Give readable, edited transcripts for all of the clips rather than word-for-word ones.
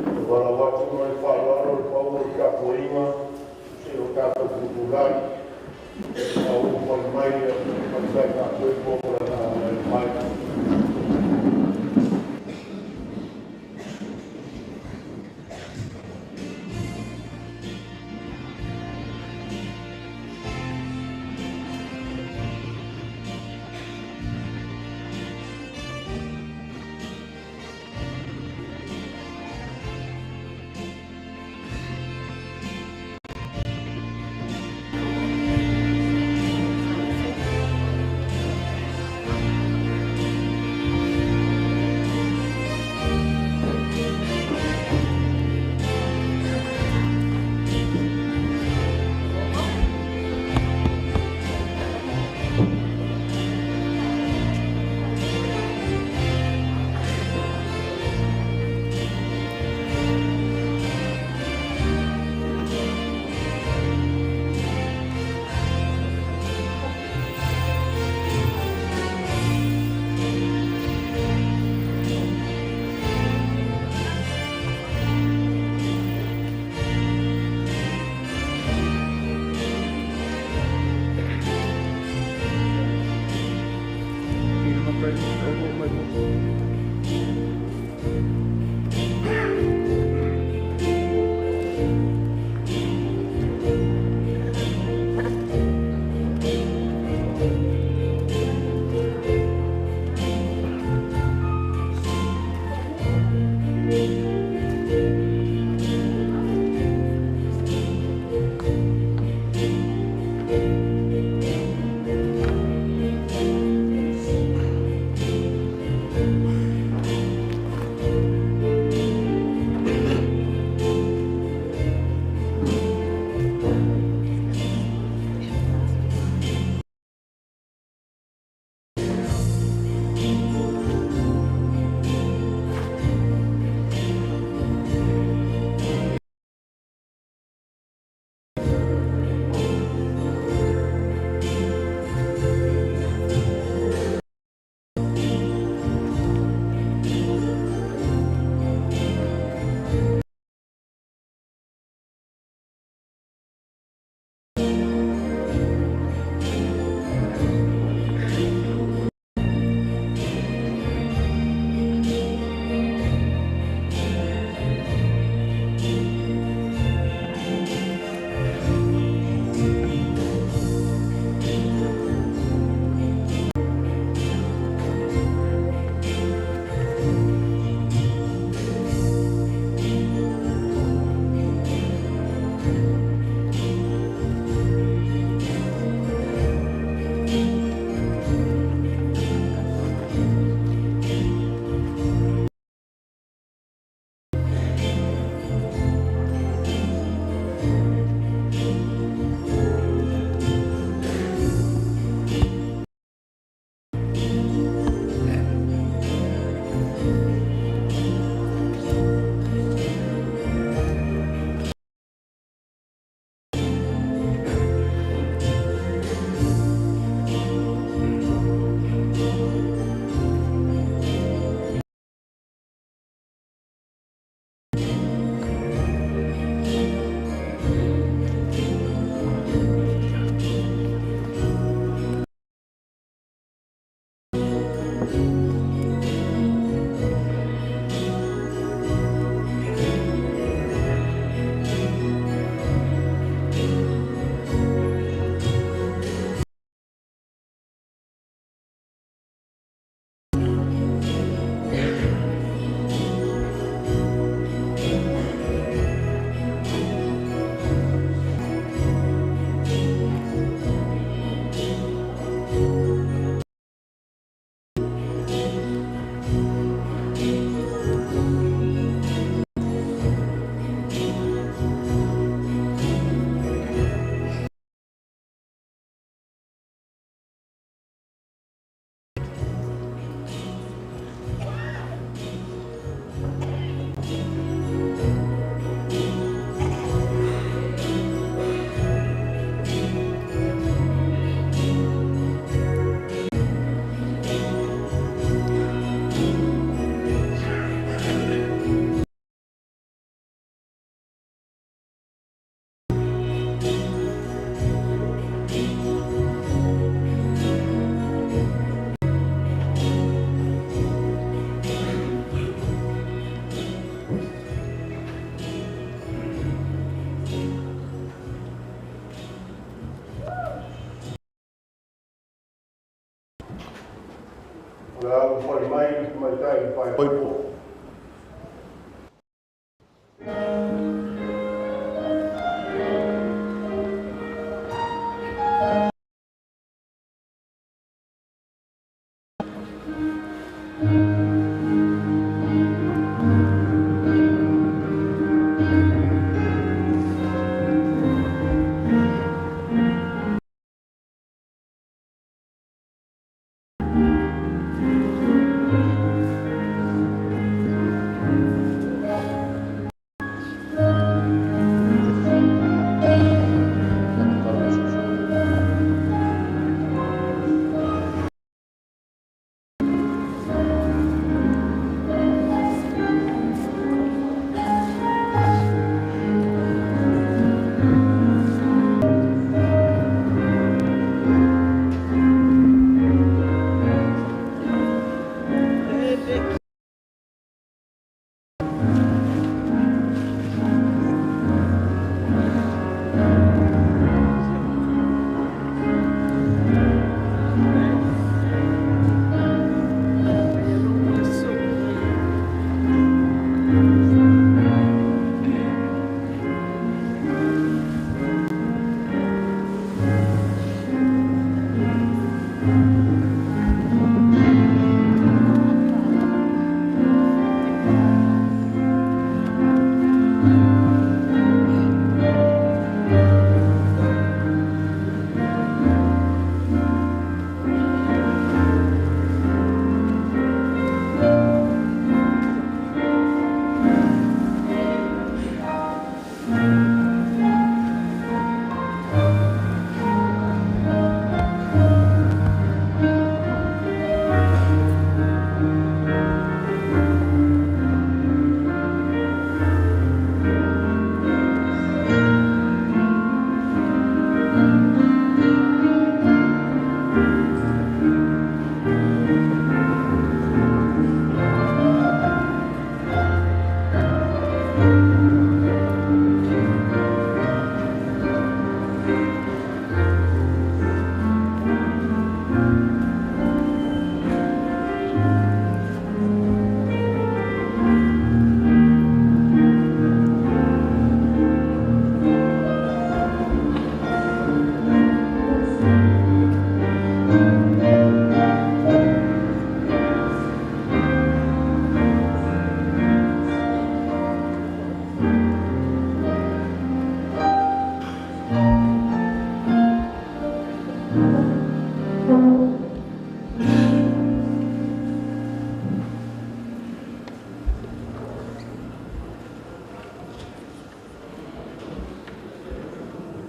Agora o ótimo nós falaram o Paulo Capoeira, o Cato Cultural, o Palmeira, o Zé Capoeira, o Palmeira. La au whai mai tai whai poipo.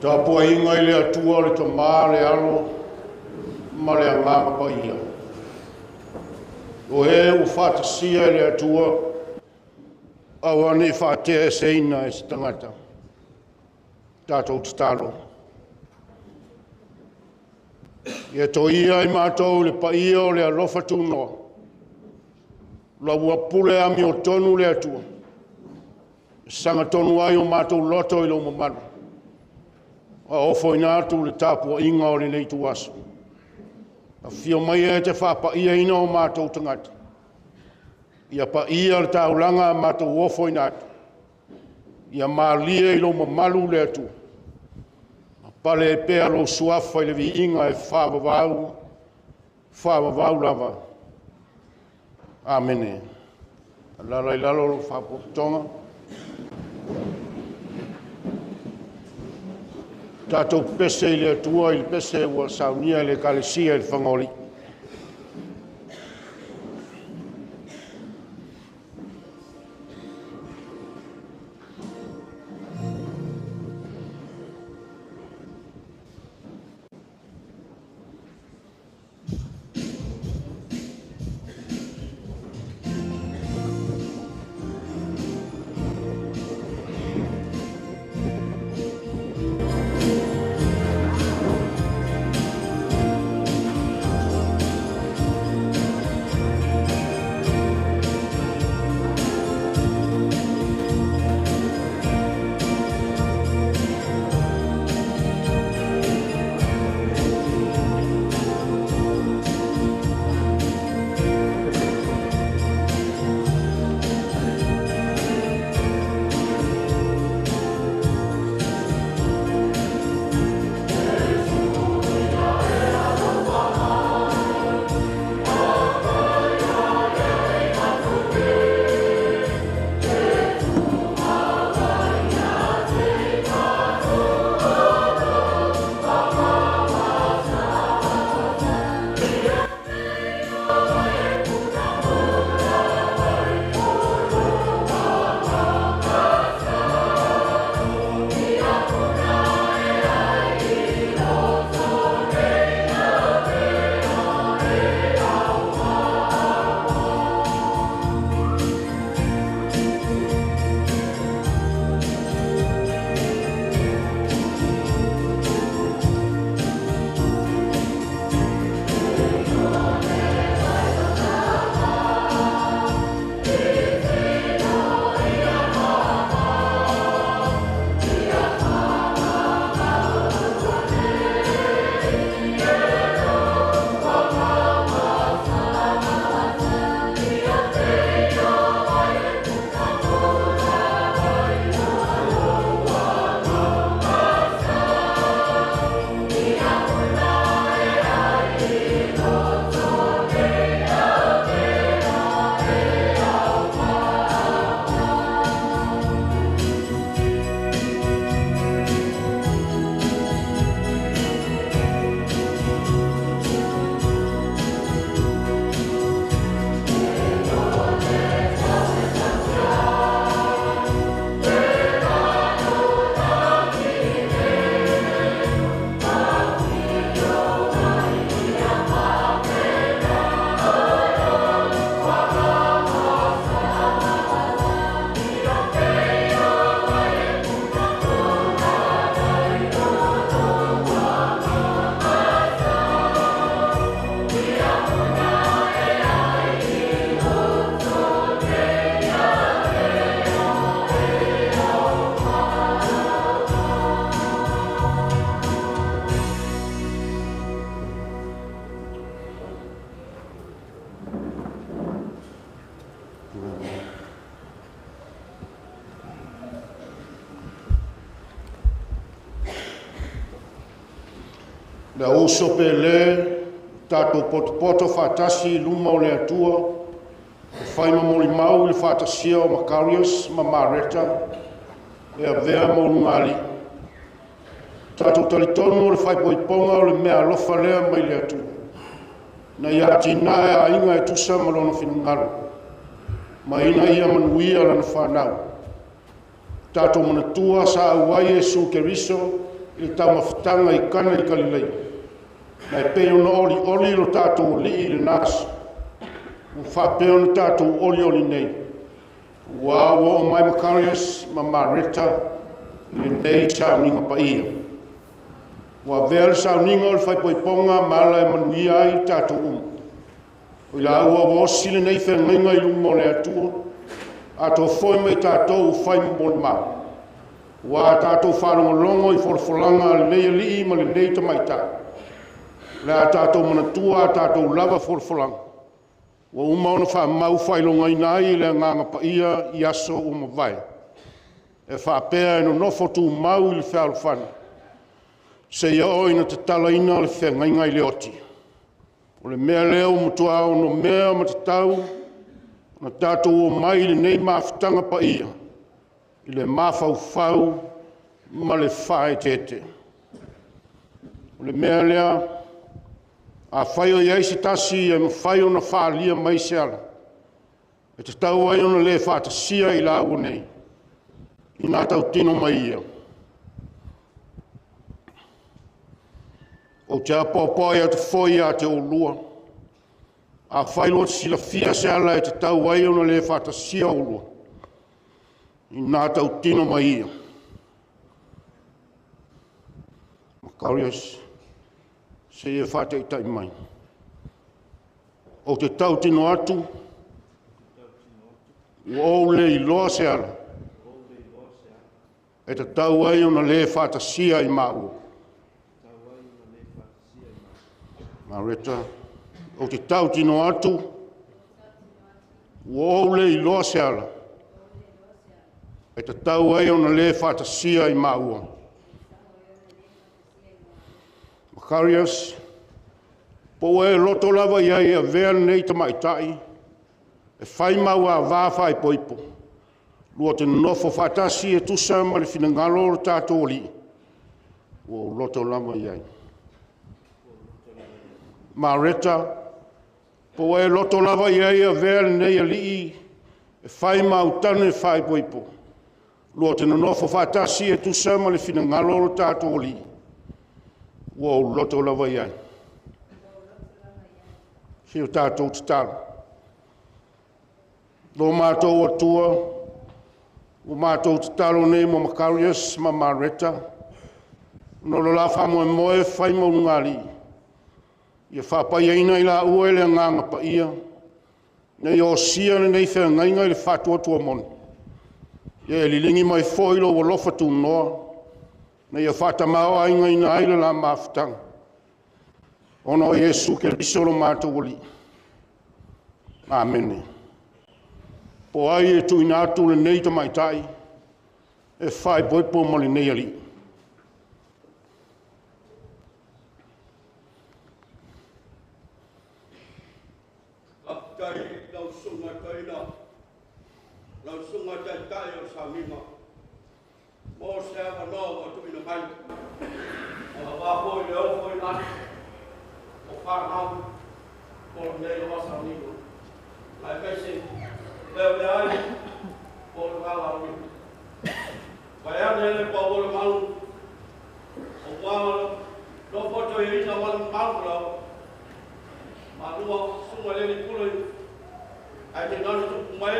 Tā pua inga i le atua le ta maa le alo, ma le angaka pa ia. O he u whātasia le atua, au ane whātea e seina e se tangata. Tātou te talo. Ia to ia i mātou le pa ia o le alofa tūnoa. La ua pule ami o tonu le atua. Sanga tonu ai o mātou loto i lo mamanu. A ofo ina atu le tāpua inga o le nei tu aso. A fio mai e te whapa ia ina o mātou tangata. Ia pa ia le tāulanga mātou ofo ina atu. Ia mālia i lo mamalu le atu. A pale e pēa lo suafa i le vi inga e whāwavau lava. Amene. Lala i lalo lo whapotonga. Tātou pese i le atua i le pese ua saunia i le kalesia i le whangori. Le oso pele, tato poto whatasi luma o le atua, whai mamoli mau le whatasia o Macarius, ma Mareta, e a vea mo ngali. Tato talitonu o le whai poiponga o le mea lofa lea mai le atua. Na ia tina a inga e tusa malona whinungaru. Ma ina ia manuia lana whanau. Tato manatua sa awai e su keriso, i tau mawhitanga i kana i Galilei. Na e peo na oli lo tatou li i le nasi. U whapeo na tatou oli nei. Ua awa o mai Macarius ma Mareta i le nei sauninga pa ia. Ua vea le sauninga o le whaipoiponga mala e manuia ai tatou O la aua wosi le nei whengainga i lunga o le atua. A tō whoi mai tatou whai mbol maa. Ua tatou whanongalongo i whorfolanga le leia lii ma le leita mai tā. Le a tatou manatua a tatou lava whorfolanga. Ua umau na wha mau whailonga i nai le nganga pa ia i aso o mawai. E whapea e no nofo tū mau i le whalwhana. Se ia oi na te tala ina le whengainga i le oti. O le mea leo mutua o no mea matatau na tatou o mai le nei mawhitanga pa ia. I le mawhauwhau ma le whae tete. O le mea lea a whaio iai si tasi e mwhaio na whaalia mai se ala. E te tau ai ona le whaatasia i la ua nei. I nā tau tino mai ia. O te apopoi a te foi a te olua. A whailo te sila fia se ala e te tau ai ona le whaatasia olua. I nā tau tino mai ia. Macarius, se e whate i tai mai. O te tau tino atu, o le i loa se ala. E te tau ai ona le whaatasia i mau. Mareta, o te tau tino atu, o le i loa se ala. E te tau ai ona le whaatasia i maua. Macarius, po e loto lava iai a vea nei ta maitai, e whai maua a vāwhai poipo. Lua te nofo whatasi e tusa ma le whinangalo o tātou oli. O loto lava iai. Mareta, po e loto lava iai a vea nei a lii, e whai mautane e whai poipo. Lua te nofo whatasi e tusa ma le whinangalo o tātou oli. O loto lava iai. Si o tātou te tala. Lo mātou atua, o mātou te talo nei mo Macarius ma Mareta, no lo la whamoe moe whai mo ngali. Ia whapai aina i la ua ele nganga pa ia, nei o sia nei whea ngainga i le whatua tua moni. Ia e lilingi mai foilo o lofa tu noa, nei a whata mao ainga ina aile la mawhitanga. Ono Yesu ke risolo mātou oli. Amen. Po ai e tu ina atu le nei ta maitai, e whai poipo mo le nei ali. Lau sunga kaina, lau sunga tai tai o saunima. Mo se ava noa tu ina mai. O wapo i leo foi nani. O whanau, o nei o saunima. Lai pese, leo le ai, o le wala o Vai ane le pa o le malu. O wama, no poto i ina wala malu lau. Ma lua sunga le ni pula ai te nana tupu mai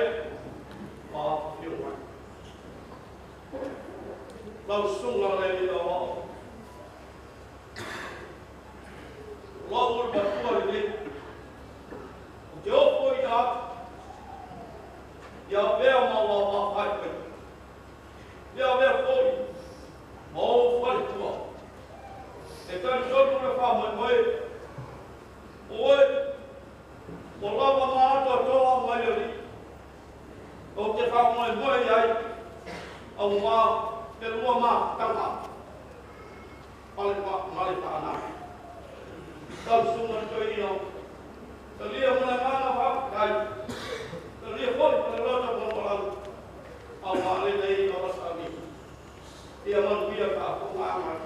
ma whiu mai. Lau sunga le ni la wao. Lau uri batua le ni. O te opo i a ia vea ma wa hai pai. Ia vea fōi. Ma o whare tua. E tani tonu le wha mai mai. Oe, o lava mātua toa mai ali. O te whamoe moe ai, au mā, te lua mā, tanga. Pale mā, mare whaana. Tau sunga toi ino. Ta lia muna ngana whap kai. Ta lia hoi pa rota momolau. Au maale nei ino wasami. Ia manu pia ka punga amai.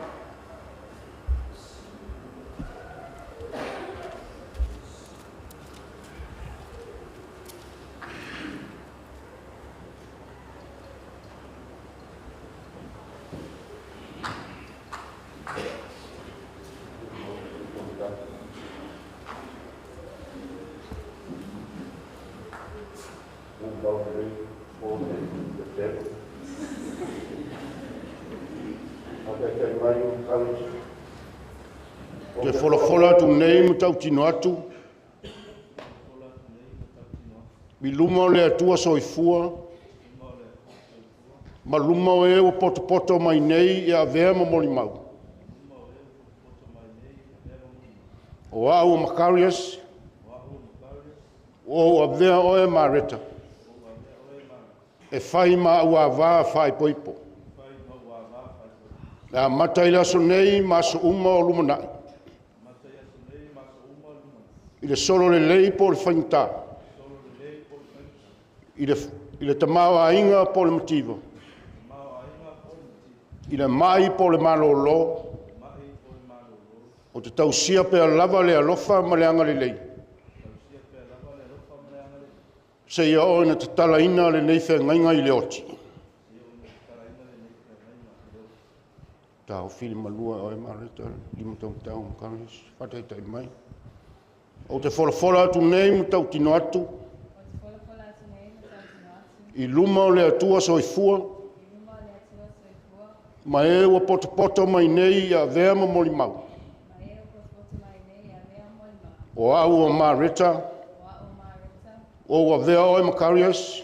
Ke wholafola tu nei mu tau tino atu. Mi luma o le atua soifua. Ma luma o e o poto mai nei e a vea ma moli mau. O au o Macarius. O a vea o e Mareta. E whai ma ua wā whai poipo. Na matai laso nei ma so uma o lumanai. I le solo le lei po le whainta. I le tamau a inga po le motivo. I le mai po le malolo. O te tausia pe a lava le alofa ma le anga le lei. Se ia o ina te tala ina le nei whengainga i le oti. Tau fili malua o e Mareta, 5 tau Macarius, whatai tai mai. O te wholafola atu nei mu tau tino atu. I luma o le atua soifua. Ma e ua poto mai nei a vea ma moli mau. O au o Mareta. O a vea o e Macarius.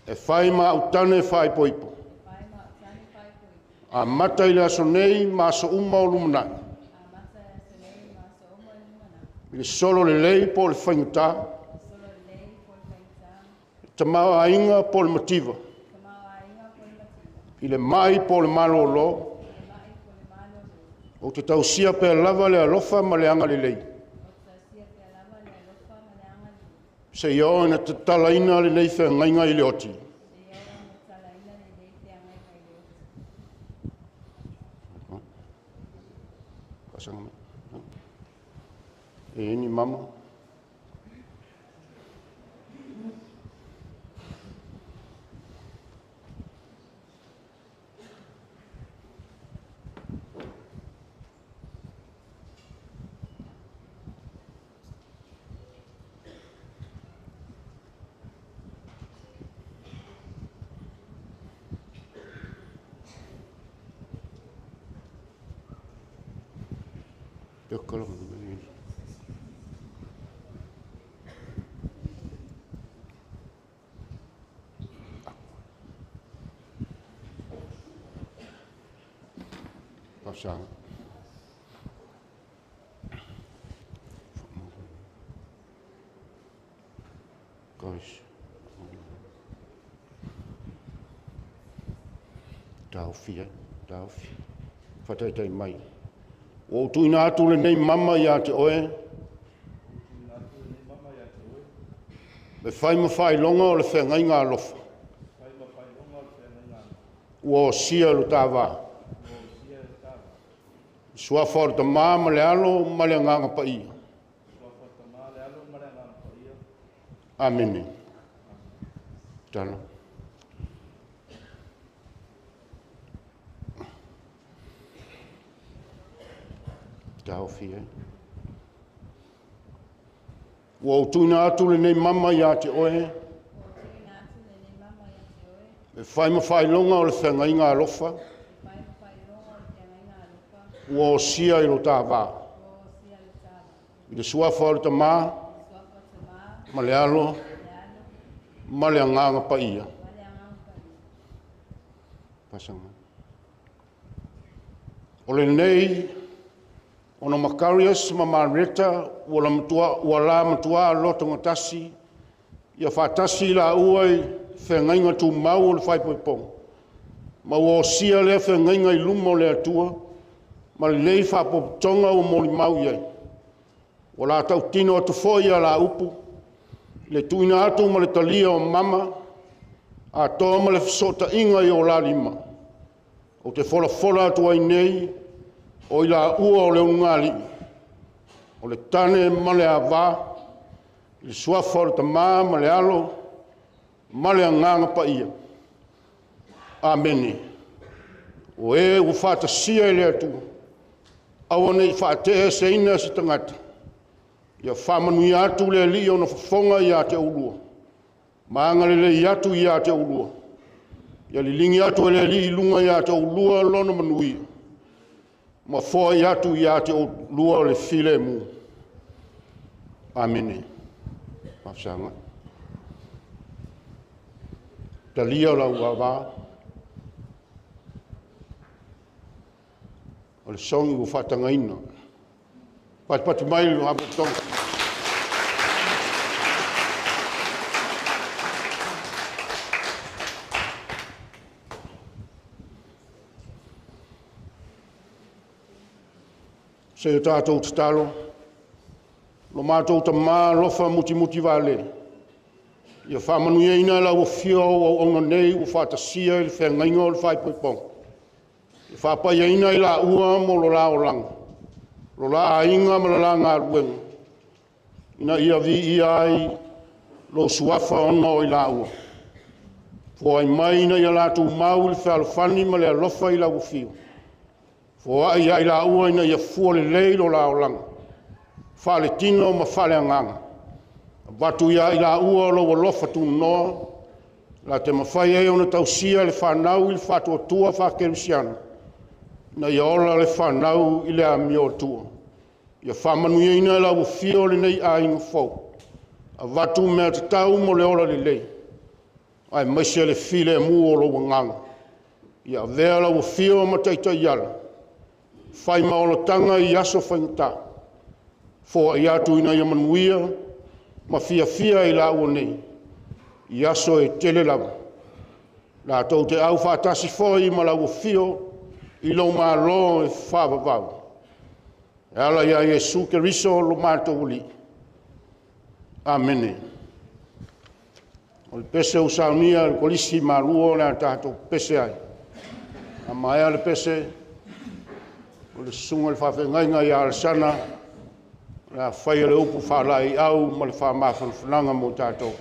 E whai ma au tane whai poipo. A mata i le aso nei ma so uma o lumanai. I le solo le lei po le whainguta. Tamau a inga po le motiva. I le mai po le malolo. O te tausia pe lava le alofa ma le anga le lei. Se iau ina te talaina le nei whengainga i le oti. E ni mama. Yo kalau begini. Pasang. Guys. Taufi. Fatai tai mai. O tuina atu le nei mama ia te oe. Me whai ma whai longa o le whengainga alofa. Ua o sia lo tāwā. Sua whare ta mā ma le alo ma le nganga pa ia. Amene. Tala. Taufi, Ua o tuina atu le nei mama ia te oe. Me whai ma whai longa o le whengainga alofa. Ua o sia i lo tāwā. I le sua whare ta mā, ma le alo, ma le anganga pa ia. Pasanga. O le nei, ono Macarius ma Mareta, ua la matua loto ngatasi, ia whatasi la uai whengainga tu mau o le whaipoipong. Ma ua o sia le whengainga i luma o le atua, ma le lei whapotonga o moli mau iai. O la tau tino atu foi a la upu, le tuina atu ma le talia o mama, a toa ma le fisota inga i o la lima. O te fola atu ai nei, o i la ua o le ungali. O le tane ma le ava, le suafa o le tamā ma le alo, ma le anganga pa ia. Amene. O e u whātasia i le atu. Awane i whātea se ina si tangata. Ia whamanui atu le li o na whafonga i a te ulua. Maangale le i atu i a te ulua. Ia li lingi atu le li lunga i a te ulua lona manui. Ma foa i atu i a te ulua le file mu. Amene. Mafsanga. Talia la uawa. O le songi u whatanga ina. Pati mai lu hapo tonga. Se tātou te talo. Lo mātou ta mā lofa muti wale. Ia whamanuia ina la o fio o onga nei u whatasia i le whengainga o le whaipoipong. Ia whapaia ina i la ua mo lo la o langa. Lo la a inga ma la ngā ruenga. Ina ia vi ia ai lo suafa ono i la ua. Fo ai mai ina ia lātou mau le whalawhani ma le alofa i la o fio. Fo ai ai la ua ina ia fua le lei lo la o langa. Whale tino ma whale anganga. Watu ia i la ua lo wa lofa tu noa. La te mawhai e ona tausia le whanau i le whatu atua whakerusiana. Na ia ola le whanau i le amio atua. Ia whamanuia ina la ua fio le nei a inu fau. A watu mea te tau mo le ola le lei. Ai maisia le file mu o lo wanganga. Ia vea la ua fio ma teita iala. Whai maolotanga i aso whaingata. Fo i atu ina ia manuia, ma fia i la ua nei. I aso e tele lava. La tau te au whātasi foi ma la ua fio, i lo mā lo e whāwawau. E ala ia Iesu ke riso lo mātou li. Amene. O le pese o saunia, le kolisi mā luo le tātou pese ai. A mai le pese, o le sunga le whawhengainga i alasana, la whaia le upu whalai au ma le whamawhanwhananga mo tātou.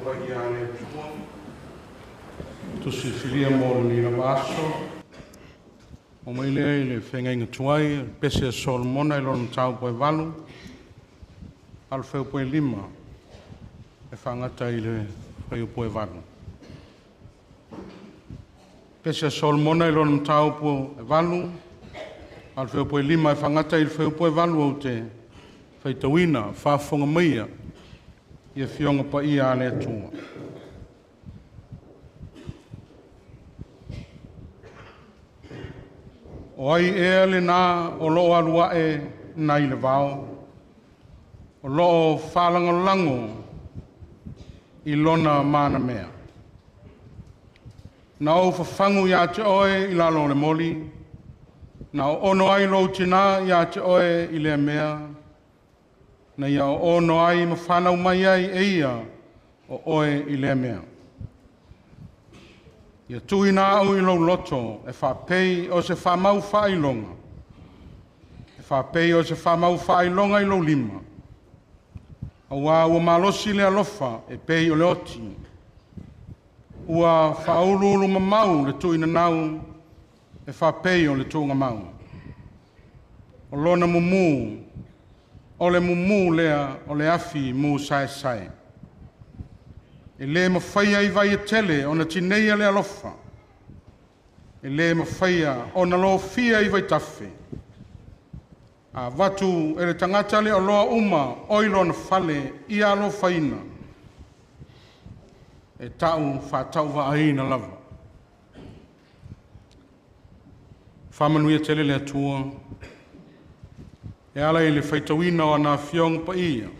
pa ia le tua. Tu si filia mo ni na vaso. O mai le whenga inga tuai, pese a Solomona i lona tau poe walu. Al wheu poe 5. E whangata i le wheu poe walu. Pese a Solomona i lona tau poe walu. Al wheu poe 5 e whangata i le wheu poe walu au te whaitawina, whaafonga maia. Ia whionga pa ia ale atua. O ai ea le nā o loo alua e nai le vao. O loo whalangolango i lona mana mea. Na o whawhangu ia te oe i lalo le moli. Na o ono ai lo tina ia te oe i le mea. Na ia o ono ai ma whanau mai ai e ia o oe i le mea. Ia tui nā au i lau loto e whapei o se whamau whailonga. E whapei o se whamau whailonga i lau 5. Aua ua malosi le alofa e pei o le oti. Ua whaululu mamau le tui na nau e whapei o le tūnga mau. O lona mumu, o le mumu lea o le afi mu sae sae. E le mawhaia i vai e tele o na tineia le alofa. E le mawhaia o na lo fia i vai tawhi. A watu e le tangata le o loa uma oilo na fale i alo whaina. E tau whatau wa aina lava. Whamanuia tele le atua. E ala i le whaitawina o na whiong pa ia.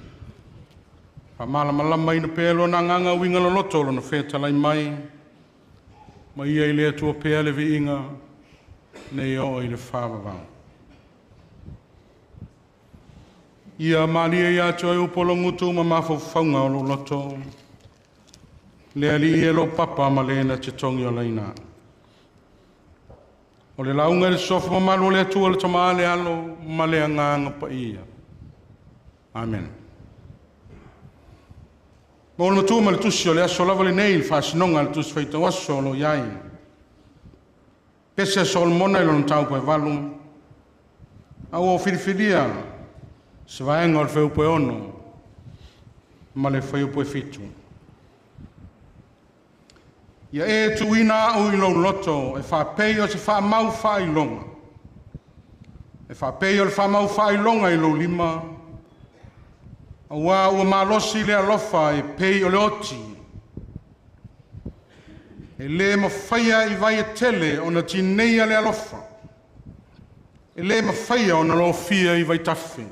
Pamala malama ina pēlo na nganga winga lo loto lo na whetalai mai. Ma ia i lea tua pēa le vi inga. Nei o i le whāwawau. Ia maria ia toi upolo ngutu ma mawhawhaunga o lo loto. Lea li e lo papa ma lena te tongi o leina. O le launga le sofa ma malu lea tua le tamaa le alo ma lea nganga pa ia. Amen. Mo le matua ma le tusi o le aso lava le nei le whasinonga le tusi whaita waso lo iai. Pese a Solomona i lona tau poe walu. Au o whiriwhiria se vaenga o le wheu poe ono ma le wheu poe fitu. Ia e tuina au i lau loto e whapei o se whamau whailonga. E whapei o le whamau whailonga i lau 5. Aua ua malosi le alofa e pei o le oti. E le mawhaia i vai e tele o na tineia le alofa. E le mawhaia o na lo fia i vai tawhi.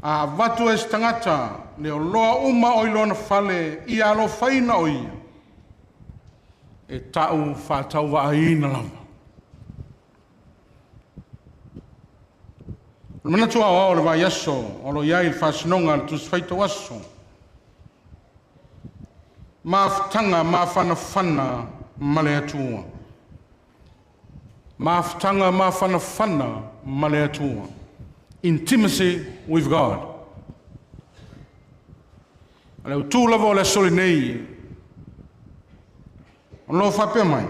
A watu e stangata le o loa uma o ilo na fale i alo whaina o ia. E tau whatau wa aina lava. Mana tua o le vai aso, o lo iai il whasinonga le tus whaita waso. Maaftanga mawhana ma le atua. Maaftanga mawhana ma le atua. Intimacy with God. Ale o tūlava o le soli nei. O lo whape mai.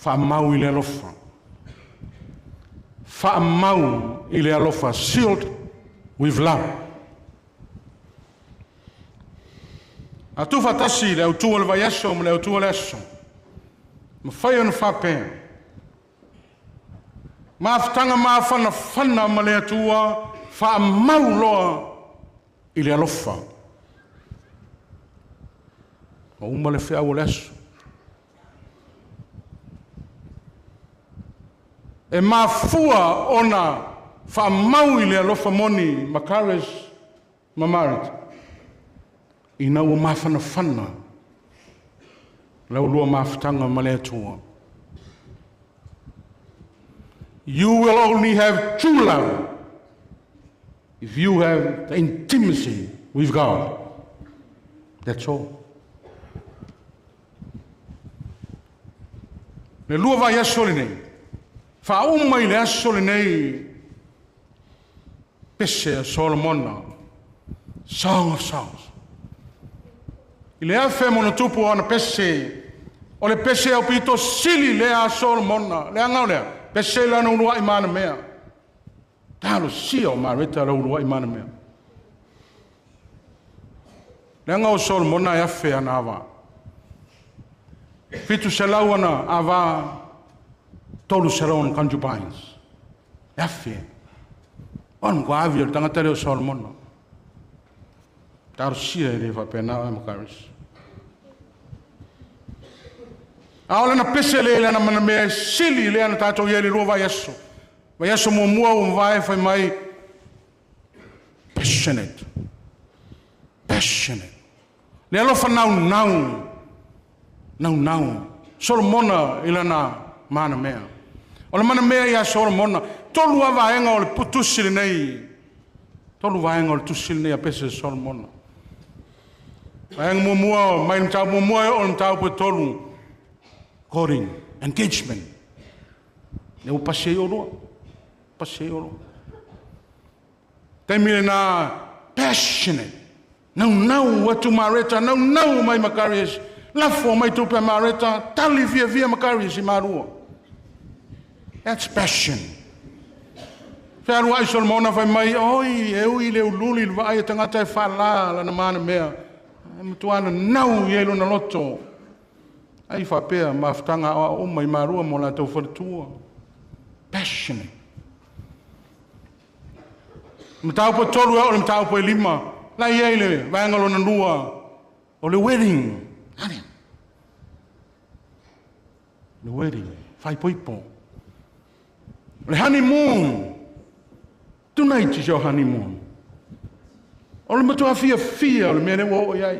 Whamau i le alofa. Whamau i le alofa. Sealed with love. A tu fatasi le au tua le vai aso ma le au tua le aso. Ma whai anu whape. Maaftanga mawhana ma le atua. Whamau loa i le alofa. O uma le whea o le aso. E mafua ona whamau i le alofa moni makares mamarit. Ina ua mawhana. Lau lua maftanga ma le atua. You will only have true love if you have the intimacy with God. That's all. Le lua vai aso le nei. Whauma i le aso le nei. Pese a Solomona. Song of Songs. I le afe mono tupu ana pese, o le pese au pito sili le a Solomona, le angau lea, pese la na urua imana mea. Talo sio mareta la urua imana mea. Le angau Solomona e afe ana ava. Fitu se lau ana ava tolu seron concubines. E afe. Ono kwa avi o tangata leo Solomona. Taro sia e lewa pena o makaris. Aole na pese le ana mana me sili le ana tato yeli ro va Yesu. Va Yesu mo mua o vai fai mai passionate. Passionate. Le alo fa nau. Solomona ilana mana mea. O le mana mea ia Solomona tolu ava enga o le putusili nei. Tolu vaenga o le tusili nei a pese Solomona. Vaenga mo mua mai mtau mo mua o mtau pe tolu. Courting, engagement. Ne o pasei o roa. Taimile na passionate. Nau watu mareta, nau mai makaris. Lafo mai tupe mareta, tali via makaris I marua. That's passion. Whaarua I Solomona vai mai, oi, e ui leo luli vai e tangata e whala la na mana mea. Mtuana nau yelo na loto. Ai whapea mawhtanga o mai marua mo la tau wharatua. Passionate. Mtau po tolu o le mtau po 5. Lai eile, vaengalo na lua. O le wedding. Hane. Le wedding. Whai poipo. Le honeymoon. Tonight is your honeymoon. O le matua fia o le mene wo o iai.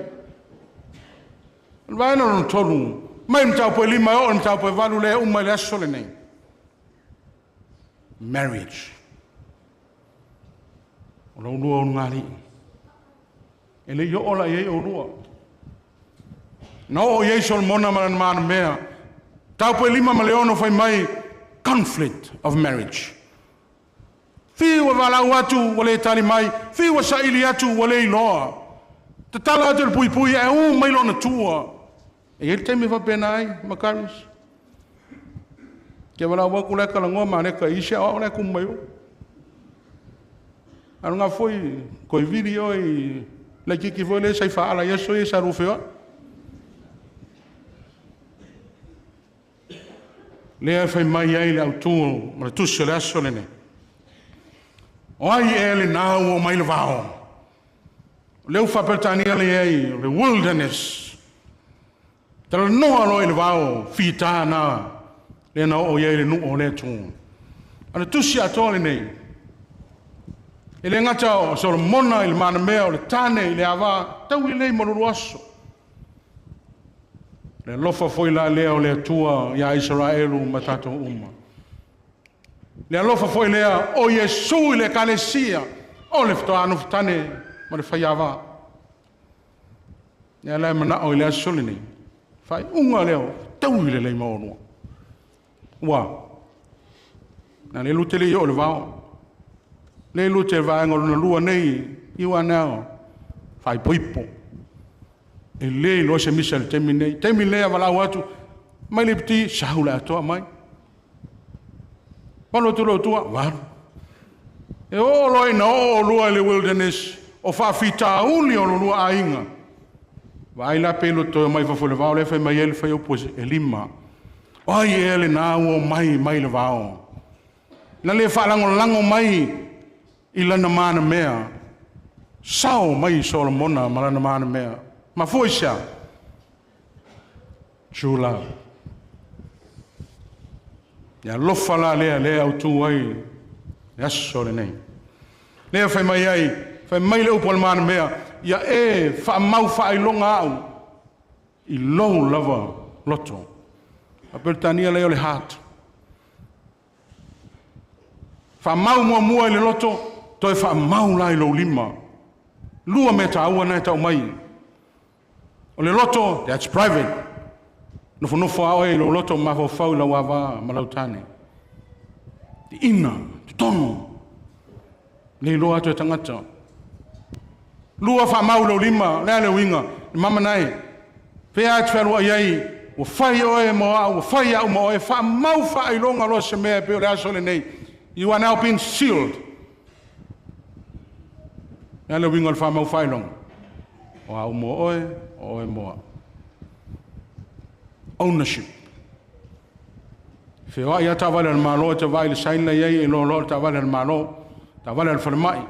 Le vaengalo na tolu. Mai mtau po 5 o mtau po 8 le umai le aso le nei. Marriage. O lo lua o ngari. Ele yo ola ye o lua. No o ye Solomona mana mea. Tau po 5 ma le ono fai mai conflict of marriage. Fiwa wala watu wale tali mai. Fiwa sa ili atu wale iloa. Te tala atu le pui e mai lona tua. E ele teimi fa penai, makaris. Ke wala waku leka la ngoma neka isha o leka umayo. Anu nga foi koi video I la kiki foi le sai fa ala Yesu e sa rufeo. Le fai mai ai le autu, ma tu se le aso le ne. Oi ele na o mai le vao. Le fa pertania le ai, the wilderness. Tala noa lo ele vao, fita na, le na o ye le nu o le tu. Ana tusi atole nei. Ele ngata o Solomona il mana mea o le tane i le ava, tau I lei maruru aso. Le lofa foi la lea o le atua ia Israelu matato uma. Le alofa foi lea o Yesu I le kalesia, o le fto anu tane ma le fai ava. Le ala mana o le asole nei. Fai unga leo, tau I le lei maonua. Ua. Na le lute le I o le vao. Le lute vaenga na lua nei, iwa nao. Fai poipo. E le lo se misa le temi nei. Temi lea wala watu. Mai le piti, sahula atoa mai. Palo tu lo tua, waru. E o loi na o lua le wilderness. O fa fita uli o lua ainga. Vai la pelo to mai fa fole vao le fa mai ele fa o pos e 5. Oi ele na o mai le vao. Na le fa lango mai I lana mana mea. Sao mai Solomona ma lana mana mea. Ma foi sia. True love. Ya lofa la lea au tu ai. Ya sole nei. Lea fai mai ai. Fai mai le upol mana mea. Ya e fa mau fa I longa au. I low lava loto. A pertania leo le hat. Fa mau mua le loto. Toi fa mau lai lo 5. Lua me ta ua na ta mai. O le loto, that's private. No fa ai lo loto ma fa la wa ma lautane. Di ina, di tono. Le lo atu tangata. lua fa mau lo lima le winga mama nai pe a tfelu ai o fai o e mo o fai o mo e fa mau fa i longa lo se me pe o so le nei you are now being sealed le winga fa mau fai long o mo o e mo ownership fe wa ya ta vale malo te vai le sain la ye lo ta vale malo ta vale el fermai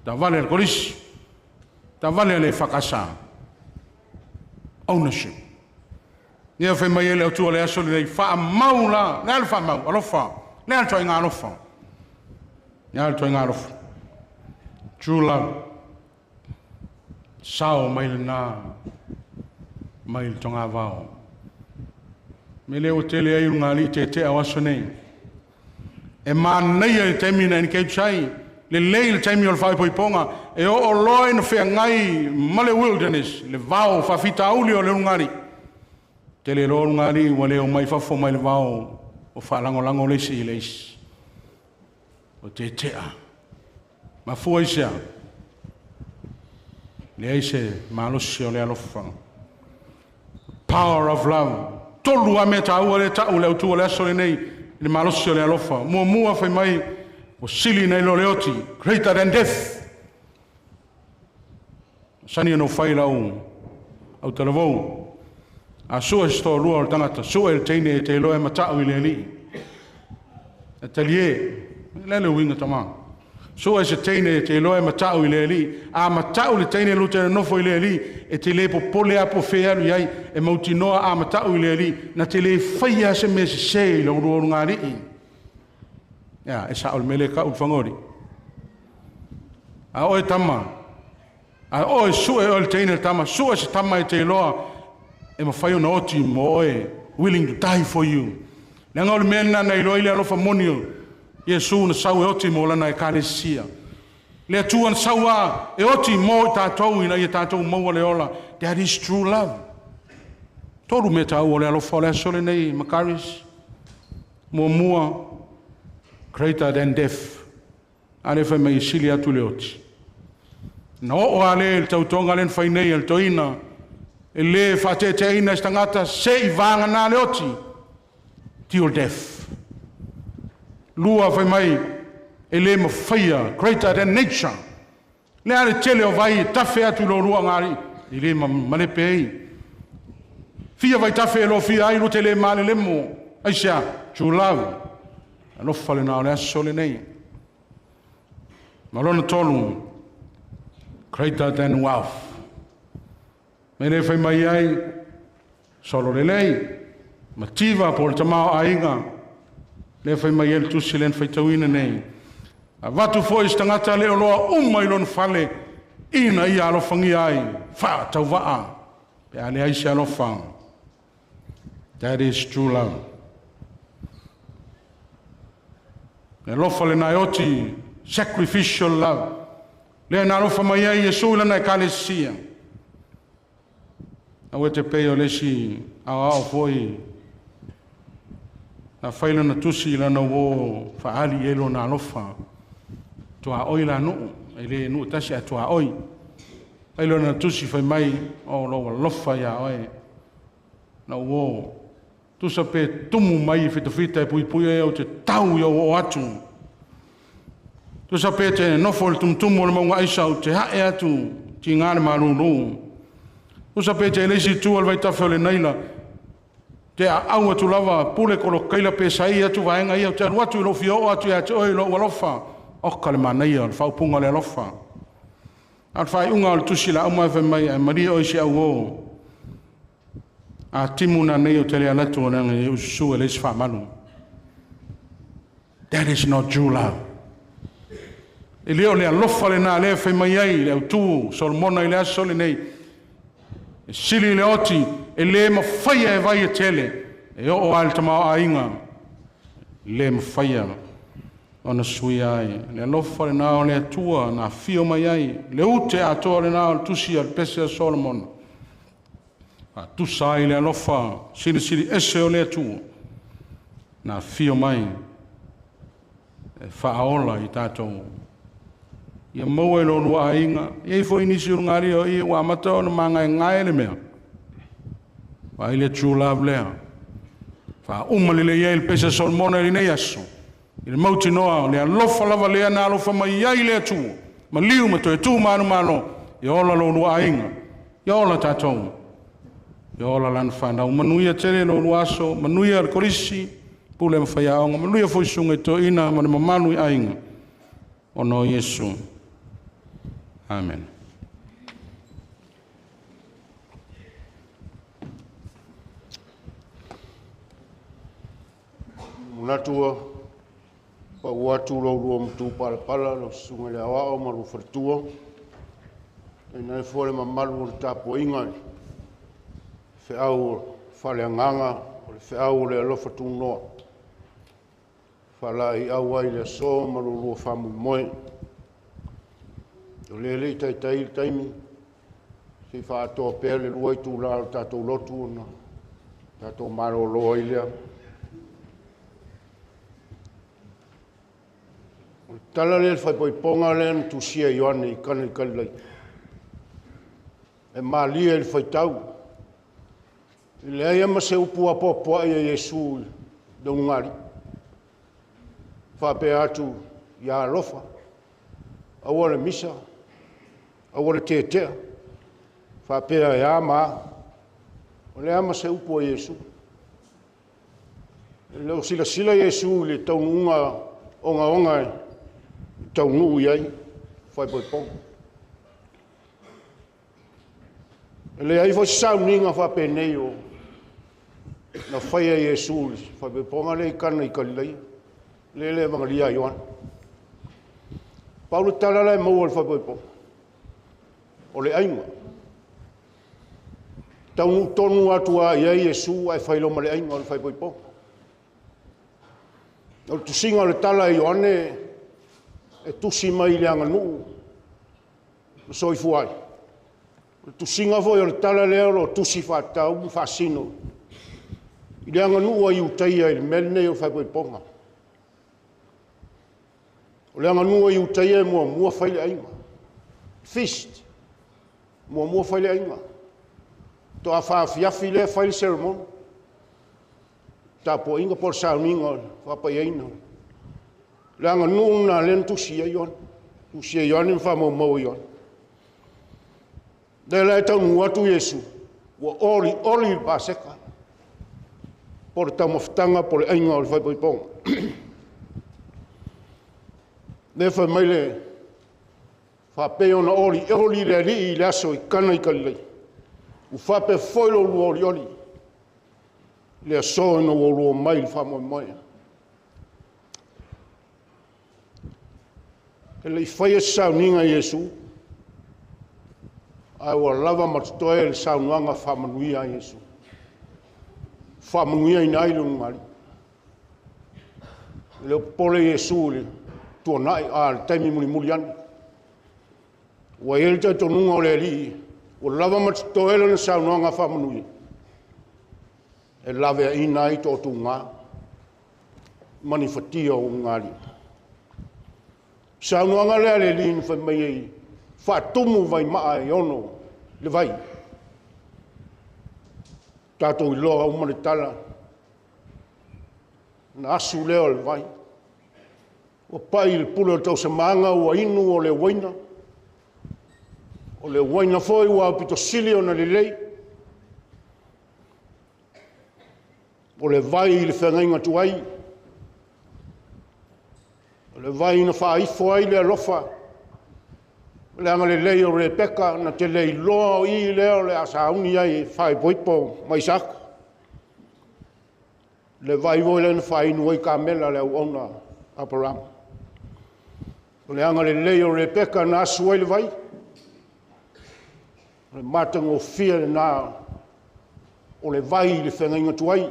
ta vale el colis ta vale le fakasa ownership ia fe mai le tu le aso le fa maula le fa mau alo fa le al toinga alo fa ya al toinga alo true love sao mai na mai tonga vao me le o tele ai unga li te awaso nei e man nei e temina in Cape Chai le leil temi o fai poiponga e o loin fe ngai male wilderness le vao fa fita uli o le ungari tele ro ungari o le o mai fa fo mai le vao o fa lango le si le o te ma foi sia le aise malo si o le alofa power of love tolu a meta o le ta o le tu o le so le nei le malo si o le alofa mo fa mai o sili nei lo leoti greater than death sani no faila au televou a sua sto lua o tangata sua el teine te loe mata o le li atelier le winga tama sua se teine te loe mata o le li a mata o le teine lu te no foi le li e te le popole a po fe alu ai e mautinoa a mata o le li na te le faia se me se lo ro ngari ya esa ol meleka u fangori a o tama a o su e ol teine tama su se tama e te loa e ma fai no oti mo e willing to die for you le ngol mena na ilo ile alo famonio yesu na sau e oti mo lana e karesia le tuan saua e oti mo tatou ina e tatou mo le ola that is true love toru meta o le alo fole sole nei makaris mo mua greater than death ale fa mai silia tu leoti no o ale el tautonga len fa nei el toina ele fa te ina stangata sei vanga na leoti till death lua fa mai ele mo fire greater than nature le ale tele o vai tafe atu lo lua ngari ile male pei fia vai tafe lo fia ai lo tele male le mo aisha true love no fale na ole sole nei malona tolu greater than wealth mene fai mai ai solo le lei mativa por tama ainga le fai mai el tu silen fai tawina nei a vatu foi stangata le lo mai lon fale ina ia lo fangi ai fa tawaa pe ale ai sia lo fang that is true love le lofa le naioti sacrificial love le na lofa mai ai Yesu le na kalesia a te peo le si a foi na faila na tusi la no wo fa ali elo na lofa to a oila no ele no tasi a to a oi elo na tusi fa mai o lo lofa ya oi na wo tu sape tumu mai fita e pui e o te tau i o atu. Tu sape te nofol tumtumu o le maunga aisa o te hae atu ti ngāre maruru. Tu sape te elesi tu al vai tafe o le naila te au atu lava pule kolo kaila pe sai atu vaenga ia o te aruatu i lo fio atu ia te oi lo walofa oka le manaia le whaupunga le alofa. Al whai unga o le tusi la umai mai e maria oisi au o a timuna nei o tele alatu o nanga e usu e leisi whamanu. That is not true love. E leo le alofa le nā lea whai mai ai, le au tū, solmona i lea soli nei. E sili le oti, e le ma whaia e vai e tele, e o al tamao a inga. Le ma whaia o na sui ai. Le alofa le nā o le atua, na fio mai ai. Le ute a toa le nā o le tusi al pese a Solomon. Tu sai le alofa sili ese o le tu na fio mai e faaola i tatou Ia mau e lonu a inga. Ia foi nisi urungari o ia wa matao na mangai ngai le mea. Wa ile true love lea. Fa umali le ia il pesa sol mona i nei aso. Il mauti noa le alofa lava lea na alofa mai iai lea tu. Ma liu ma toe tu manu mano. Ia ola lonu a inga. Ia ola tatou. Ia ola lan whanau. Manuia tere lonu aso. Manuia al korisi. Pule mawhaiaonga. Manuia foi sunga to ina. Mane mamanu i a inga. Ono Yesu. Amen. Munatua, pa watu ro mtu pala lo sunga le awa ma ro fortua. E na fole ma malu ro tapo inga. Fe au fale nganga, fe au le lo fortu no. Fala I au ai le so ma ro famu moi. O le tai taimi. Si fa to pele roi tu la tato lotu na. Tato maro lo ilea. Tala le fai poi ponga le tu sia Ioane I kani. E malia il fai tau. Le ai ama se upu a popo ai Yesu de ungari. Fa pe atu ia lofa. Awole misa. Awole te. Fa pe ia ma. Le ama se upu a Yesu. Le sila Yesu le tau unga onga. Tau ngu iai, whai poi pong. Le ai fo sau ninga whape nei o na whai a Yesu, whai poi ponga le kana I kalilei, le vangalia Ioan. Paulo tala lai mau al whai poi pong. O le ainga. Tau ngu tonu atua iai Yesu ai whai loma le ainga o le whai poi pong. O tu singa le tala Ioane, e tusi mai le anga nuu, soi fuai. Tu singa foi o tala leo lo tusi whatau, whasino. I le anga nuu a iutaia il mene o whai ponga. O le anga nuu a iutaia mua whaile ainga. Feast. Mua whaile ainga. To a whaafiafi le whaile ceremony. Tapo inga por sauninga, whapai aina. Langa nuna len tu sia yon in fa mo yon de la ta nu atu Yesu wo oli paseka por ta moftanga por ainga ol fa pong de fa mele fa pe on oli le ri la so I kana I kalai u fa pe foilo oli le so no wo mai fa mo Ele fai sauninga Yesu. Ai wa lava matoi el saunuanga whamanuia Yesu. Whamanuia I nai lungari. Leo pole Yesu le tuanai a taimi muli anu. Wa ele te tonunga o le li. Wa lava matoi el saunuanga whamanuia. E lave I nai to tunga. Manifatia o ngari. Saunuanga le ale lin fa mai fa tumu vai mai ono le vai tato I loa uma le tala na asu leo le vai o pai il pulo tau se manga o inu o le waina foi wa pito silio na le lei o le vai le whangainga tuai le vai na fai foi le lofa le anga le lei o Rebeka na te lei loa I leo le asauni ai fai poipo mai sak le vai voi le fai nuoi kamela le ona Abraham le anga le lei o Rebeka na suai le vai le matango fia na o le vai le whengainga tuai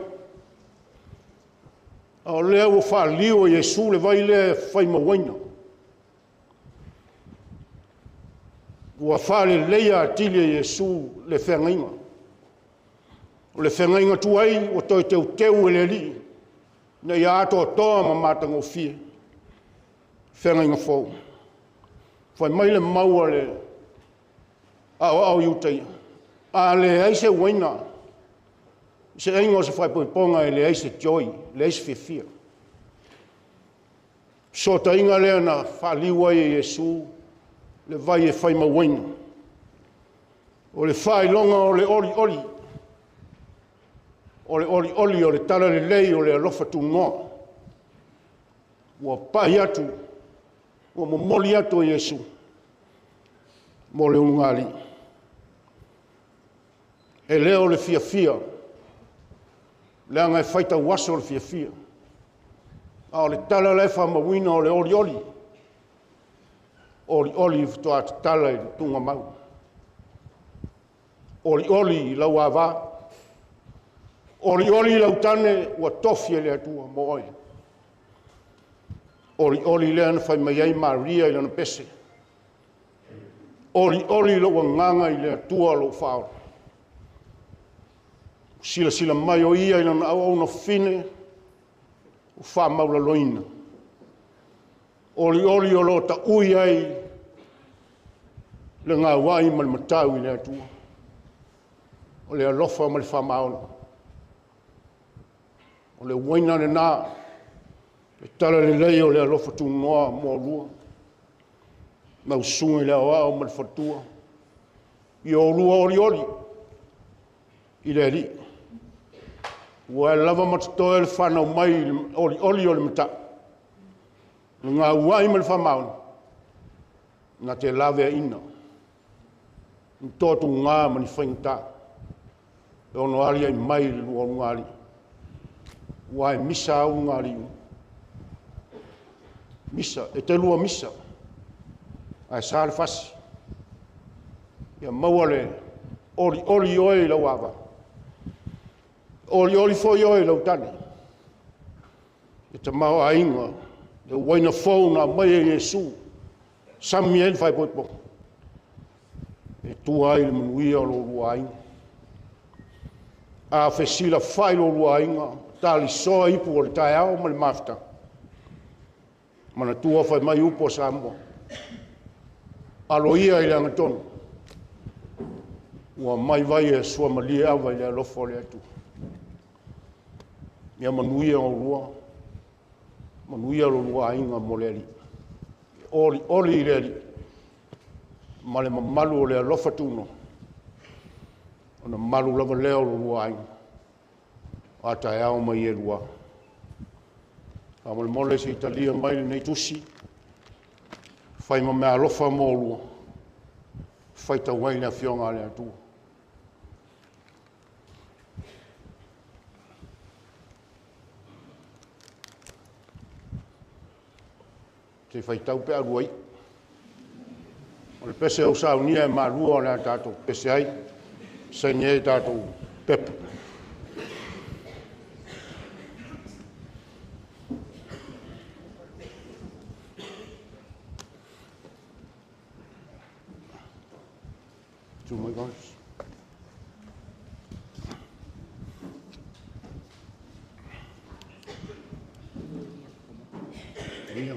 o leo o whaalio Yesu le vai le whai mawaina. Ua whaale leia atili Yesu le whengainga. O le whengainga tuai o toi teu ele li. Na ia ato toa ma matanga o fie. Whengainga fau. Whai mai le maua le au iutai. A le aise waina. Se aingo se whai ponga e le aise joy, le aise fefia. So ta inga lea na whaliwa e Yesu, le vai e whai mawaina. O le whai longa o le ori ori. O le ori ori o le tala le lei o le alofa tu ngoa. Ua pai atu, ua momoli atu e Yesu. Mo le ungali. E leo le fia fia. Lea ngai whaita waso le fia fia. A o le tala le wha mawina o le ori ori. Ori ori toa tala i tunga mau. Ori ori i lau awa. Ori ori i lau tane ua tofi e le atua mo oi. Ori ori lea na whai mai ai Maria i lana pese. Ori ori lo wa nganga i le atua lo whao. Sila sila mai o ia i lana au na fine o wha maula loina. Ori ori o lo ta ui ai le ngā wai ma le matau i le atua. O le alofa ma le wha maona. O le waina le nā. Le tala le lei o le alofa tu ngoa mo rua. Ma usunga i le awa o ma le fatua. I o rua ori ori. I le ri. Ua e lava matatoa le whanau mai ori ori o le mata. Ngā uai ma le whamauna. Ngā te lawe ina. Ntotu ngā mani whaingta. E ono aria i mai le lua ngāri. Ua e misa au ngāri. Misa, e te lua misa. Ai sa le fasi. Ia maua le ori ori oe lau awa. Ori ori foi oe lau tani. E te mau a inga. Le waina fau na mai e Yesu. Sami en fai poipo. E tua ai le manuia o lo lua inga. A fesila fai lo lua inga. Tali soa ipu o le tae au ma le mafta. Mana tua fai mai upo sa mua. Alo ia i le angatonu. Ua mai vai e sua malia awa i le alofo le atu. Ia manuia o lua. Manuia lo lua inga mo le ali. Ori i le ali. Ma le mamalu o le alofa tuno. Ona malu lava leo lo lua inga. A tae au mai e lua. A mo le mole se Italia mai le nei tusi. Fai ma mea alofa mo lua. Fai ta waina fionga le atua. Te fai tau pe aruai. O le pese au saunia e marua o le tātou pese ai. Saine e tātou pepe. Oh my gosh. Yeah.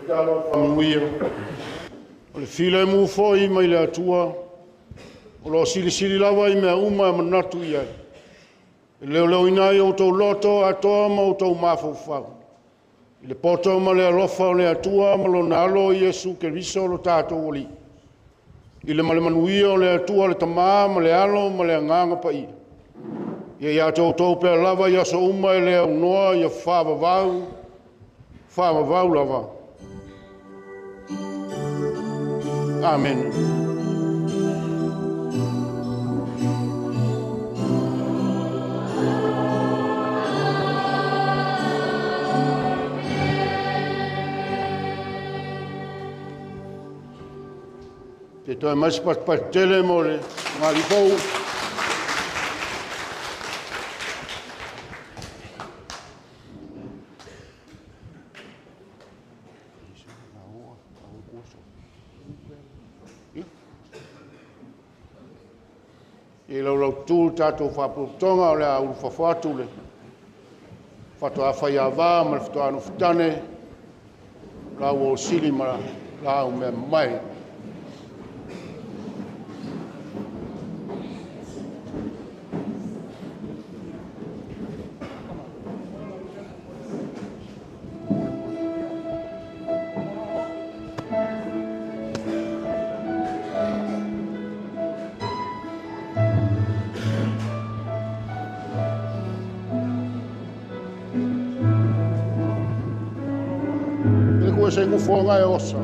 talo whamuia. O le fila mu foi mai le atua. O lo sili lava i mea uma e manatu i ai. E leo inai o tau loto atoa ma o tau mafau. I le poto ma le alofa o le atua ma lo nalo Iesu ke riso lo tātou oli. I le male manuia o le atua le tamaa ma le alo ma le anganga pa i. Ia tau pe lava ia so uma e le aunoa ia whaavavau lava. Amen. Te toi mais tele mole, ngari pou. E lo tu tato fa tonga o le au fa fatu le. Fatu a fai ava ma fatu anu futane. La o sili ma la o me mai. Se ngufonga e osa.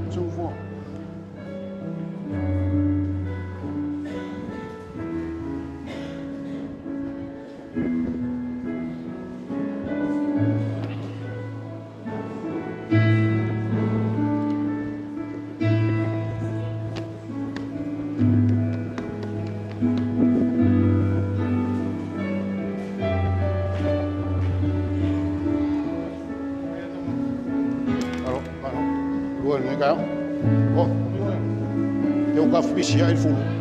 Se ngufonga. Legal. Ó, tem um café especial e fumo.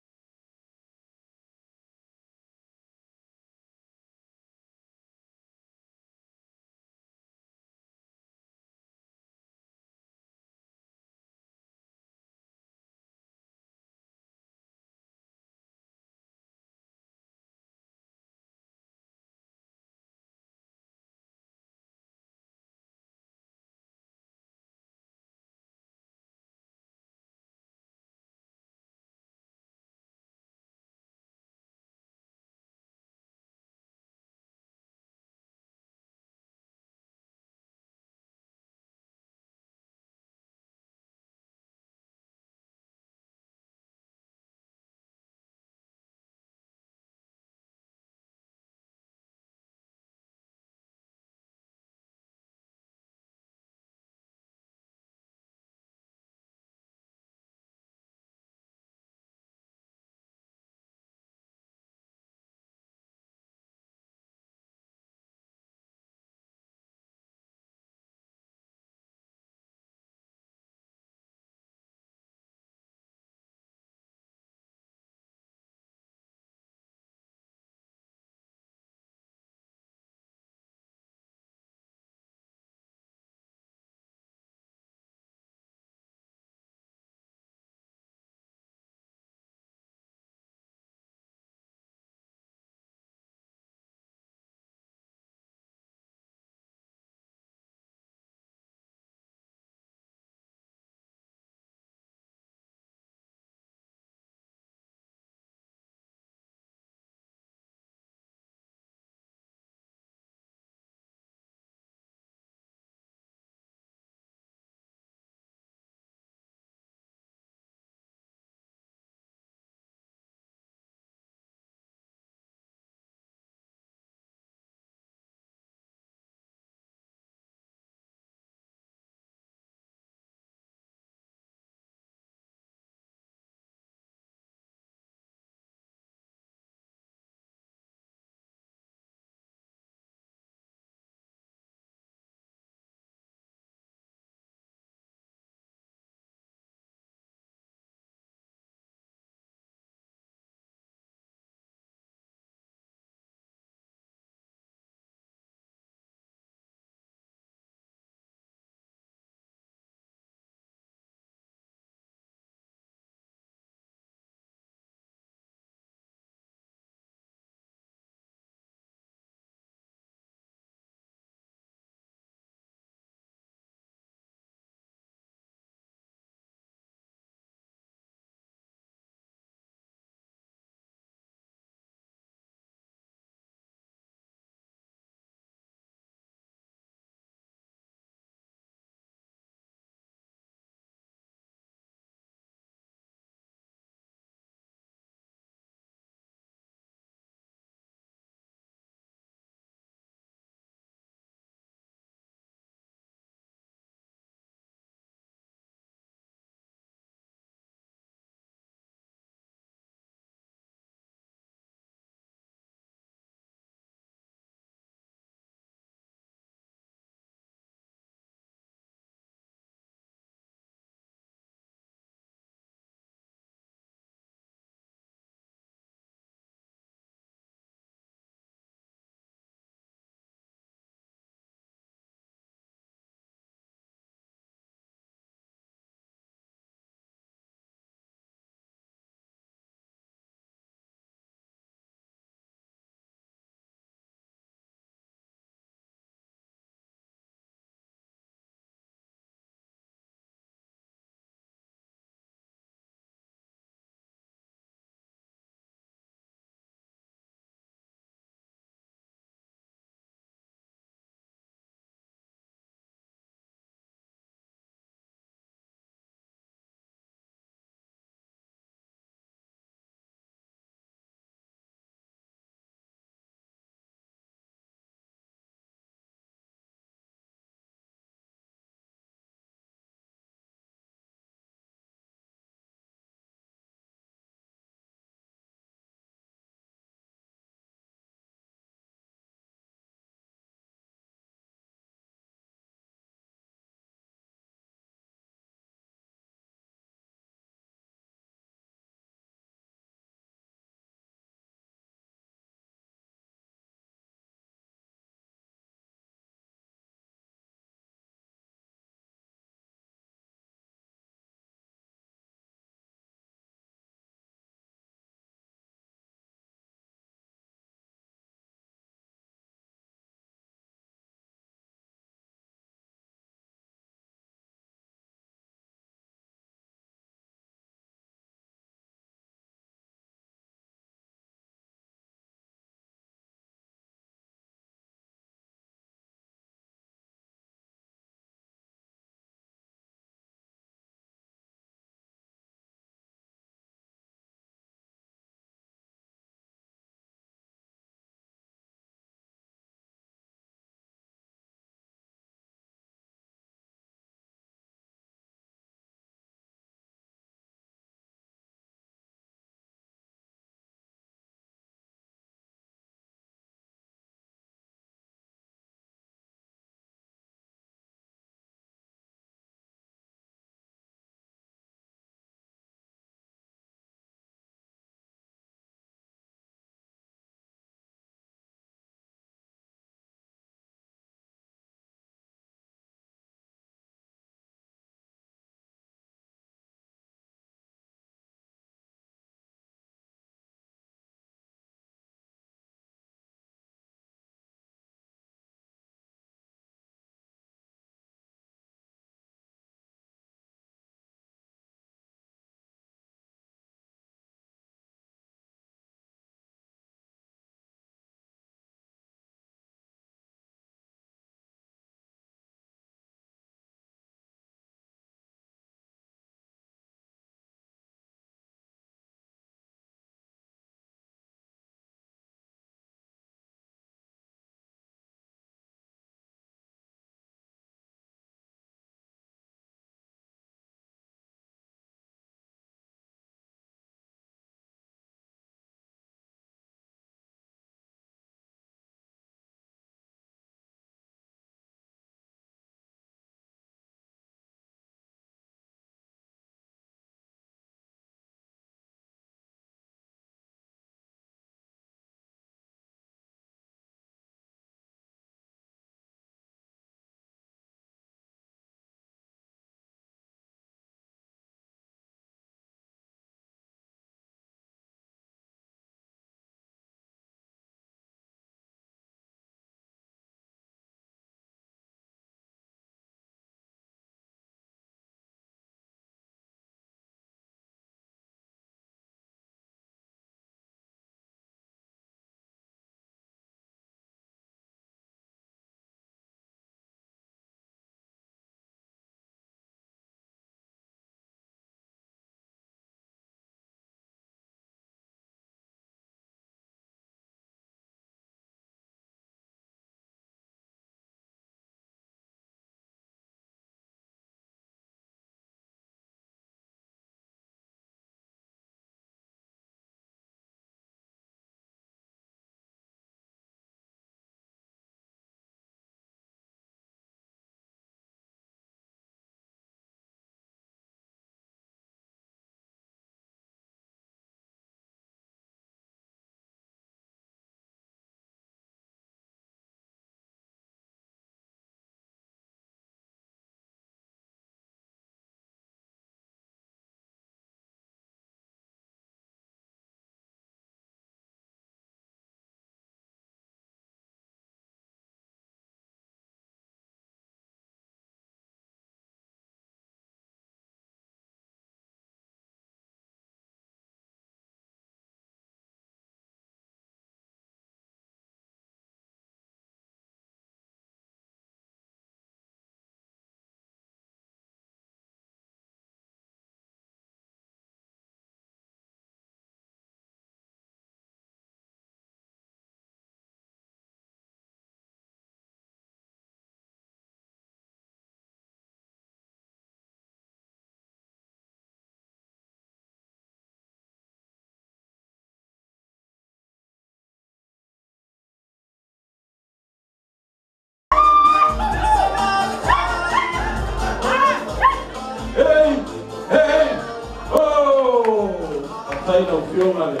ngale.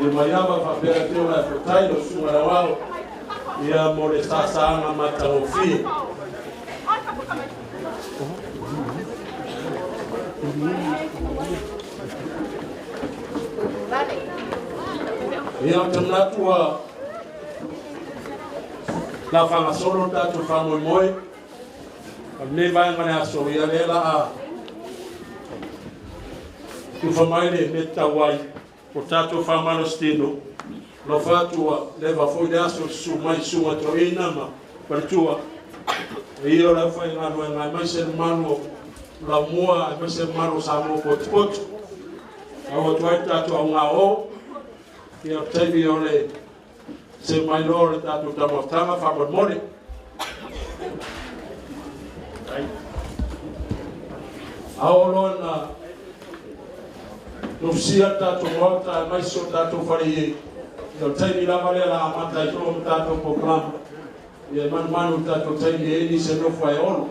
E maiava whapea teo na whatai no sumara wao. Ia more sasanga matangofia. Ia tamnatua la whanga solo tatu whango moe. Ne vai ngane aso ia lela a tu whamaile me tawai o tatu whamano stino no whatua lewa foi de aso su mai sunga to e nama partua e io la whai ngano e ngai mai se manu la mua e mai se manu sa mo pot pot awa tuai tatu au ngā o ia tevi ole se mai lore tatu tamotanga whamon mori Aolona Nufsia tatu mota mai so tatu fari no taimi la vale la amata to tatu program ye manu tatu taimi eni se no fai on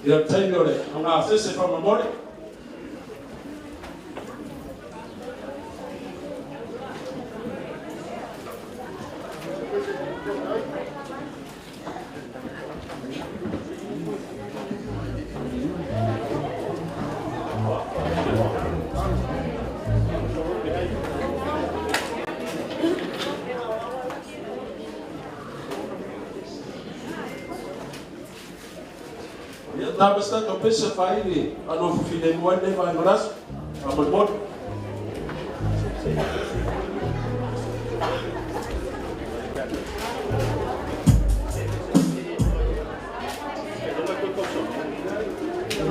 ye taimi ole anga sese fa memore Tá bastante eu penso vai ele a novo filho no ano vai abraço a mamor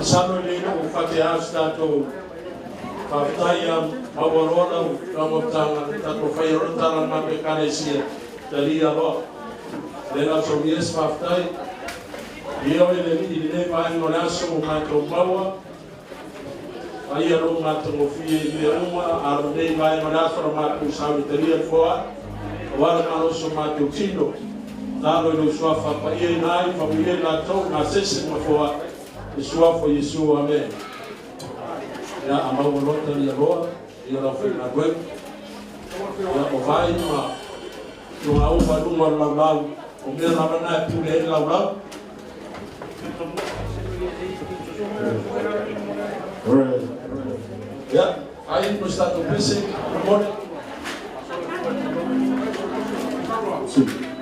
sabe ele não fazer astato fataya maworona ramotanga tato fayro tara na pekaresia dalia lo dela somies fatai Io le vai no lasso o mato maua aí ro mato o fie le uma a le vai no lasso o mato sabedoria fora o ar no so mato tino dalo no sua fa pa e nai família la to na sesse mo fora e sua foi isso amém ya amau lota le roa e ora foi na web ya o vai ma no au va no lau o me na na pule lau Yeah, aí no stato pensei, amore. Sim.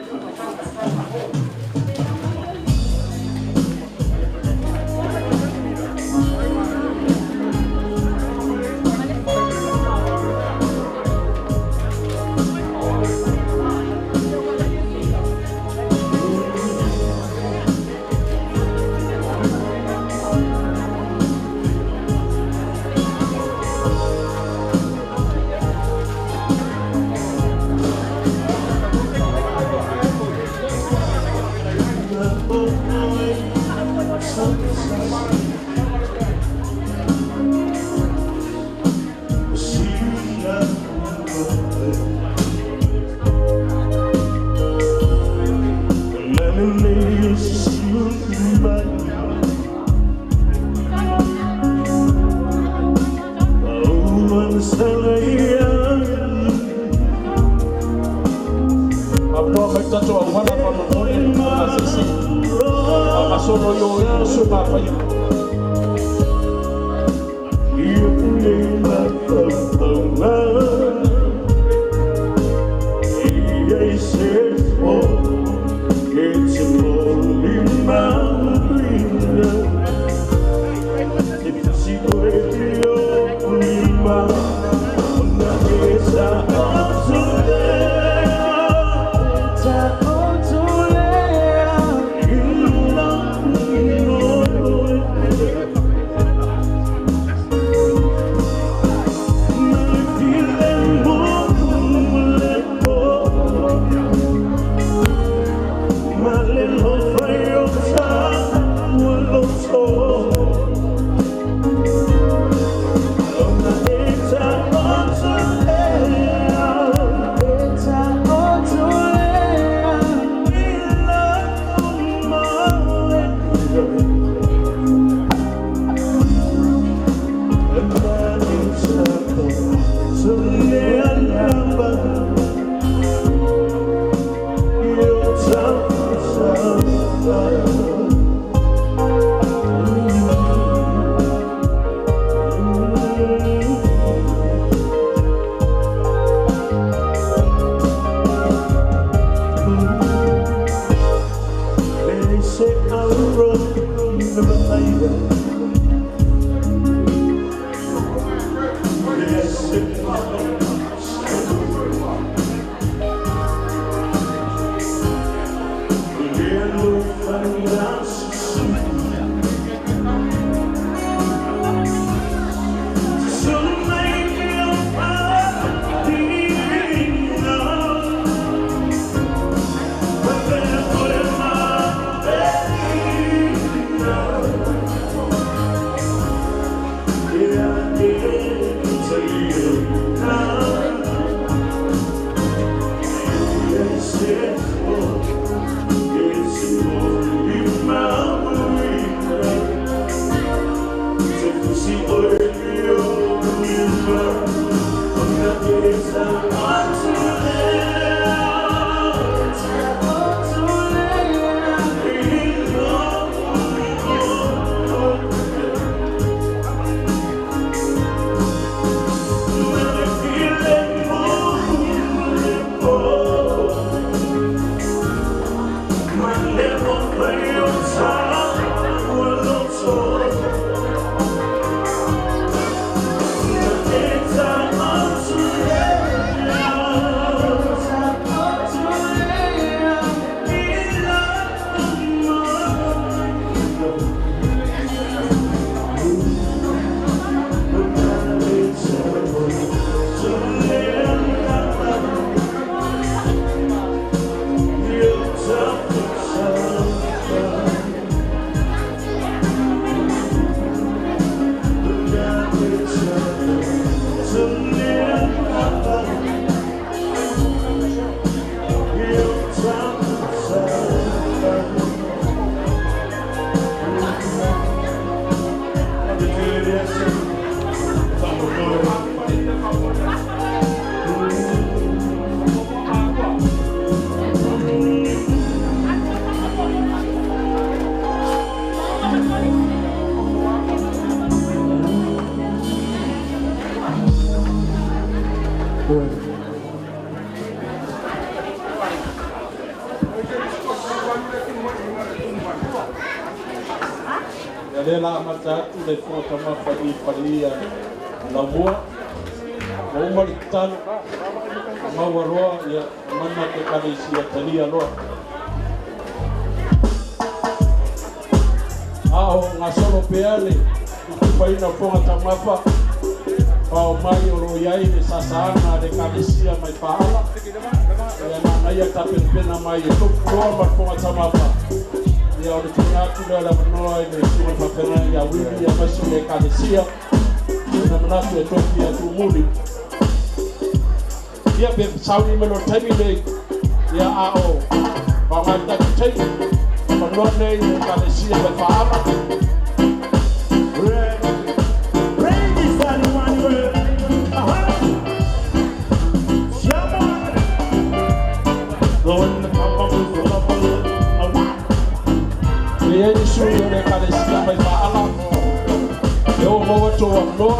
Feel Lela mata tu le foto ma padi padi la mua mo maritan ma waro ya mana ke kali sia tali alo ao ngasolo peale ku pai na fonga tamafa ao mai oro yai de sasana de kali sia mai paala ya na ya tapen pena mai to ko ma fonga tamafa ya o te ngatu le la noa e sima papena ya wili ya maso le kalesia na manatu e toki ya tumuli ya be sawi melo taimi le ya ao ba ngata tei ba no le kalesia be faama ready stand one word shama going the papa was Ele suyo de kalesia mai paala eu mo to no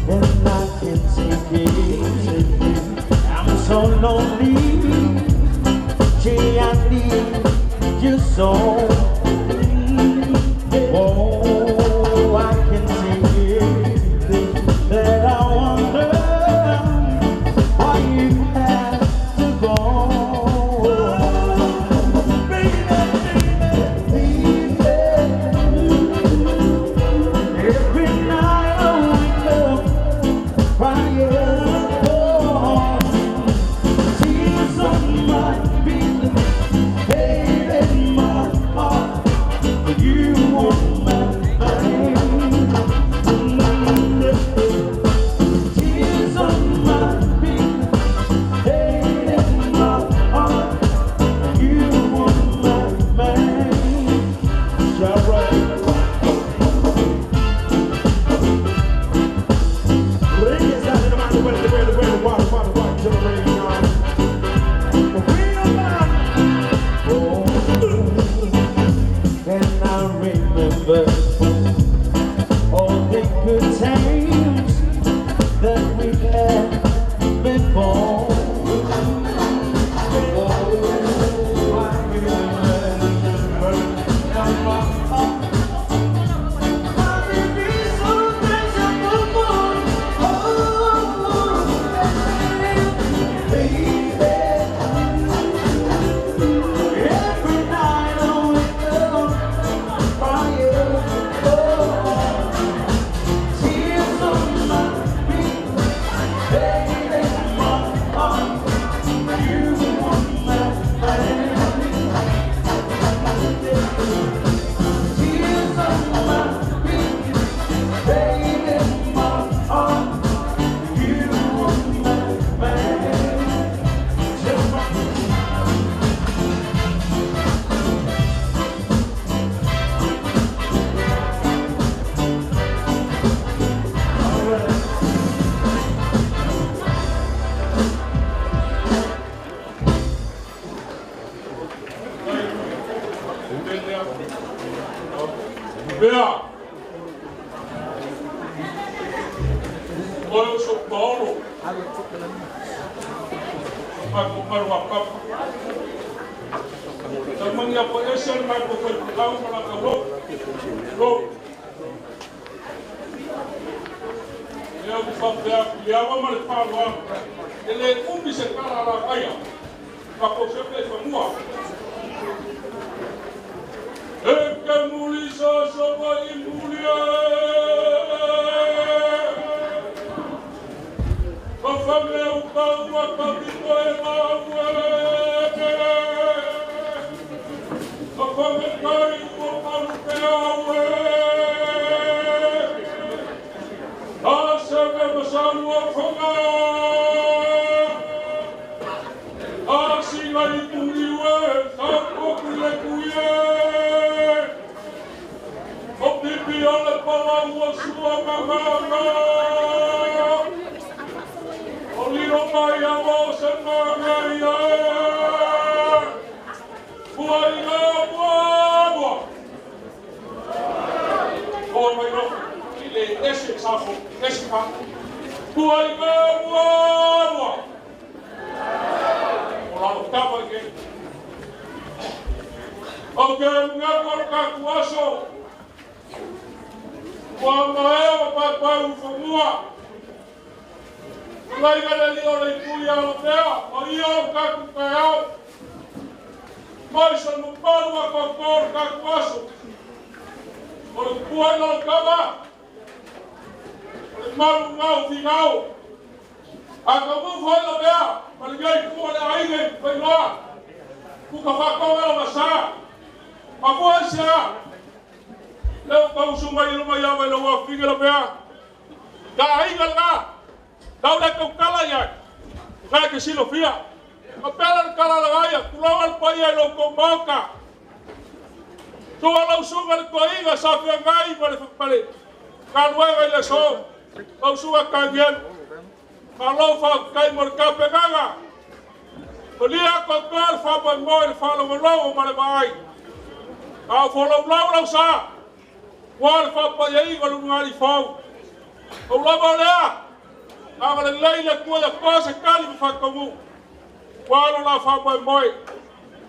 and I can take it. I'm so lonely. Gee, I need you so. Oh, I can take it. That I wonder why you had to go. Baby, every night I wake up crying, tears on my feet, hate in my heart. You want my pain. Tears on my feet, hate in my heart. You want my pain. Ladies and gentlemen, the water, water, water, water, generating on. Real man. Bea. Oyo so Paulo. Ako marwakap. Tamang ya po esen may po pagkakaw para kalo. Lo. Ya po ya po malipalwa. Ele umbise kala kaya. Ako sepe famua. Que mulisa sama imulia, kafame ukawa kabiko emawe, kafame kai ukalupeawe, aseme masamu afonga, asila imuliwe, tako kulekuye. Opipi ole palawa sua mamama, oliro maya vos maya, buaya buaya. Oh my God, ile ese safo, ese pa, buaya buaya. Ola tapa que, okay, ngakor kakuaso. Wamaeo papai ufumua. Laigale lio le kuia o pea, o ia o kaku peao. Maisa nuparu a kokor kaku aso. O le kuaina o kama. O le maru ngau finau. A kamu fai o pea, ma le gai kua le aige, pai loa. Kuka whakau eo masa. Ma kua sia. Leo kau sungai rumah yang melawa fikir apa? Dah ingat tak? Dah dah kau kalah ya? Nak kesilo fia? Apa yang kalah lagi ya? Pulau payah lo kau maka. Tuan sungai kau ingat sampai ngai pada kanwai le so. Kau sungai kajian. Kalau fak kai mereka pegangan. Belia kau kau fak bermoi follow belau mana baik. Kau follow belau sah. Wal papa yai kalau ngari fau. Allah boleh. Agar leila kuat apa sekali berfakamu. Wal la papa boy.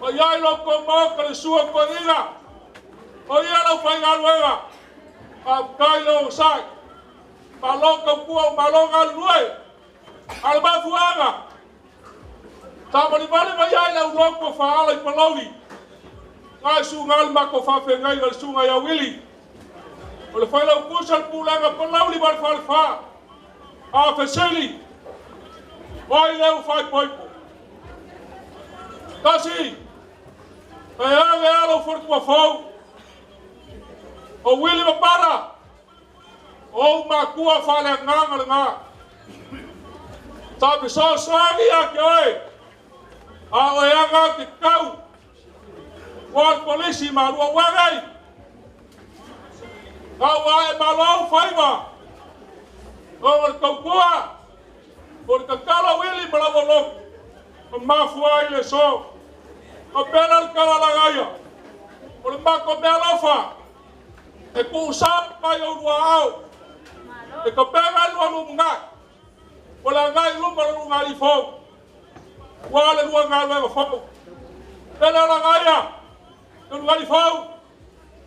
Ayai lo kau kalau suap perina. Ayai lo pangal wega. Abai lo sak. Kalau kau kuat kalau ngalui. Alba fuaga. Tak boleh balik ayai lo kau faala ipalawi. Ngai sungal mak kau fafe ngai kalau sungai ya Willy. Oleh falau kusal pulang apa lauli bar falfa, feseli, wai leu fai poipo. Kasi, ayah lo for kuafau, o Willy mapara, o makua falang ngang. Tapi so sagi akai, ayah ngak kau, wal polisi maru wagai. Kau ay malau faiba, kau kuah, kau kalau Willy melawalok, mafuai leso, kau benar kalau lagaya, kau mak belafa, kau usap kayu ruau, kau benar luar lungat, kau lagai luar lungali fau, wala luar ngalai fau, benar lagaya, kau lungali fau.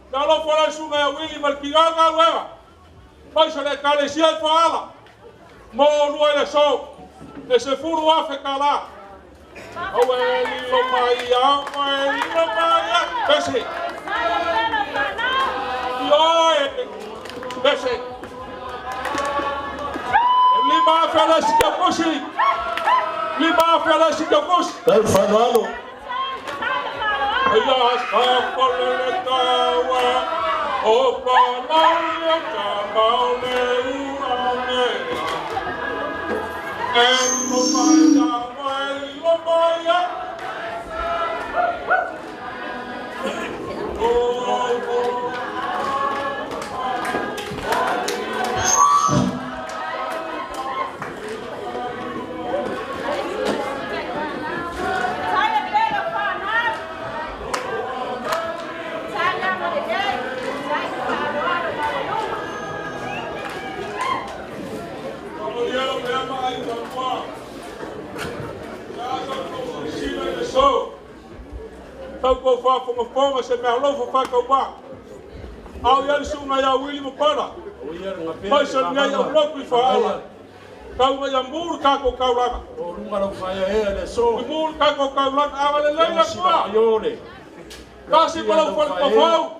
Kalau fora sungai Willy malkigaga wega, paisa le kalesia faala, mo luai le so, ese furu afe kala, aweli lo maya, besi, besi, lima fela sikakusi, Fernando. Ayah sekolah tawa, opalaunya kabau leurane, lomaya, tau ko whaponga se mea lofa whakauwa. Au iari sunga ia wili mapara. Mai sa ngai au loku I whaala. Kau mai a mūru kako kauranga. Mūru kako kauranga awa le leila kua. Kasi palau whakapawhau.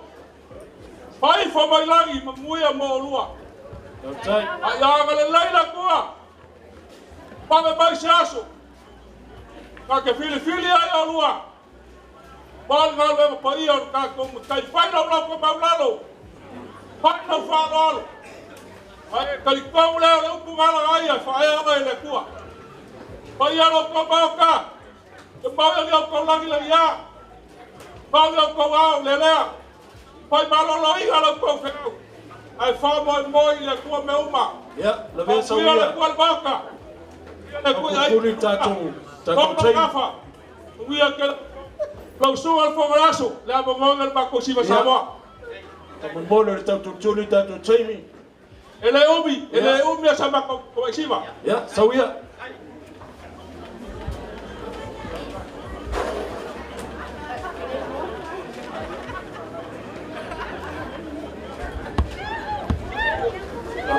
Pai whamailangi ma muia mo olua. Ai awa le leila kua. Pame mai se aso. Ka ke fili ai olua. Pal ngā lewa pa ia o kako kai whainau lako maulalo. Whainau whaalo. Ai kali kau leo le upu ngala ai ai whae anga le kua. Pa ia lo ko mauka. Te mau ia au kau langi le ia. Mau ia kau au le lea. Pai malolo iha lau kau whenau. Ai wha moi le kua me uma. Ya, le vea sa Ia le kua le mauka. Ia le kua ai. Kuri tātou Tōna kafa. Ia ke lau sunga le whangaraso. Le ama ngonga le mako siwa Samoa. Tamu mono le tātou tūri tātou teimi. Ele umi a sa mako kua siwa. Ya, sauia.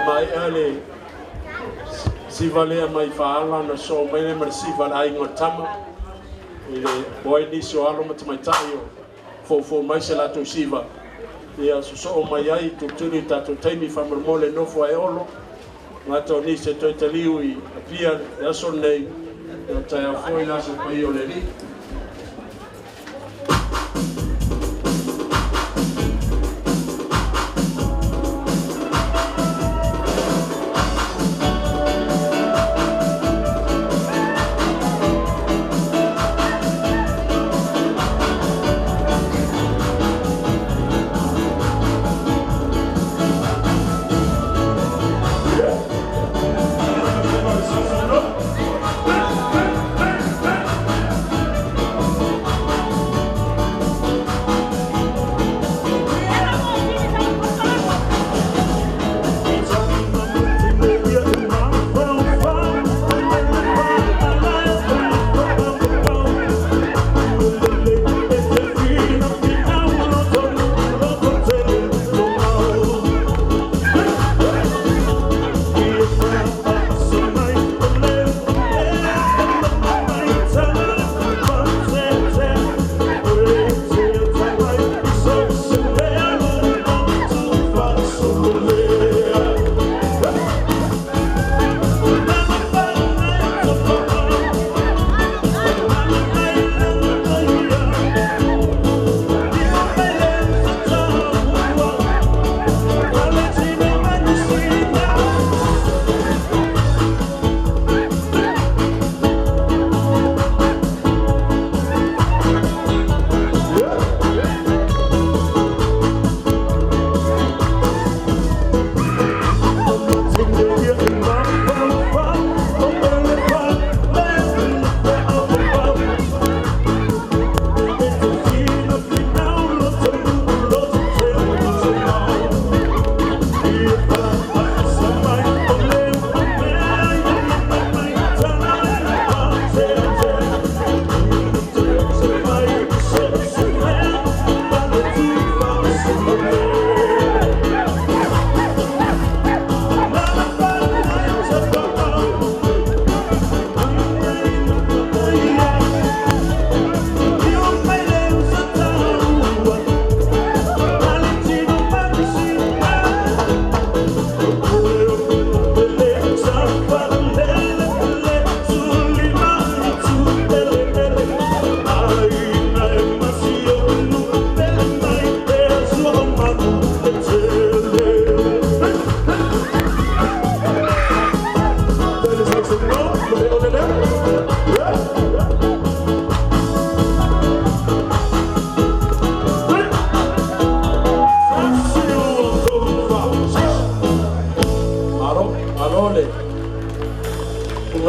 Mai ale siva lea mai whaala na so mai le mara siva ai ngotama i le boi nisi o alo matamaitai o fo mai se lato siva ia so mai ai tuturi tato taimi whamarmole nofo ai olo ngato nisi toi taliu I apia e aso nei o tai a foi nasa pai o le li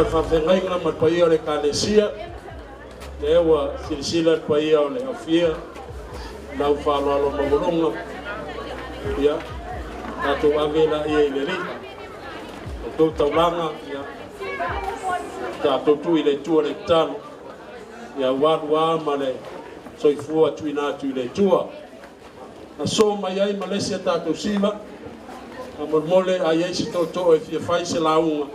whawhengainga ma pai o le kalesia, le ewa silisila pai o le awhia, nau whaloalo mawuronga, ia, tātou angela ia I le ri, tātou taulanga, ia, tātou tu I le tua le tano, ia wadua ma le soifua tuina atu i le tua. Na so mai ai Malaysia tātou sila, a mole ai ai se toto e fia fai se launga,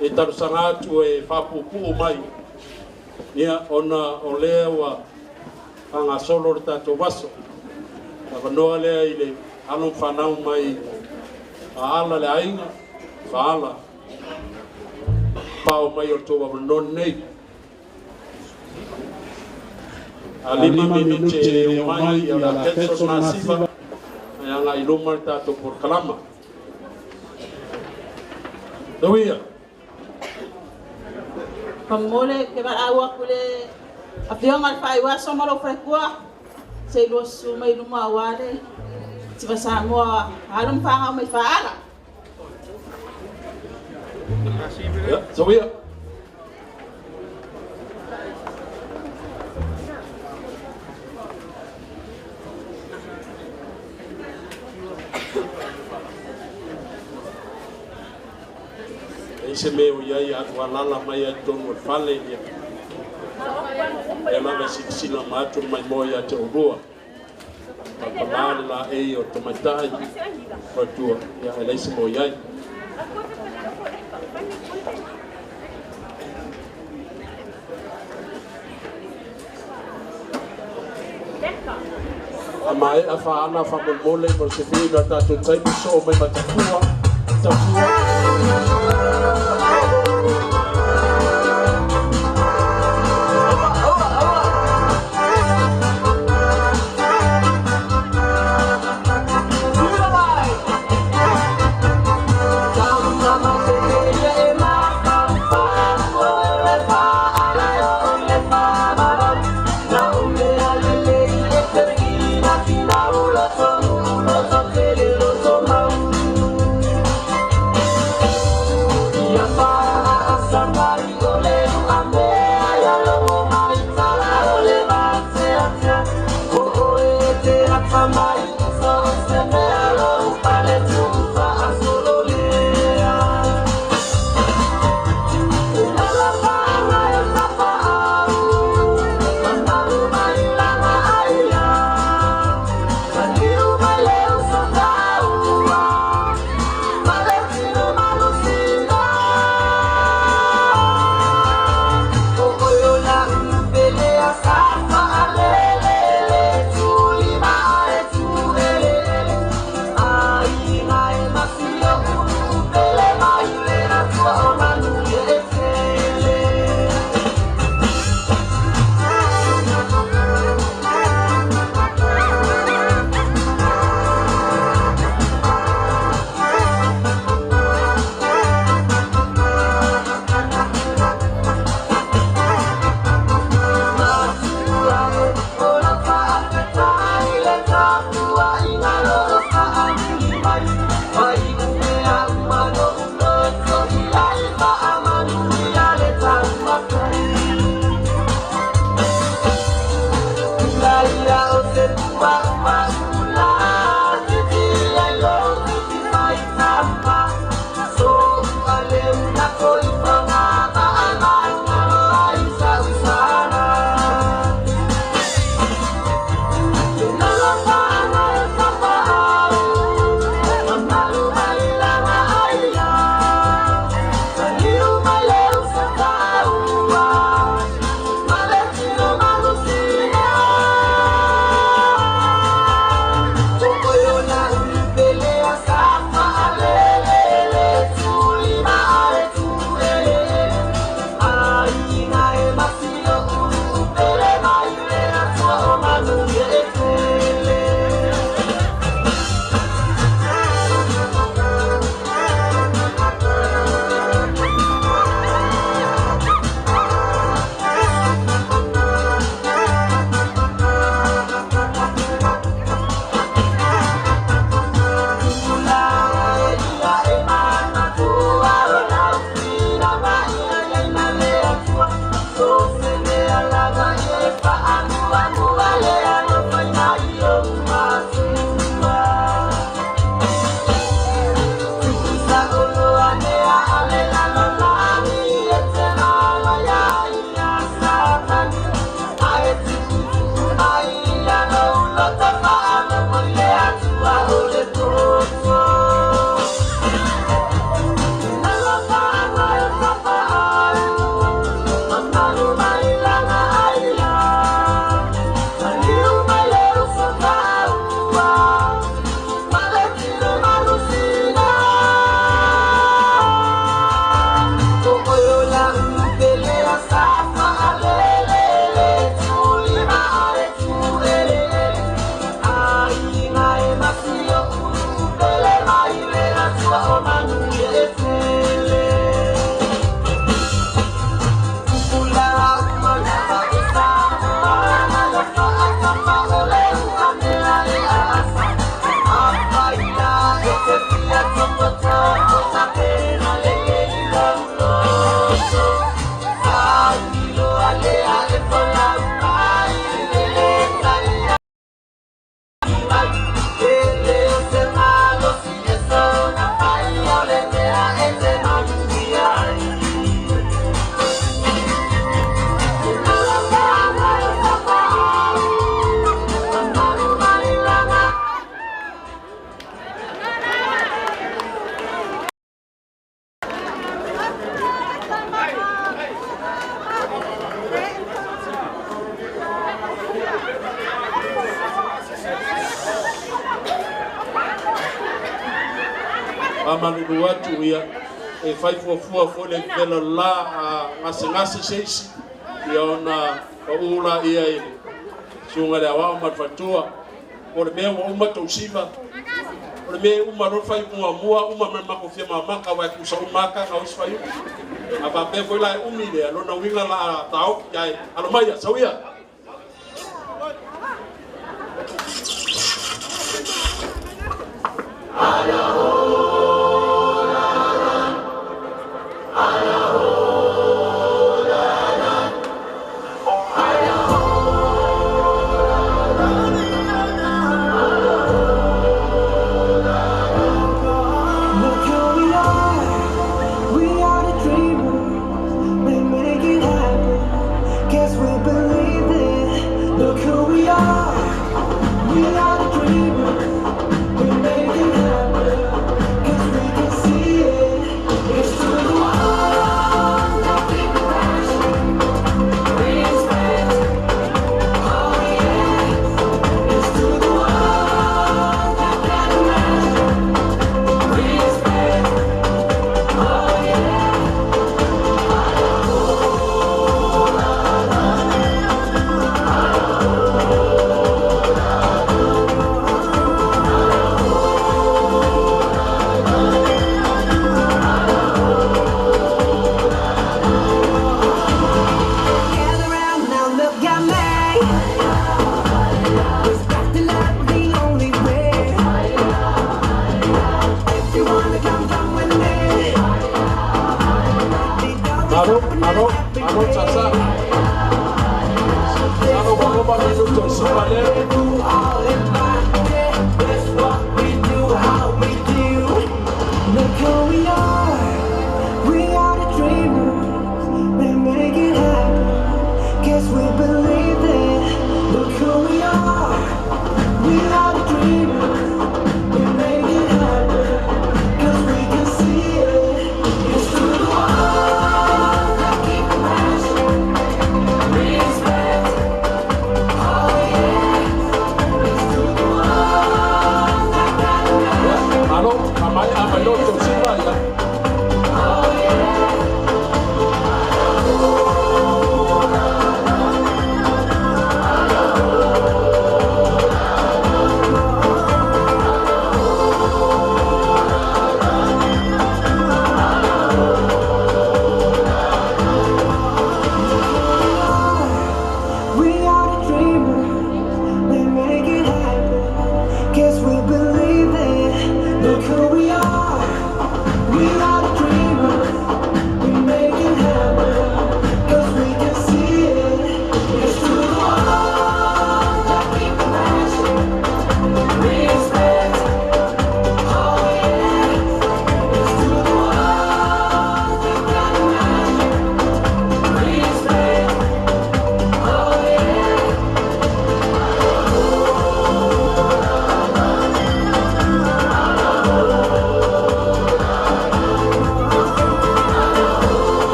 e tarusanga atu e whapupu mai, ia ona o lea wa anga solo le tātou vaso, a wanoa lea i le alo whanau mai a ala le ainga, whaala, pao mai o toa wanon nei. A 5 minute e mai a la persona siva e anga i loma tato por kalama. Dawia. Pamole ke ba awa kule afiong al fai wa so malo fai kwa se lo su mai luma wale ti basa mo halum fa mai faala. Ya, Dawia. Se meu iai a walala mai a tonu fale ia. E lava sila matu mai moi a te urua. Papalala la e o tomatai. Patua, ia e leise mo iai. A mai a whaana whamolmole mo se whina tātou taipu so mai matafua. Tafua. Pamalulu atu ia e faifuafua foi le vela la ngase seisi ia ona ula ia i sunga le awa matfatua o le mea uma tausiva o le mea uma rofa i mua uma mako fia mamaka wa kusa umaka nga usfayu apa pe foi la umi le alona winga la tau ia alomaya sawia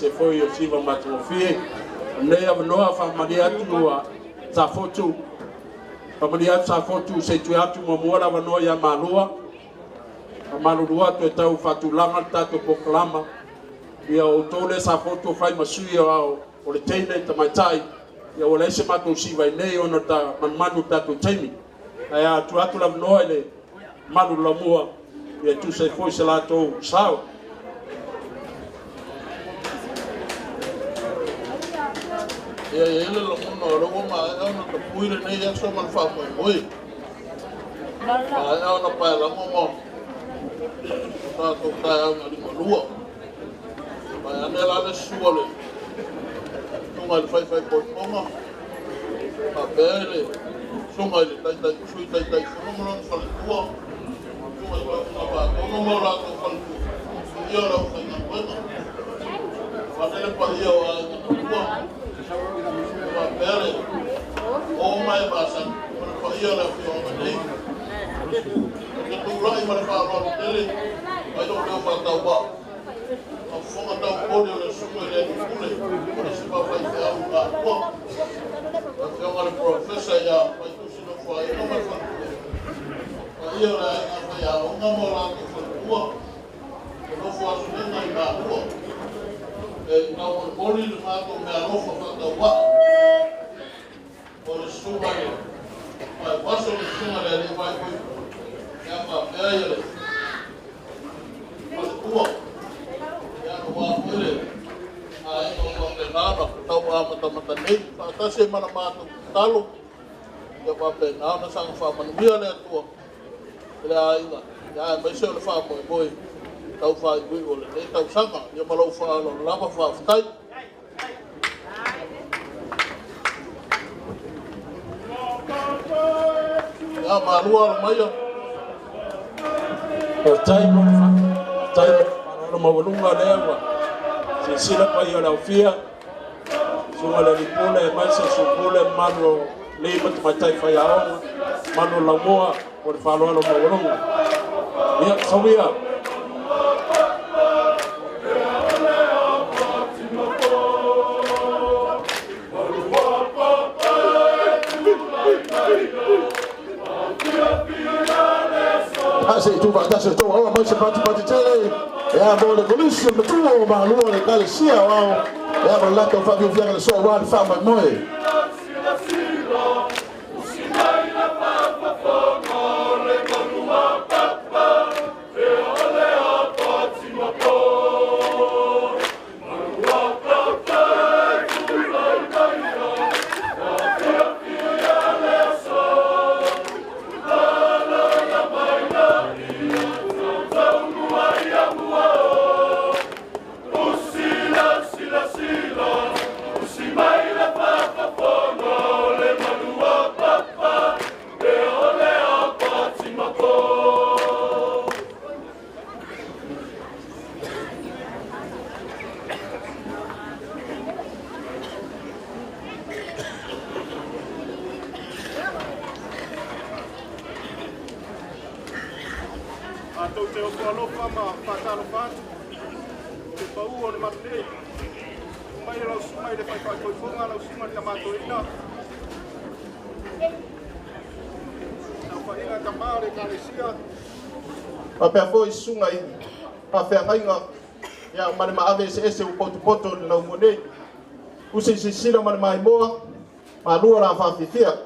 se foi o siva matrofie ne avnoa fa maria tua sa foto fa maria sa foto se tu atu mo mora vano ya malua malua to tau fatulanga tato proclama ia o tole sa foto fai masui o le tene ta matai ia o le se mato siva nei ona ta manu tato teni ia tu atu la vnoa le malu la mua ia tu se foi se la to sao ya ele lo muno ro ma ona to puire nei ya so man fa ko moi ona pa la mo ta to ta ona di lua ma ane la le suole to mal fai ko ma pa bele so mal tai sui tai so mo non fa lua so mal pa ko mo la ko fa yo la fa na bueno fa le pa yo a lua Bele, oh my basan, for you left your money. ulai mare whāroa tele, ai tō leo whātau wā. A whangatau kore o le sunga le kule, o le sipa whai te au ngā kua. A te ongare professor ia, whai kusino whai ino mai whakule. A ia le ai ngā whai a onga mo la te whakua, e nofo asu nenga i ngā kua. E ngā whai kore le mātou mea nofo whātau wā. O le sunga le, whai waso le sunga le le whai kui. Ia wha mea ia le. O le kua. Wā pere, a ino wā penana, tau āmata nei, whātase mana mātou talo, ia wā penana sanga whāmanumia le atua, ele a inga, ia e maise o le whāmoe moe, tau whāiwi o le nei tau sanga, ia malau whālo lava whāwhitai. Ia mārua ala maia. Tai mawalunga lewa sila pa yo la fia sunga le pula e mai se supule mano le matai fa ya mano la moa por falo lo mawalunga ya sawia Ase tu va tase tu o mai se pati tele ya mo le commission de tout o ma lo le kalesia wa ya mo la to fa vi fianga le so wa fa ma moe Tau te oku alofa ma whātaro whātu, te pau o le matunei. Mai e lau sumai le whai koifonga, lau sumai le mātou ina. Nau whainga ka māre kāresia. Pa pea foi sunga i, pa whea ngainga, ia mane ma ave ese u poto le lau monei. Usi sisira mane mai moa, ma lua la whawhithia.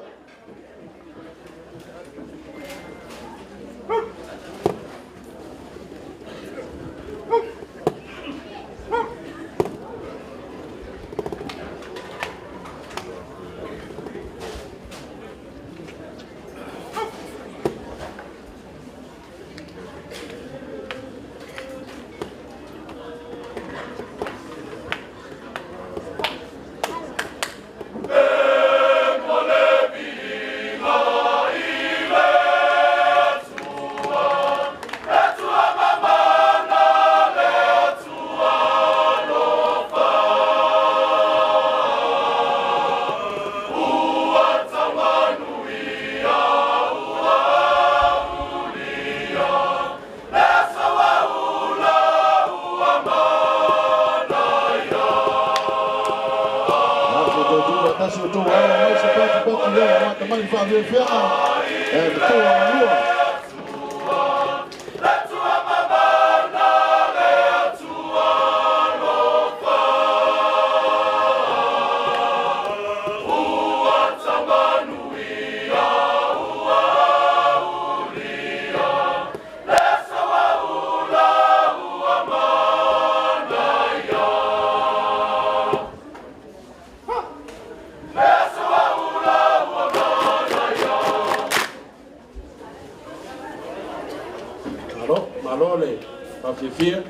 Malole, Pafifia.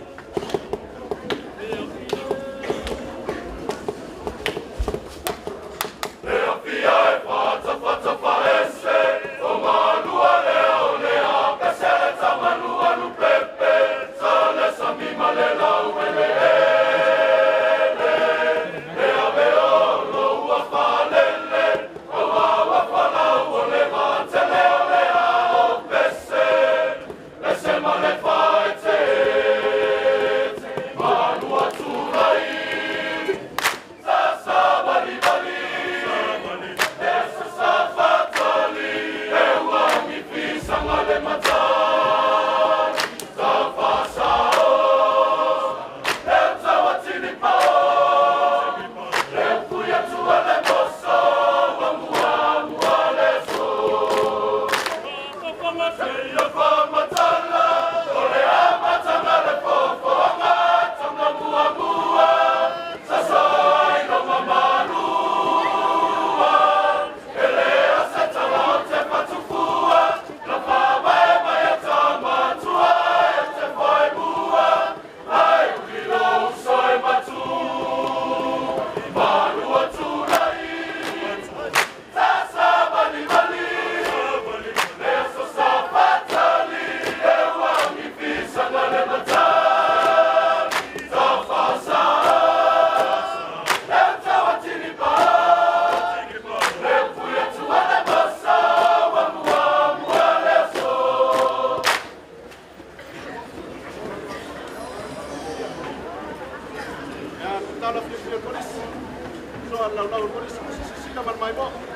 Glory.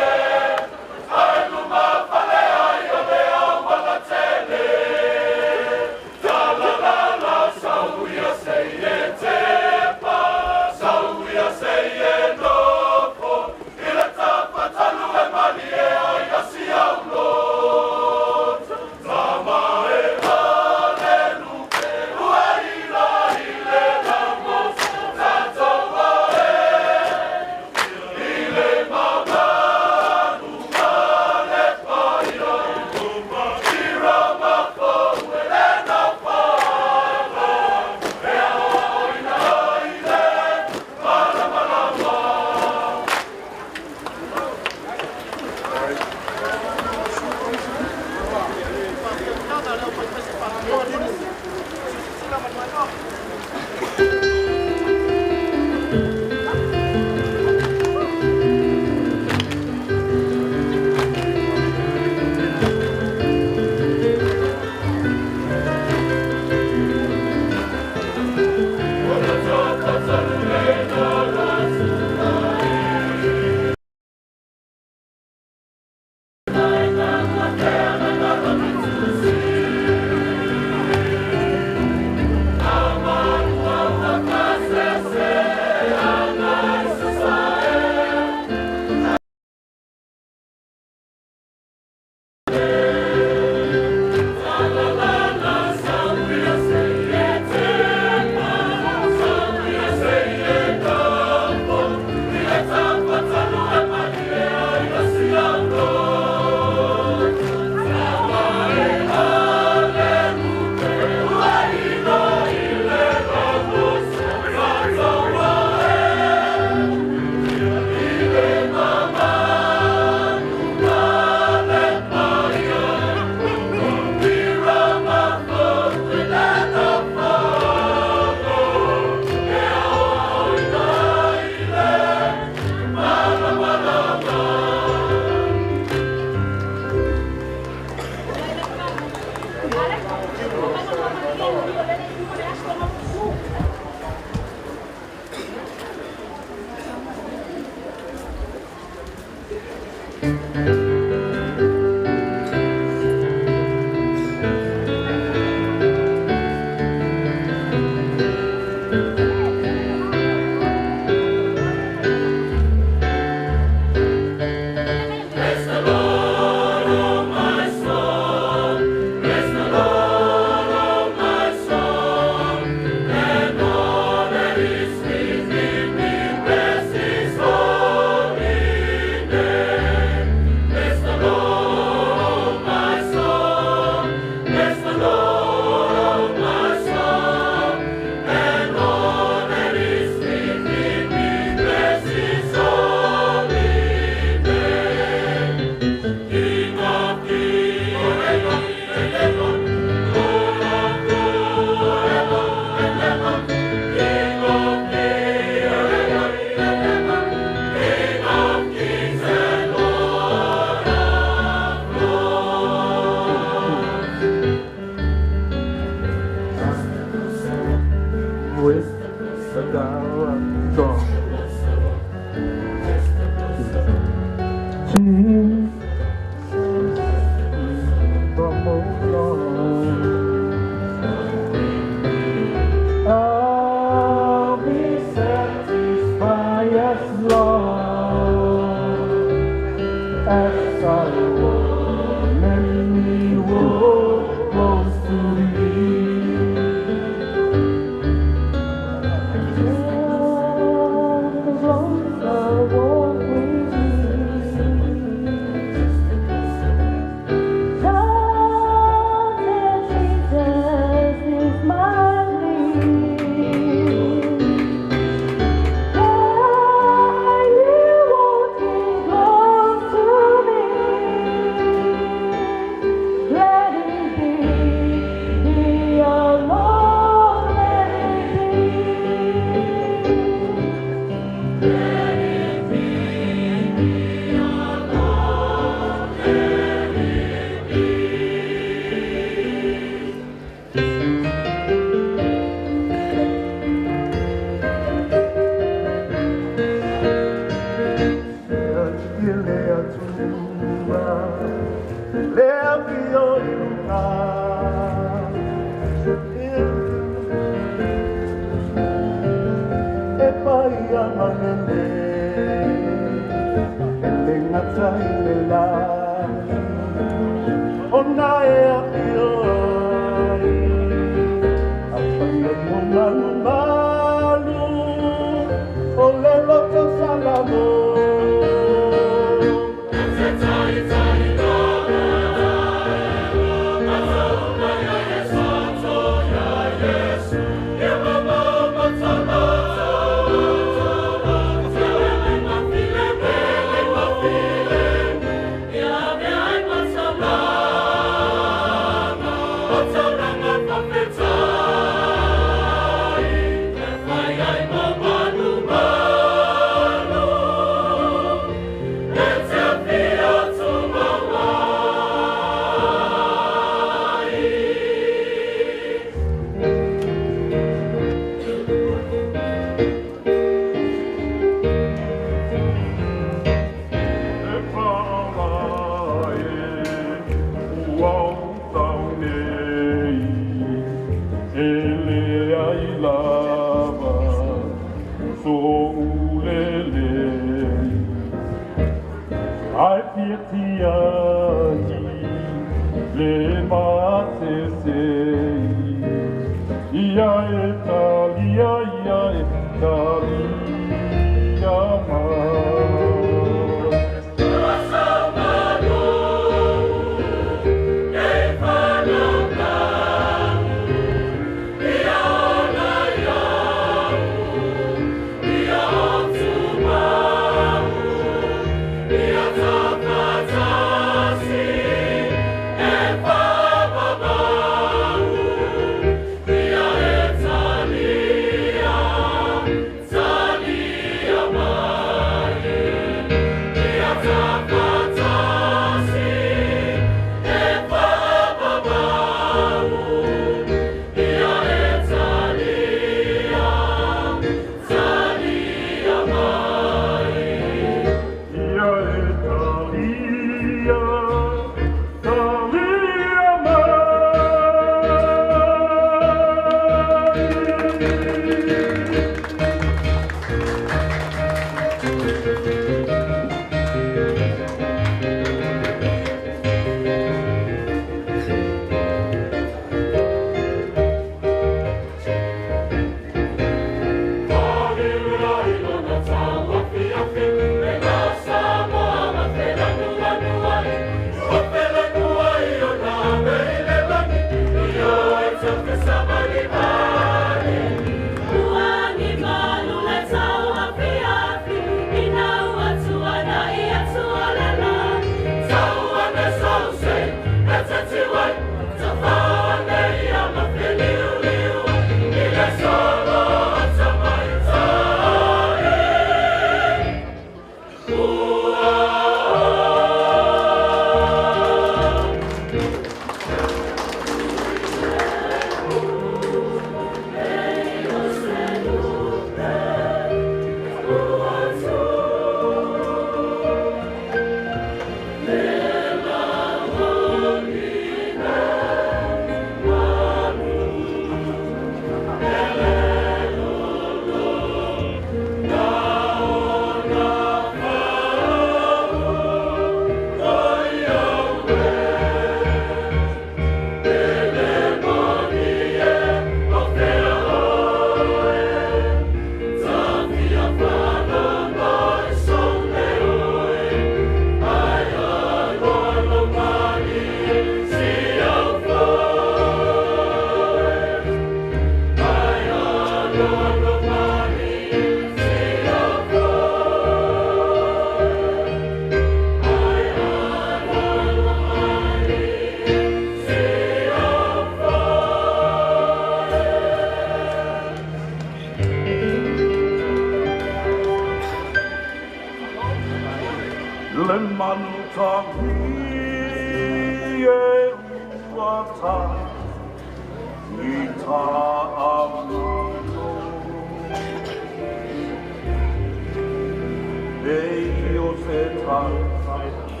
Deus et al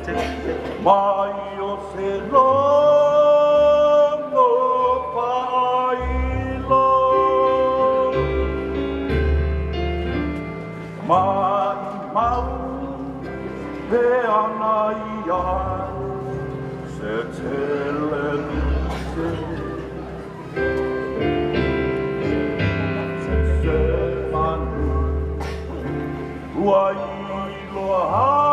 mai o se lono whailo mai mau pe ana ia se tele se manu wai loa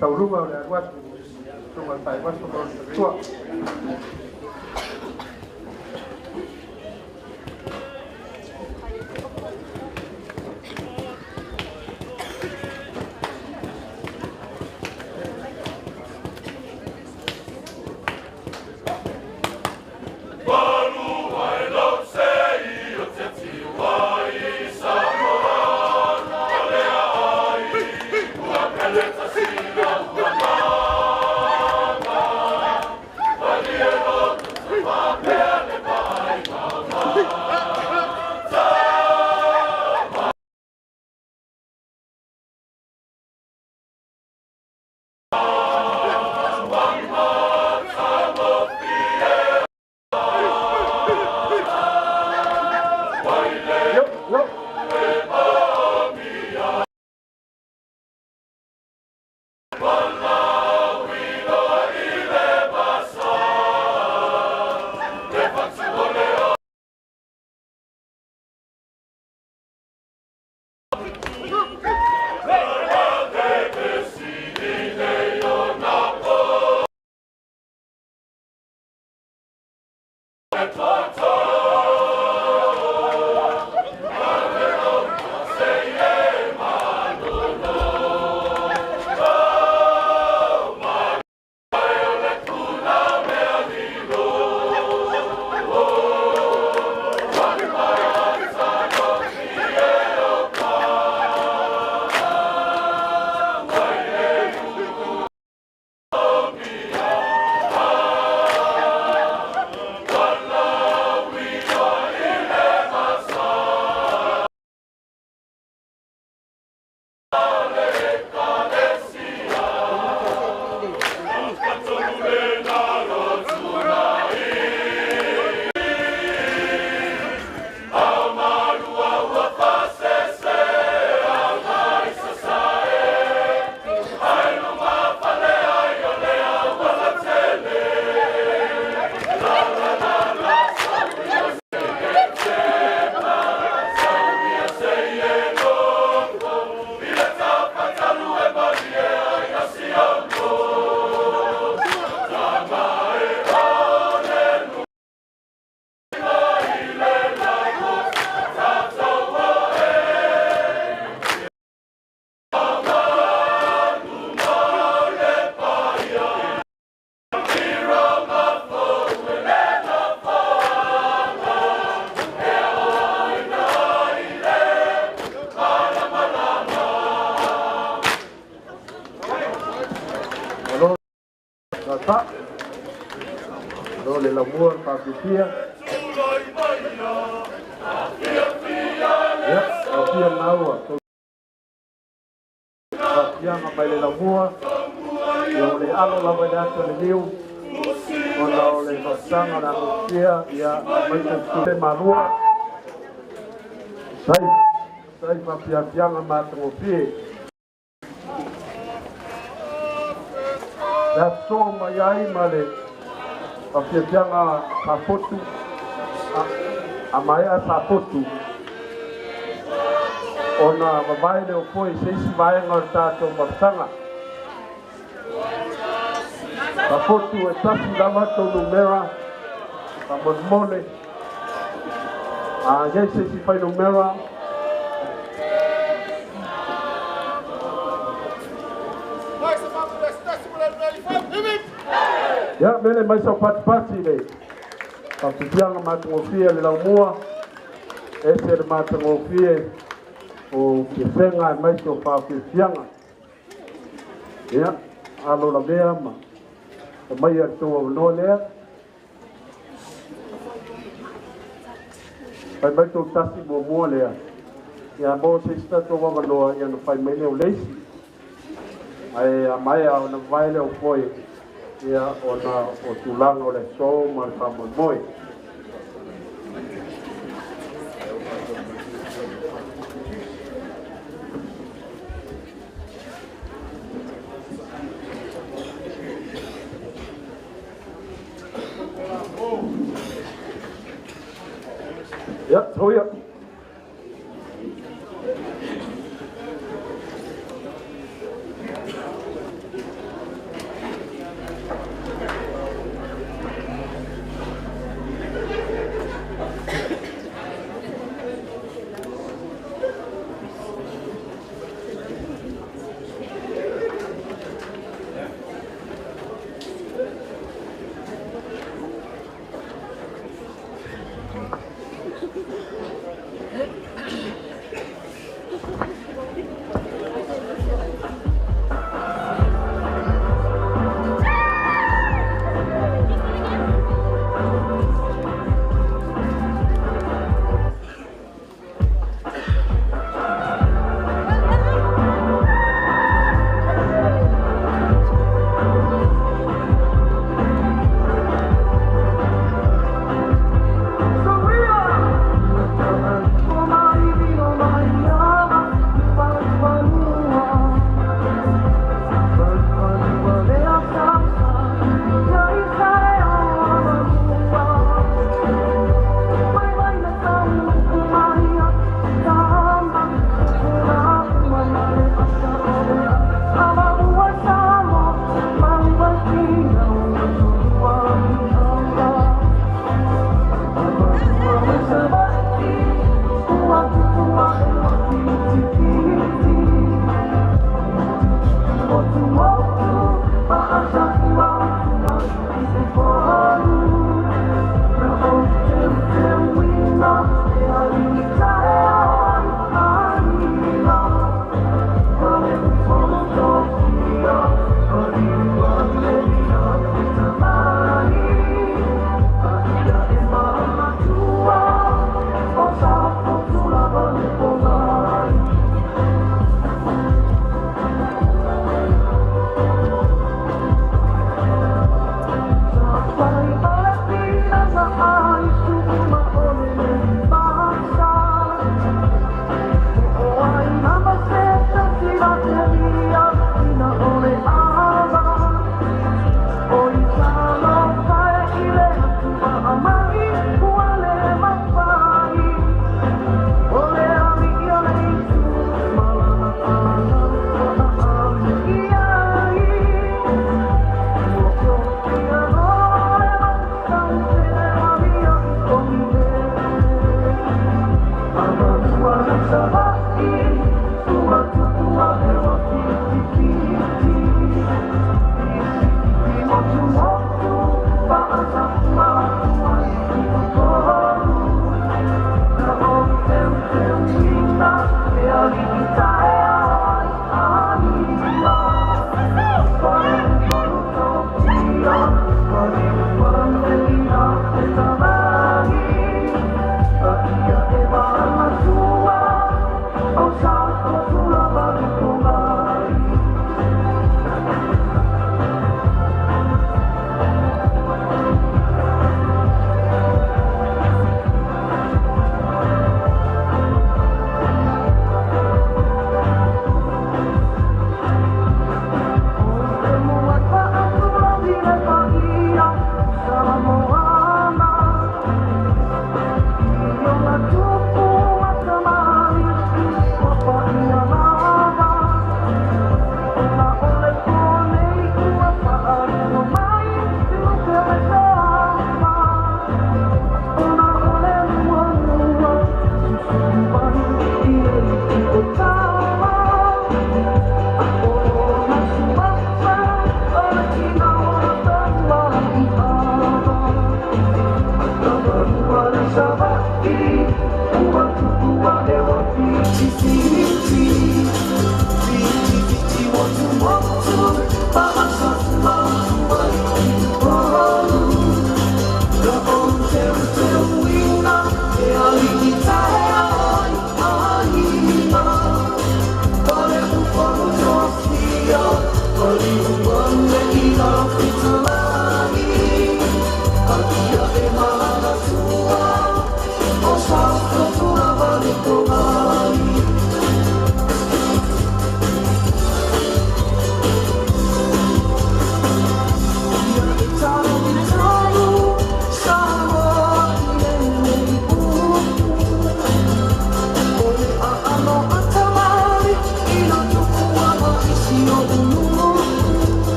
Taurua le aguatu, tunga pai wasu tua. Pa. Dole la mua pa pipia. Ya, pia naua. Pia ngapai la mua. Yo le alo la vai dato le liu. Ona o le vasanga na pia ya mai te malua. Sai pa pia ma to pia. Ya so mai ai male. Pa pia pa fotu. Amaya sa fotu. Ona vai le foi seisi vai ngor tato vasanga. Pa fotu e tapu lava to numera. Pa mole. Jai seisi fai numera. Ya mele mai sa pati le. Pa pianga matungofia le laumua. Ese le matungofia o que venga mais o pa pianga. Ya alo la mea ma. Mai to no le. Pai mai to tasi mo le. Ya mo se sta to wa no ya no fai mai le o leisi. Ai mai a na vai le o foi. Ya ona o tulang o le so ma pa moi. Ja, so ja.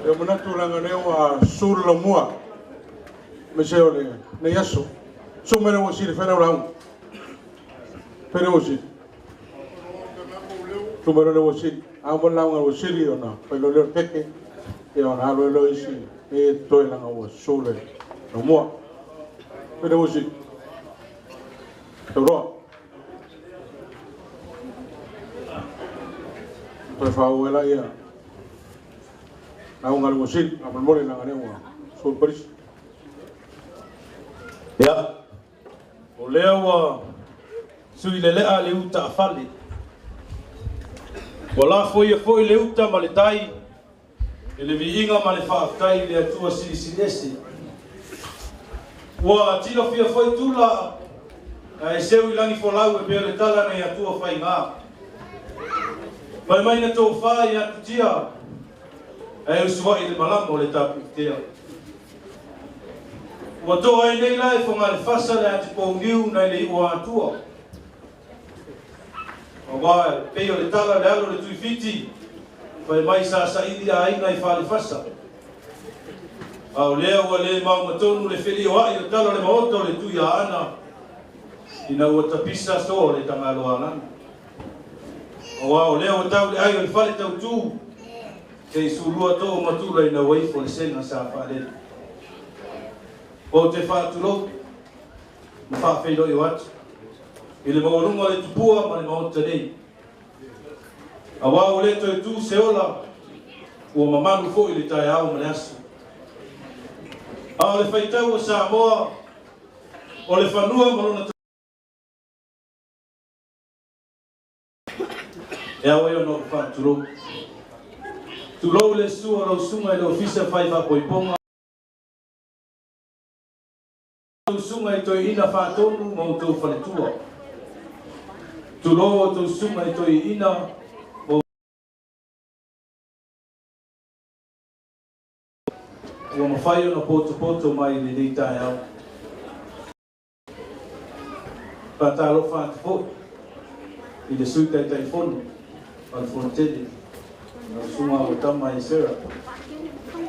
Eu manatu langa neo a sur lo mua. Me se ole ne yaso. So mera o sir fera rau. Pero o sir. So mera o sir. A mo langa o sir ona. Pa lo le teke. E ona lo lo isi. E to langa o sole. No mua. Pero o sir. Toro. To fa o ela ia. Nau ngal mosil, amal mole na ngane wa. So paris. Ya. O lea wa sui lelea le uta afali. Wala foi le uta ma le tai. E le viinga ma le whaaftai le atua sili. Wa tino fia foi tula. E seu ilangi folau e peo le tala nei atua whai ngā. Pai mai na tō whai atu tia. E usua i le malamo le tapu tea. Ua toa e nei lai whonga le whasa le ati pōngiu nei le iwa atua. O wā peo le tala le alo le tui fiti. Whai mai sa ili a aina i whale whasa. Au lea ua le mau matonu le whiri o ai le tala le maoto le tui a ana. Ina ua tapisa so le tangalo alana. O wā o lea ua tau le ai o le whale tau tū. Kei surua tō matula ina waifo le senga sa whaare. O te whaaturo, ma whaafeiro i watu. I le maurunga le tupua ma le maota nei. A wāo le toi tū se ola, ua mamanu fo i le tai au ma le asu. A le whaitau o Samoa, o le whanua marona tō. E au eo no whaaturo. Tulou le sua lau sunga i le ofisa whai whapoiponga. Lau sunga i toi ina whaatonu mau tau whanetua. Tulou o tau sunga i toi ina o ua mawhai o na poto mai le nei tae au. Patalo whaatufo i le suitai tai fonu al fontele. Nau sunga o tama i sera.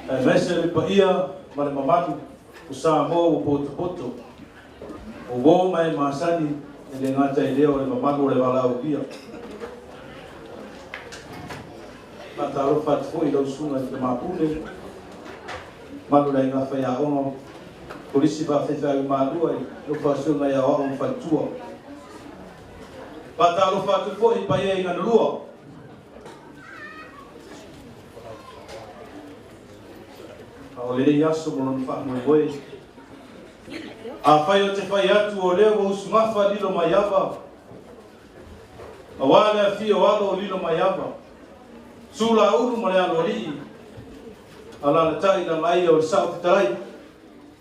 E mese le paia ma le mamanu o Samoa o poto. O wō mai masani e le ngata i leo le mamanu o le wala o pia. Pataro whatfo i lau sunga i te mapune. Manu lai ngā whai a ono. Polisi pa whetha i mātua i lo whasunga i a ono whatua. Pataro whatfo i paia i ngana lua. O le yaso mo no fa mo voi A whai o te whai atu o leo o usungafa lilo mai ava. A wale a fia o alo o lilo mai ava. Sula uru ma le alo rii. A la le tai la mai o le sao fitai.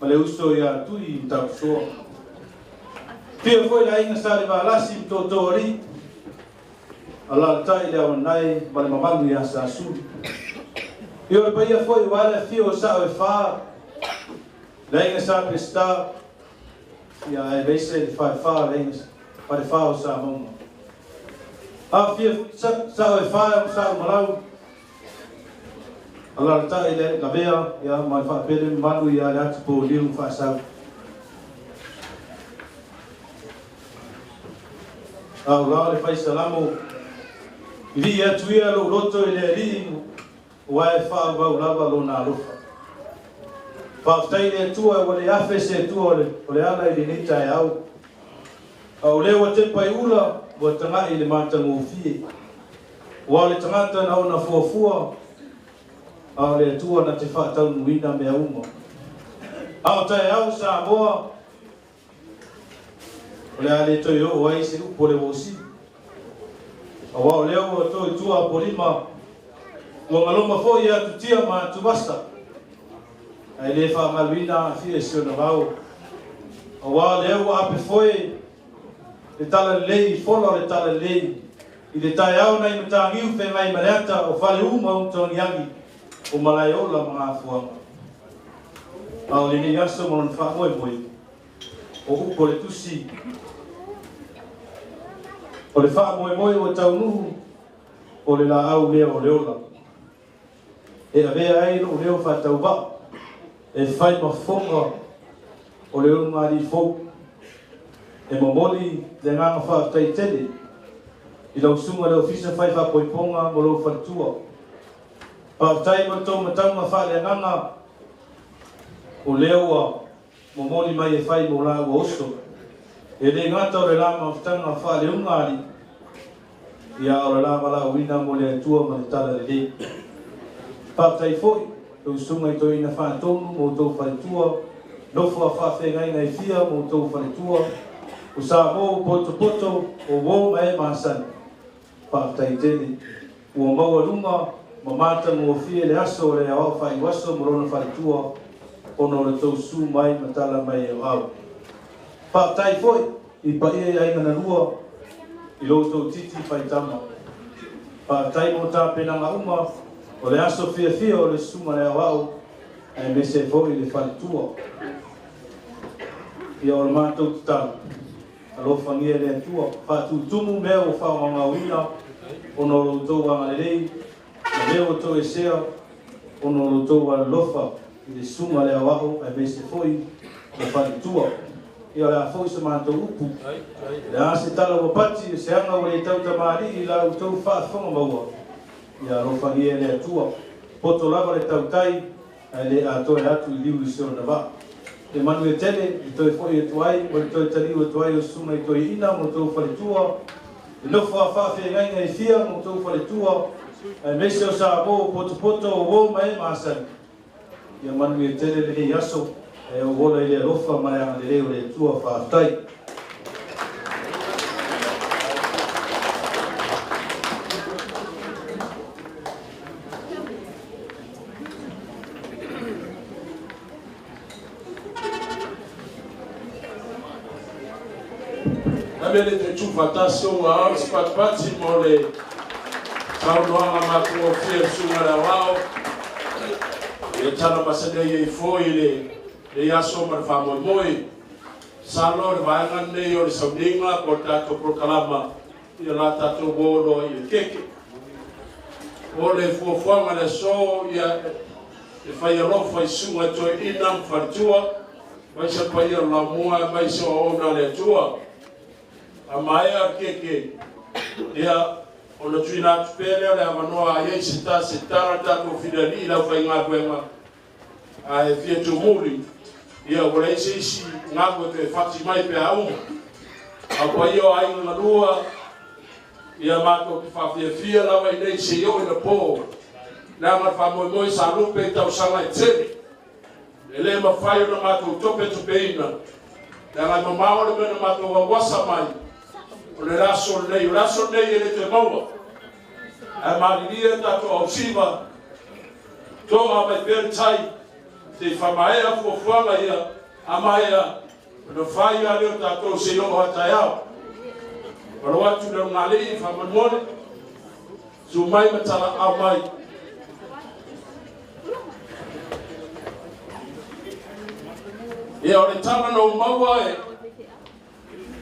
Ma le uso ia tui i tau soa. Fia foi la inga sa le valasi mto tori. A la le tai le au nai ma le mamalu ia sa su. Io le paia foi wale a fia o sao e wha. Le inga sa pesta. Ia e veise le whae wha le inga whae wha o sa maunga. A fia sao e whae o sao malau. Ala ta ile la vea ya mai fa pele manu ya la po liu fa sa. Au la le fa salamo. Vi ya tuia lo roto ile ri wa fa ba la ba lo na lo. Fa sta ile tua o le afe se tua o le ala ile ni tai au. Au le o te pai ula o tanga ile mata mo fi. Wa le tanga na ona fofua. Au le tua na te whaatau nuina mea uma. Au tai au sa moa. O le ale toi o ai se upo le wosi. Au au leo o toi tua polima. Ua ngaloma fo ia tutia ma tubasa. Ai le wha maluina fie sio na rau. Au au leo ape foi. Le tala lei, fola le tala lei. I le tai au na imata ngiu fe mai mareata o whale uma toni yangi. O malai ola mga fuanga. Au le ni aso mo na fa moi moi. O upo le tusi. O le fa moi moi o tau nuhu. O le la au lea o le ola. E a vea ai o leo fa tau ba. E fai ma fonga. O le unga li fo. E momoli le nganga fa tai tele. I lau sunga le ofisa fai fa poiponga mo lo fatua. Pa tai mo tō matau ma whale nganga o leoa mo moni mai e whai mo la o oso. E le ngata o le lama o whtanga whale ungari ia o le lama la uina mo le atua ma le tala le le. Pa tai foi, tau sunga i tō ina whanatonu mo tō whale tua, nofo a whawhe ngai ngai fia mo tō whale tua, o sa mo poto poto o wō mai maasani. Pa tai tele, ua maua lunga, mamata mo fie le aso le au fai waso morona fai tua ono le tau su mai matala mai e au. Pa tai foi i pa ia ai ngana rua i lo tau titi fai tama. Pa tai mo ta penanga uma o le aso fia fia o le suma le au ai me se foi le fai tua. Ia o le mātou tutala. Alo fangia le tua. Pa tu tumu mea o wha wanga uina ono lo tau wanga lei. Na leo to e sea ono lo tau wa lofa i le sunga le awao ai me se foi le whare tua. Ia le a foi se mātou upu. Le a se tala wapati se anga o le tau tamari i la u tau whaafonga maua. Ia lo whangia le atua. Poto lava le tau tai ai le a toe atu i liu i seo na wa. Le manu e tele i toe foi e tuai o le toe tali o tuai o sunga i toe ina mo tau whare tua. I nofo a whawhi ngai ngai fia mo tau whare tua. Ai mese o sa mo poto poto o wo mai masan. Ia manu e tele le ni aso e o wola i le lofa mai anga le leo le tua whaatai. Abele te tūwhatasi o ngā aos patpati mo le Kaunoanga mako o fia sunga la wao. E tana masane i foi le aso mar whamoi moi. Salo le vaenga nei o le saudinga ko tato prokalama i la tato woro i le keke. O le fuafuanga le so ia e whai alofa i sunga toi inam whartua. Mai sa pai la mua mai sa ona le tua. A mai a keke ia o le tuina tupele le amanoa a iei se tara tako fidani ila whai ngā kuenga a e fia tumuri ia o le isi ngā kue te whati mai pe a uma a pai o ai ngā rua ia mātou ki whawhia fia lawa i nei se iau i na pō le ama whamoi moi sa lupe tau sanga i tele e le ma whai o na mātou tope ina Ngai mamao le mena mato wa wasa mai. O le raso nei ele te maua. A mariria tato au siva. Tonga mai pertai. Te whamaea fuafuanga ia. A maea. No whai a leo tato se no hatai au. Para watu leo ngali whamanone. Su mai matala au mai. Ia o le tala no maua e.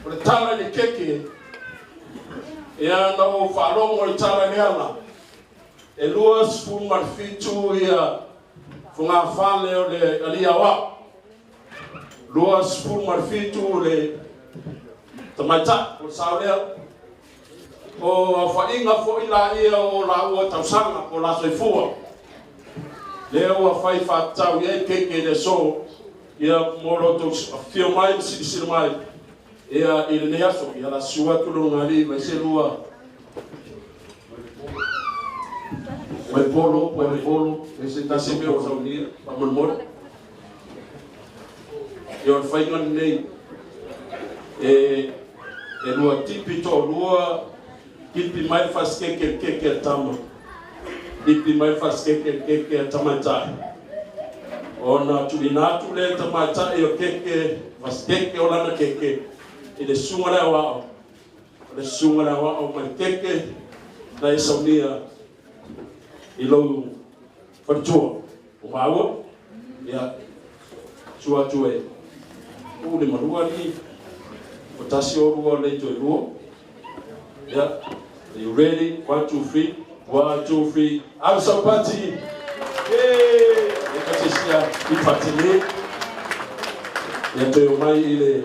O le tala ni keke. Ia no whalongo le tala ni ala. E luas fu marfitu ia. Funga whale o le alia wa. Luas fu marfitu le tamata o saolea. O whainga fo ila ia o la ua tausanga o la soifua. Leo a whai whatau ia keke le so. Ia moro to fio mai si mai. Ia il neaso ia la sua tulo ngali mai se lua. Mai polo, ese ta se me o saunia, pa mor. Ia fai ngan nei. E lua tipi to lua tipi mai fas ke tama. Tipi mai fas ke tama. Ona tulinatu le tamata e o keke mas keke o lana keke e le sungara wa o mai keke na e saunia i lo fartua o maua ya tua e o le marua ni o tasi o rua le to rua ya you ready 1 2 3 1 2 3 I'm so party Sia i fatile e te mai ile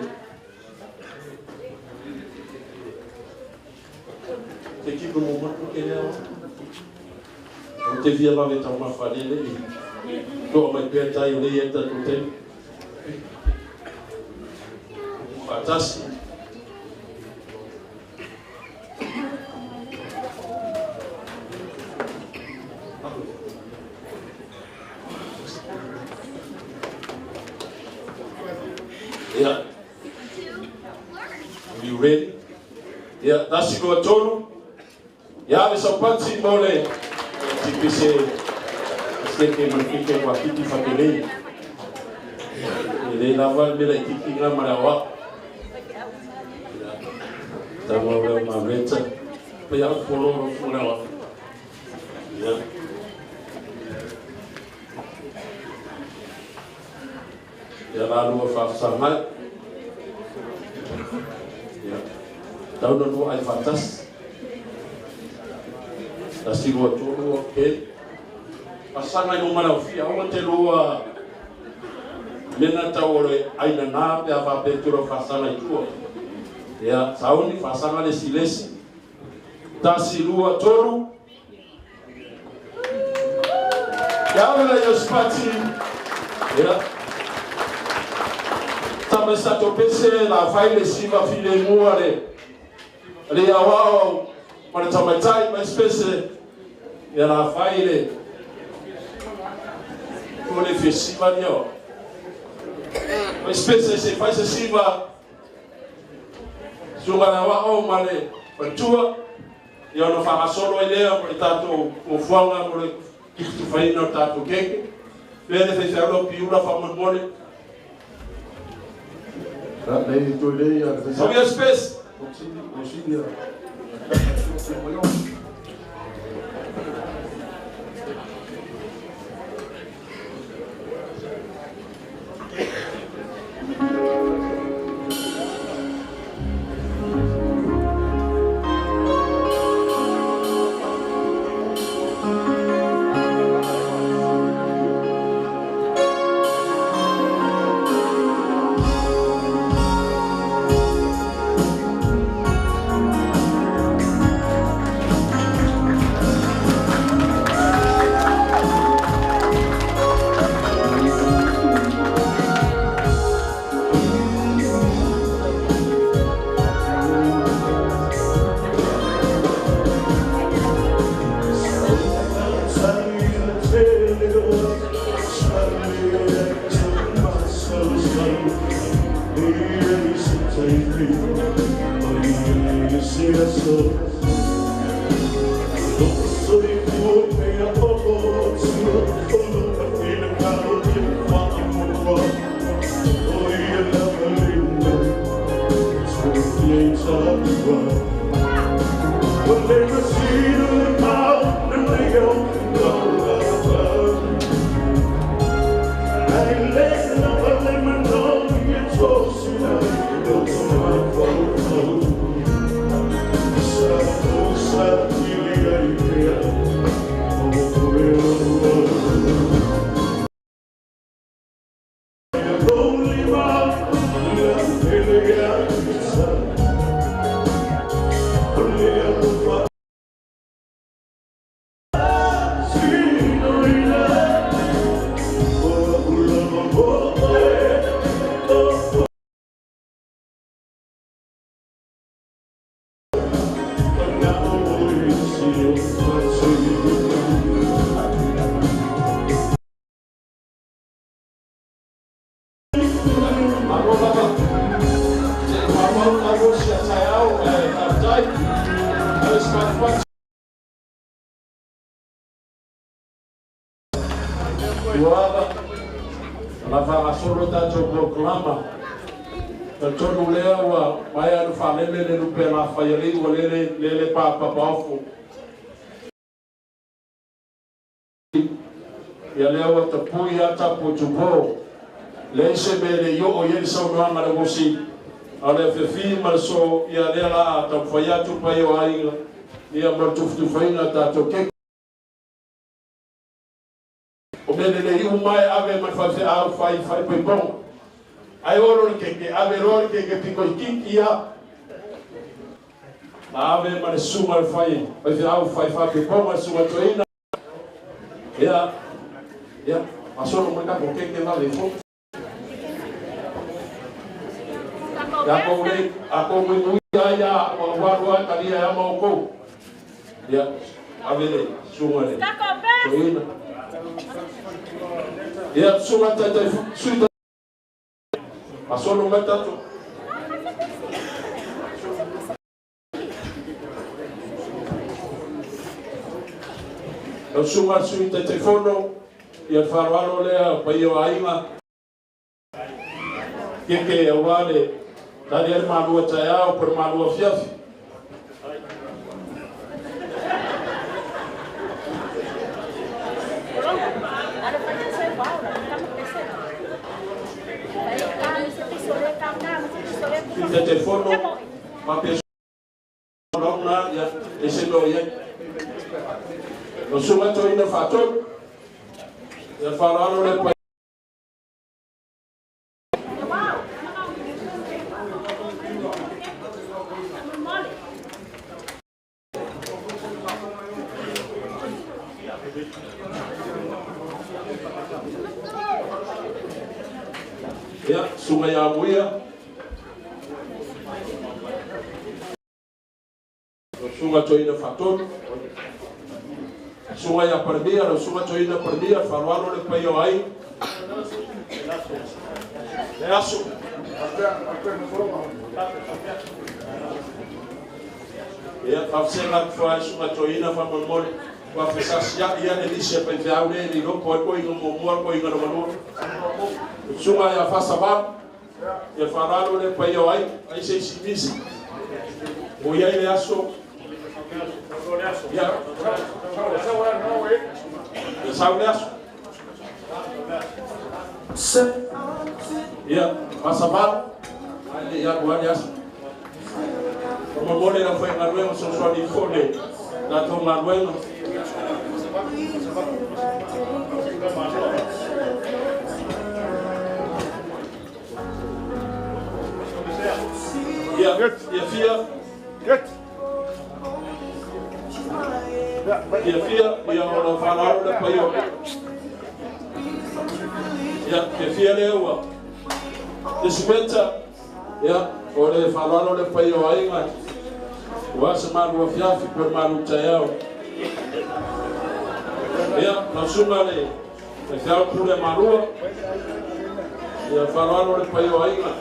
te ki ko mo ke leo o te via va veta uma falele do mai pe tai o le eta tu te fantástico Yeah. Are you ready? Yeah, that's go tolu. Yeah, we support mole. Tipise. Seke mfike kwa kiti fakele. Ile lava bila kiti ngama rawa. Tamo le mameta. Pe ya folo folo. Yeah. Ya lalu fafsama ya tahun lalu ai fantas tasi go tulu ke pasanga no mana ofia o te lua mena tawore ai na pe ava petro fasana itu ya sauni fasanga le silesi tasi lua tolu ya wala yo spati ya Tamesa topese la faile siva file muare. Le awao mana tamatai ma spese ya la faile. Kole fesiva nyo. Ma spese se faz siva. Sugana wao male patua. Yo no fa solo idea por tanto o fuanga por tu fai no tato keke. Vede se alo piura fa mole. Sobre a espécie. ia lea ua tapui ata po tupo le se me le yo o ye sa no ma le gosi ale fe fi ma so ia le la ta fa ya tu pa yo ai ia ma tu fai na ta to ke o me le yu mai ave ma fa fe a fai pe bon ai oro ke ave ro ke piko ki ia ave ma le suma fai pe fe a fai pe bon ma suma to ina ia ya, masuk mereka bokeh kita level. Aku menunggu ya, waru tadi ya mau kau. Ya, abis sungai. Soalnya, ya sungai tadi sudah. Masuk mereka tu. Sungai sudah telefono. Ia wharoaro lea pa i o ainga ke awale tari ari malua tai au per malua fiafi Kita telefono ma peso na ya esendo ya no suma to ina fator ya wharoaro le pa ya sungai Amuia sungai Toina Faton sungai Aparbia sungai Toina Aparbia wharoaro le pai o ai le aso ya whafsenga whae sungai Toina whamamore wa fesasia ia ne lise pa te au ne ni no ko ko ingo mo ko ingo no mo sunga ya fasaba ya faralo le pa yo ai se simisi o ia ile aso ya ya fasaba ali ya kwa ya mo mo le na foi ngaruengo so so di fone na to ngaruengo Ja, ja, vier. Ja, vier. Ja, ono whanau le pai o. Ja, vier leua. Desmenta. Ja, o le whanau le pai o ainga. Wasa malu fiafi per malu tayau. Ja, na sunga le. E fiau pule marua. Ja, whanau le pai o ainga.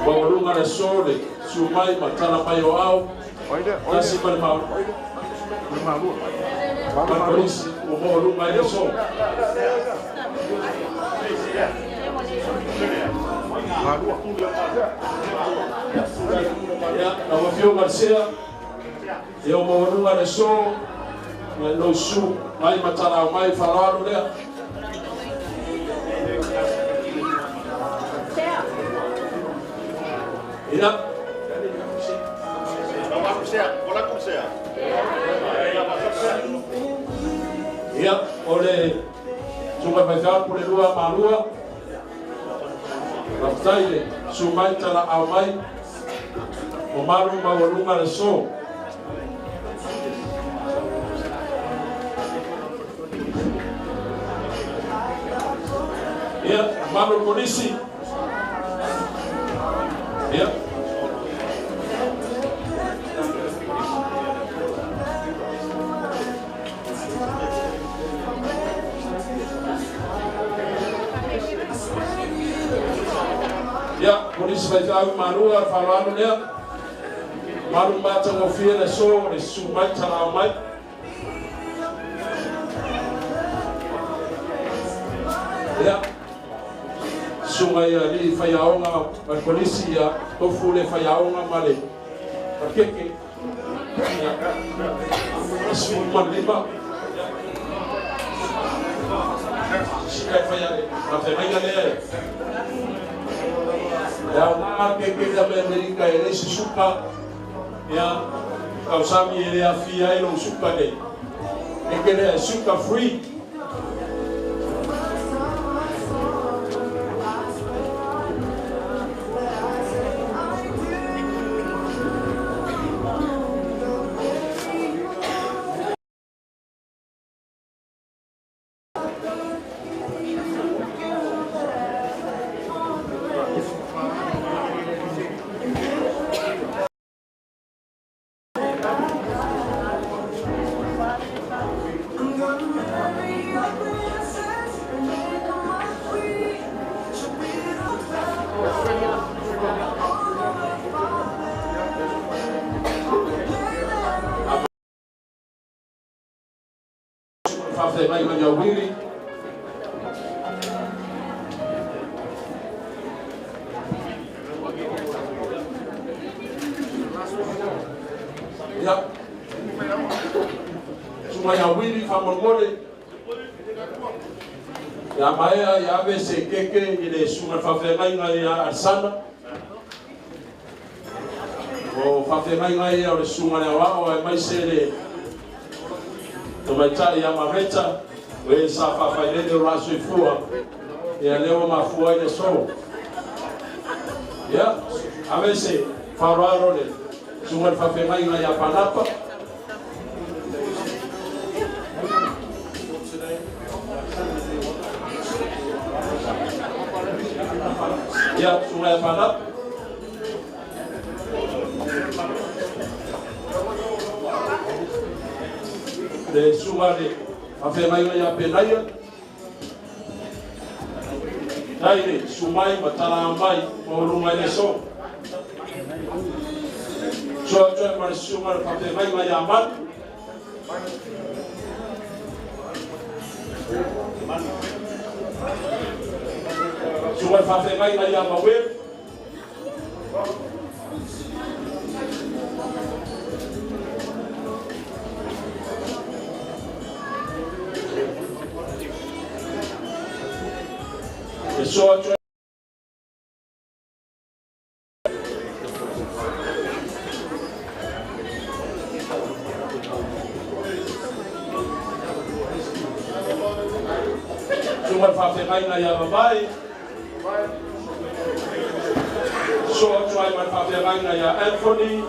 Waurunga le sole, sumai matala mai o au. Nasi pada mau. Polisi mau lu mai so. Ya, nama Fio Garcia. Eu mau lu mai so. No su mai matala mai falaru dia. Ina. Ya, oleh sungai besar pun dua malua. Baptai sungai cara amai. Omaru mawalunga so. Ya, malu polisi. Ya. Ya, polisi vai tahu malu falando dia. Malu baca ngofia na so, de sumai taramai. Ya. Sungai ali fayaonga polisi ya tofule fayaonga male pakeke semua lima sikai fayale mate mengale ya pakeke da Amerika ele suka ya kausami ele afia ele suka de ekele suka free. Mai wili ya cuma yang wili famongole ya maya ya bese keke ile sunga fafengai ngai ya arsana o fafengai ngai ya sunga ya wao mai sele Tumetai ya mameta we safa failele rasu ifua ya leo mafua ile so ya amese fararo le sunga fafengai ngai ya panapa ya sunga ya panapa de sumare afemai ya penaya dai sumai batala mai morunga le so mar sumar afemai ya mat sumar afemai ya mawe so cuma fafengai na ya babai so try my fafengai na ya Anthony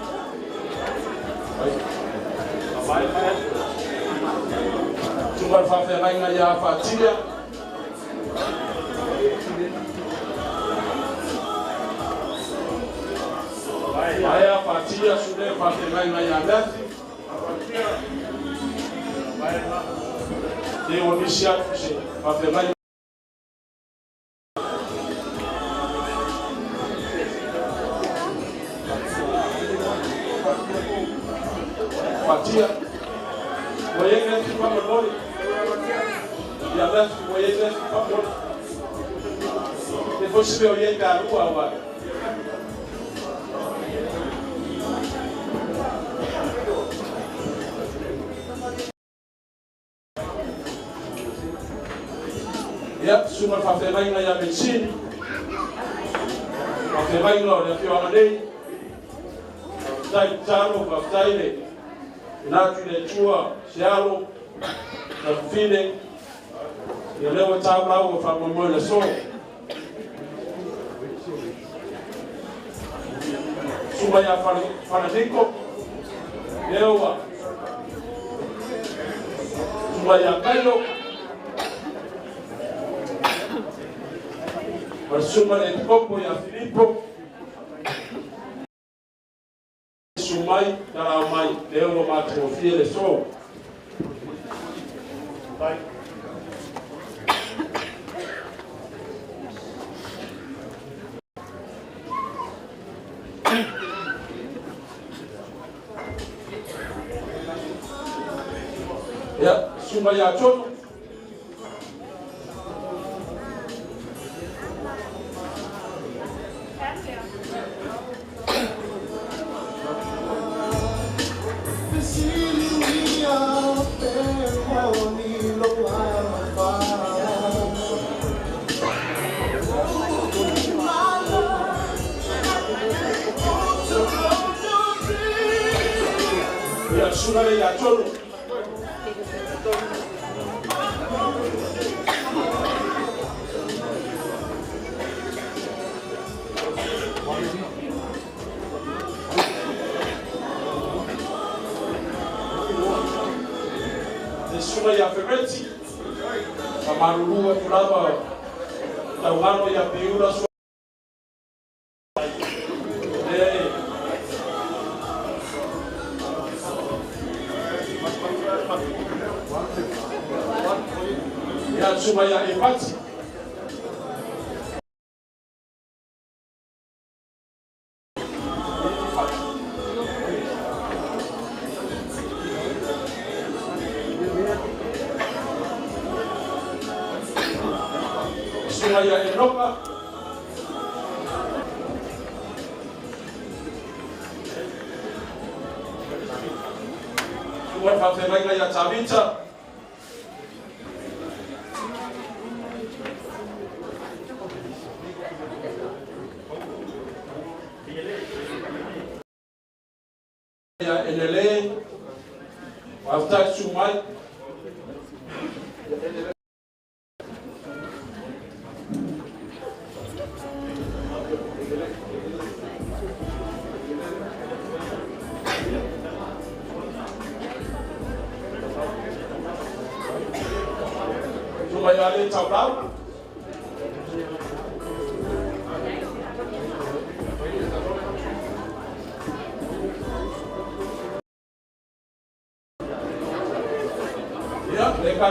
cuma fafengai na ya Fatia Aya Fatia sudah fafengai na ya Dafi Indonesia fafengai Patia. Moyenga kwa mbele. Ya left moyenga kwa mbele. Depois se moyenga rua wa. Ya suma fafemai na ya medicine. Fafemai no ya fio amadei. Dai tano faftaile. Na tule chua sialo na fine. Ya leo tabla au fa momola so. Suma ya fanatiko. Leo suma ya kailo. Suma ya kopo ya Filipo. Sumai na mai leo matrofia le so. Ya suma ya choto. Ya suma ya choto. Suma ya Ferretti, Kamarulua tulava taungano ya Piura ya suma ya Empati. Suma ya Eropa. Suma fafemai ya Tabita. Ya enele. After Sumai. Suma ya le tablau.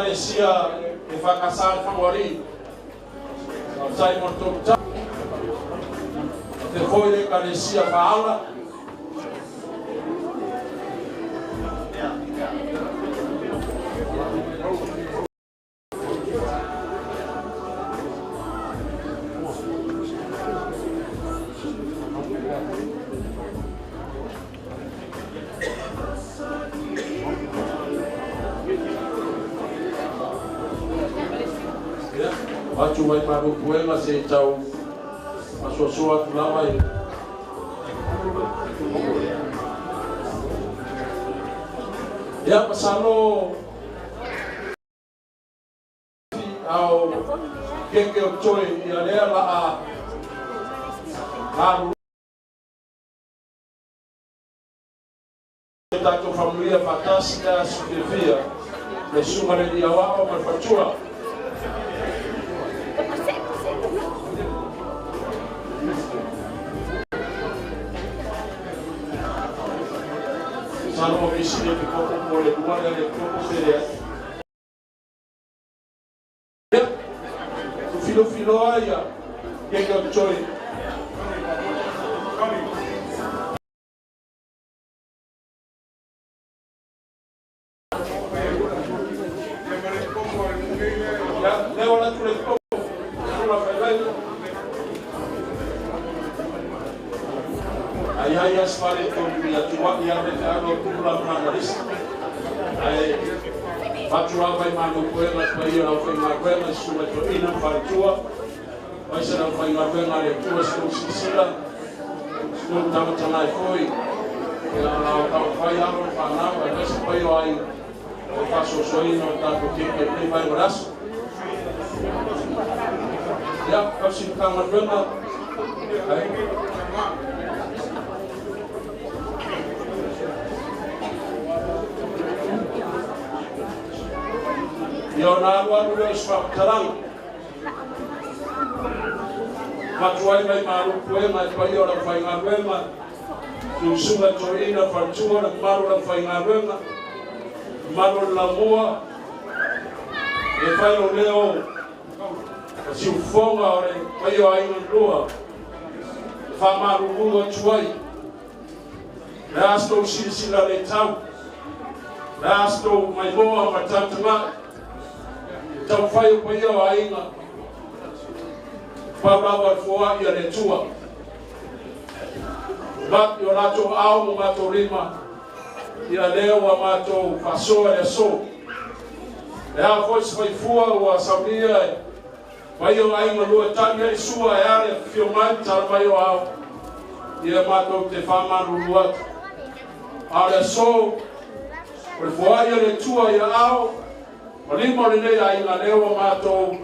Sia evakasan famori sai morto te foi le carecia faala Acho mais maru poema se tau asosua tulava e ya pasalo ao que o choi e a ela a da família fantástica sobrevia de suma de awa mas fatua Salmo visite di poco cuore, guarda le troppo serie. Filo aia, che ho ia tua ia le alo kula mangaris ai patua vai manu koela pai ia au fai makwela sua to ina fatua vai ser au fai makwela le tua sto sisila sto tama tana foi ia au fai alo pana vai esse pai ai o passo soino ta ko ke vai braço ya kasi kama kwela Yo na wa ru swa tarang matuai mai maru koe mai pai ora fai ngā wema tu sunga to ina fatua na maru la fai ngā wema maru la moa e fai o leo si ufonga ore pai o ainga lua fa maru lua tuai na asto sila le tau na asto mai moa matantanga tau fai o pai o ainga Papa foa ia le tua. Mat yo nato au mo mato rima. Ia leo wa mato fasoa e so. E a foi fai fua o sabia. Vai o ai mo lua tani e sua e ale filmar tar vai o au. Ia mato te fama lua. Ale so. Por foa ia le tua ia au. O limo le nei ai na leo mato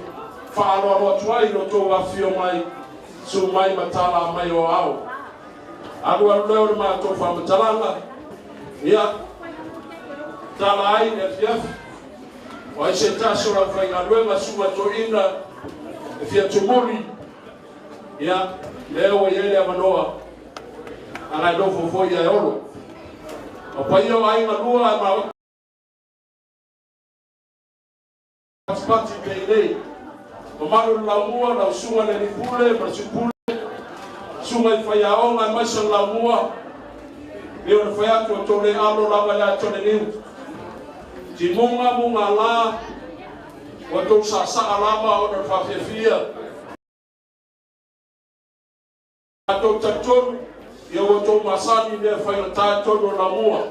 Whaaro aro tuai no tō whawhio mai, su mai matala mai o au. Aru aru leo ni maa tō whamatalanga, ia, tala ai e fiafi. O ai se tāsora whai ngā ruenga suma tō ina, e fia tumuri, ia, leo e ele amanoa, anai lofo foi ai oro. O pai o ai ngā lua e maa pati kei nei, o maru la mua la sunga le pule ma supule sunga i fai aonga mai sa la mua e o fai atu to le alo la wala to le niu ti munga la o to sa alama o na fafia ato taton e o to masani le fai ta to la mua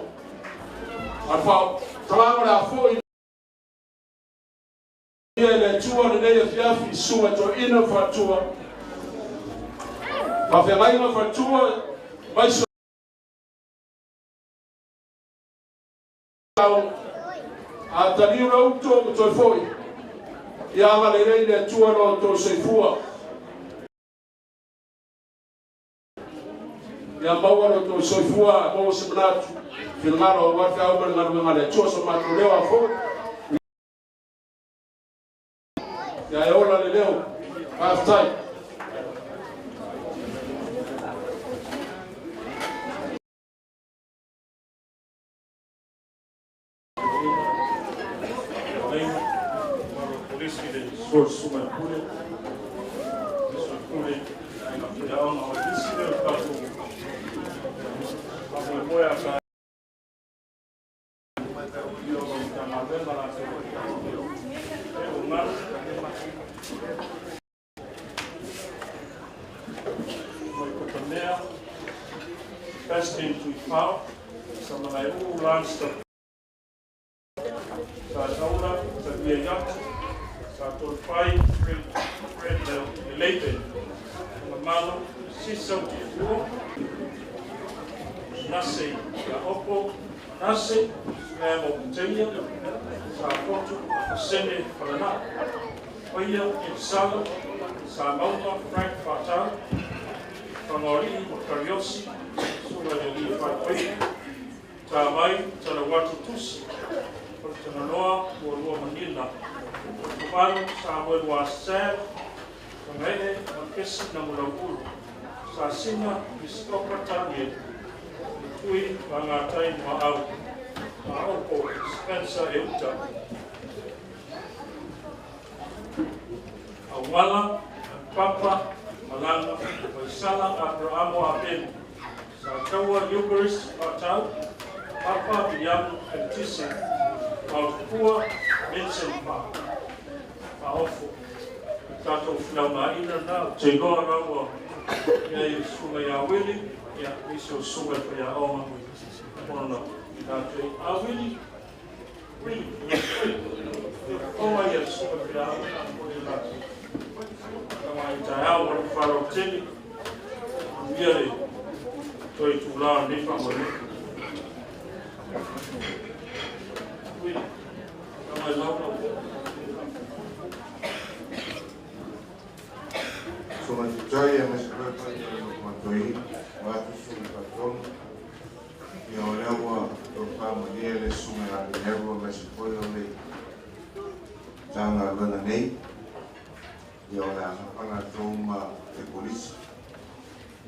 afa trama la foi Ia le tua le nei fiafi sua to ina fatua. Pa whengai na fatua, mai so a tani rauto mo toi foi. Ia ama le rei le tua no to seifua. Ia maua no to seifua, mo se manatu. Filmaro wa ka o ngana le tua so matu leo a foi. Ya yola le leo half time polisi de source uma pure isso pure na final na polisi de papo foi a best into pau sama lai lance sa aula sa dia yacht sa to pai friend related malo si so tu nasi la opo nasi mo tenha sa foto sende para na oia in sala sa malta frank fatal Pangori o Kariosi, sura de li fai ta mai ta la watu tusi, por ta noa o lua manila. Kumano sa mo wa sa, kamene o kesi na mula ulu. Sa sina bistoka tani, tui wanga tai ma au. Ma opo Spencer e uta. Awala, papa, Malanga, Waisala, Abrahamo Abel, Sakawa Eucharist, Patal, Papa Biam, and Tisse, Malpua, Vincent Pa, Paofo, Tato Flama, Ina now, Tegoa Rawa, Sumaya Willi, Ya, iso suga ko ya o ma ono ka te a wili o ma ya suga ko ya o la kama ita ya o faro teni viere toi tu la ni fa mo wili kama la Sono gioia e mescolata quanto io, vado sul patron, e olevo lo famo di le sume a levo messo poi le tanga gana nei, e ora ana toma e polizia,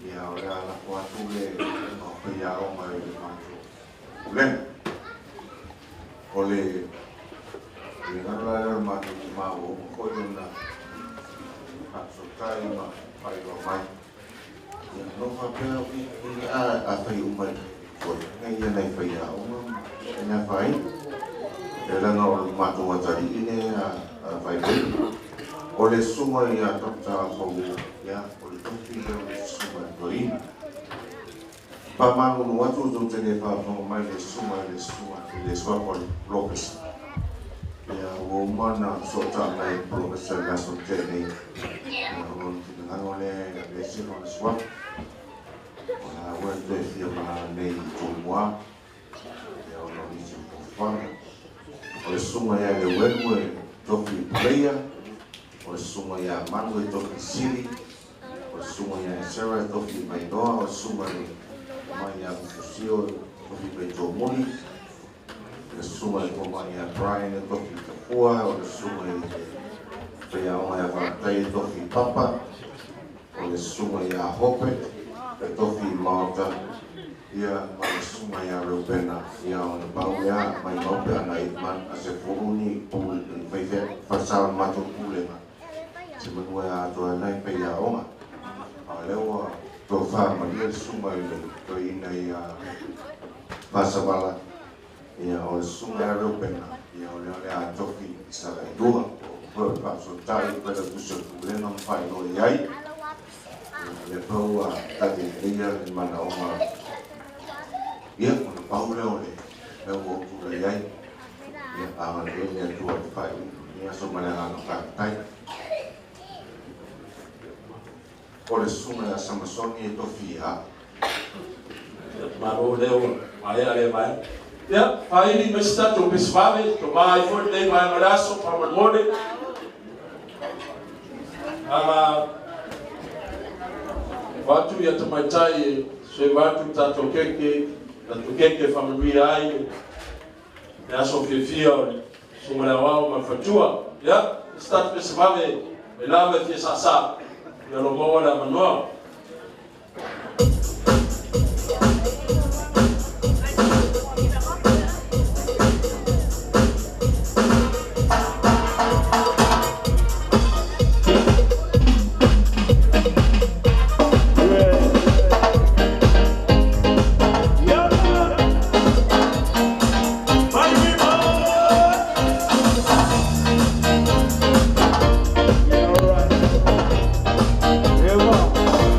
e ora la quattro le no pia o mai le manto. Len. Ole e la ma di ma o ko na Sotai ma pai lo mai. Yang no papel ini a fai umai. Foi, ngai nei fai a uma. Ina fai. Ela no mato watari ini a fai. Ole suma ia tota ko ya, ole topi le suma doi. Pa manu no watu zo tene fa no mai le suma le swa por Lopes. Ya woman sota mai professor Gaso Tene. Dengan oleh lesin oleh swap. Oleh awal tu firma nei semua. Ya oleh di semua. Oleh semua yang lewer topi player. Oleh semua yang mango topi siri. Oleh semua yang Sarah topi maidoa. Oleh semua yang fusio topi bejomoni. Suma como ya Brian toki kapua o suma ya ona ya vatai toki papa o suma ya hope toki mauta ya suma ya Rubena ya ona pauya mai hope ana itman ase furuni pul feife fasal matu pulema sebenua ya to nai pe ya ona alewa to fa maria suma to ina ya pasabala ya o sunga Rubena ya o le a toki sa dua o pa so tai para tu se problema fai no yai le paua ta de dia en mana oma ya o paula o le o tu le yai ya a le tu fai ya so mana no ka tai o le sunga Samsung e to fia Maro leo ai ale vai. Ya, paini mesta to bisvale to mai for dei mai maraso para mode. Watu ya tamatai se watu tatokeke familia ai. Ya so fifia sumala wao mafatua. Ya, start bisvale elave fi sasa. Ya lo mola manoa. Here we go.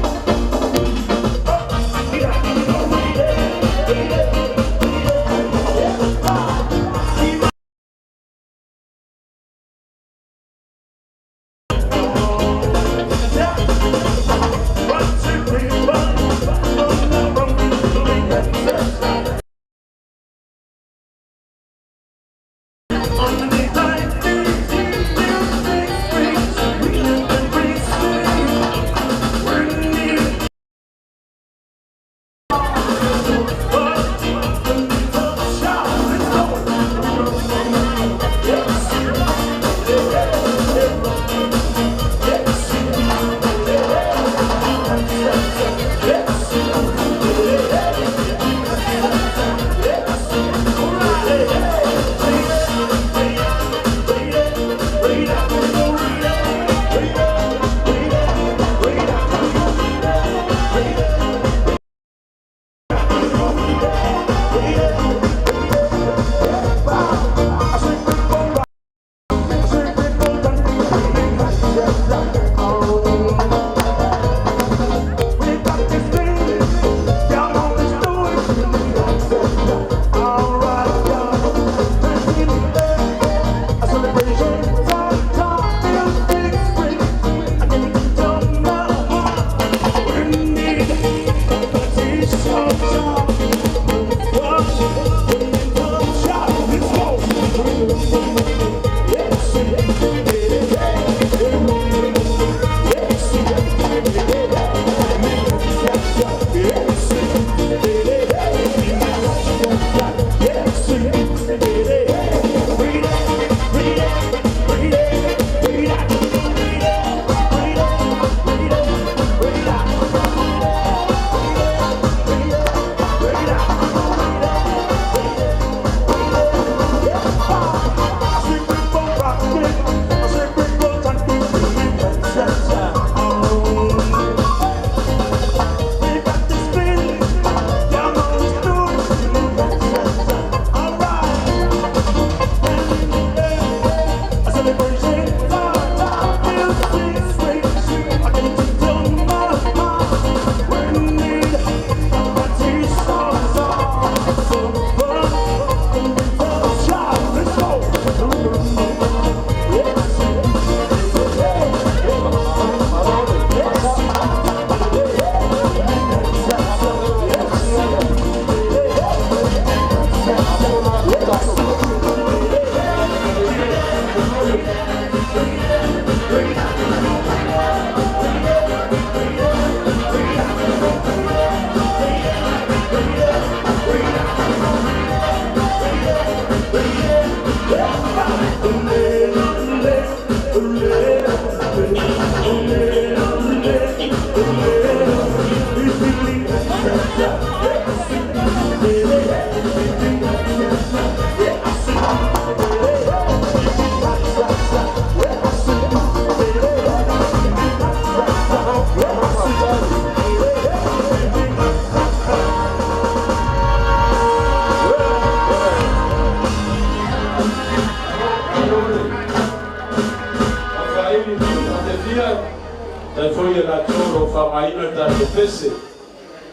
aina tātou pese.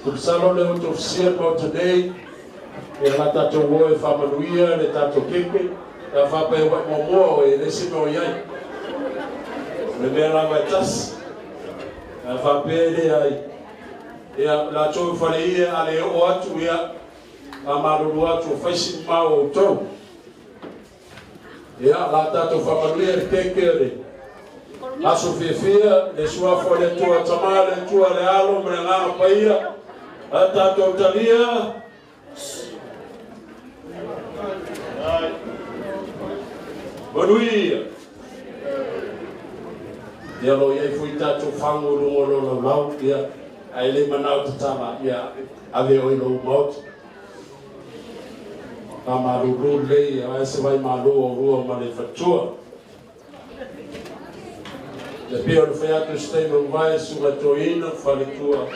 Tulisalo le o officiel mo today. E la tātou oe whamanuia le tātou keke. E whape wai momoa e le sino iai. Le mea lava e tas. E whape le ai. E la tōu whare ia ale o atu ia. A maruru atu o whaisi mao o tōu. E la tātou whamanuia le keke le. Aso fia le suafo le tua tamā le tua le alo me ngā paia a tātou talia manuia ia lo iai fui tātou whangu rungo lo lau ia ai le manau tatama ia ave oi lo maut a maruru lei a se vai malu o rua ma le fatua le pia lo fai atu stei mo vai sunga toina fale tua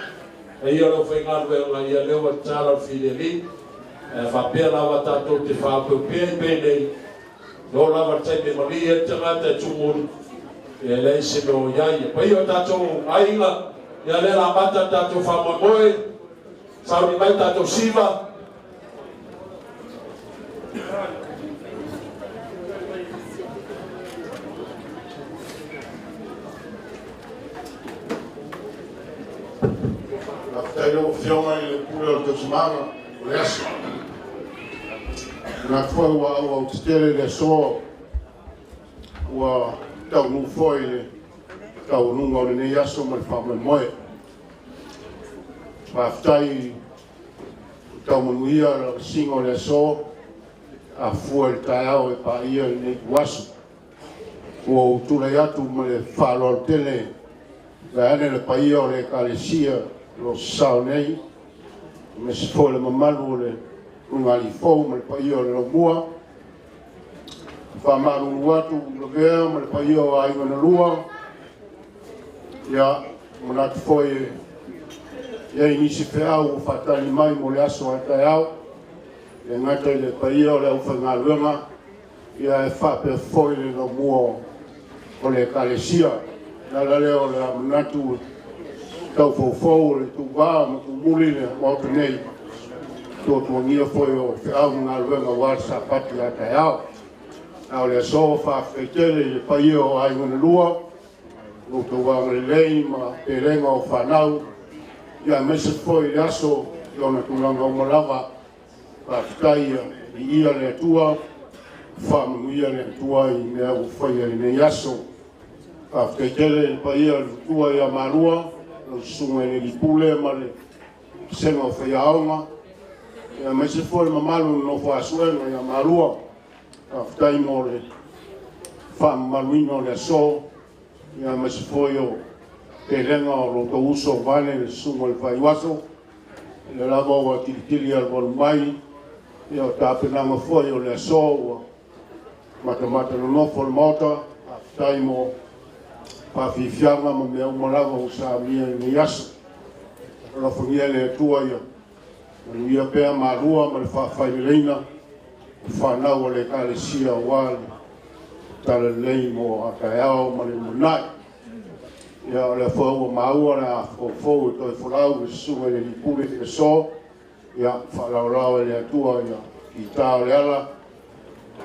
e ia lo fai ngaru e nga ia lewa tala fideli e fa pia lava tatou te wha pe pe nei no lava tai me mali e tangata tumuru e lei se no iai pa ia tatou ainga ia le la mata tatou wha mamoe sauri mai tatou siva Tayo fiona i le pule o te semana o le aso. Nā fwai ua au te tere le so ua tau nu foi le tau nunga o le nei aso ma le whamai moe. Whaftai tau manuia la singo le so a fua le tai au e pa ia le nei kuasu. Ua utulei atu ma le whalo tele la ane le pa ia o le kalesia lo sao nei me se fo le mamalu le unga li fo me le paio le mua fa malu watu lo vea me le paio ai na lua ya mona fo e ni se fe au fa tali mai mo le aso ata au e ngata le paio le ufa nga lunga ya e fa pe fo le lo mua o le kalesia la leo le manatu tau fofo le tu va mo tu muli le mo tu nei to ngia foi o au nga luenga warsa pati ata au au le sofa fetele le paio ai ngana lua no tu va le lei ma te renga o fanau ya mese foi aso yo na tu langa o lava pa taia ia le tua fam ia le tua i me au foi le nei aso pa fetele le paio tua ia marua lo sunga le pule ma le senga o fai aonga e mai se foi mamalu no fa suena ia marua aftai mo le fam maluino le so ia mai se foi o te renga o lo to uso vale le sunga le fai waso le lava o titili al volmai ia ta pena mo foi o le so mata no fo mota aftai mo pa fianga mo me mo lava o sa mia ni yaso la fonia le tua ia ni ia pe marua ma fa fa leina fa na o le kalesia wal tale lei mo akao ma le monai ia le fo ma ua na fo to folau su le pule ke so ia fa la le tua ia i ta le ala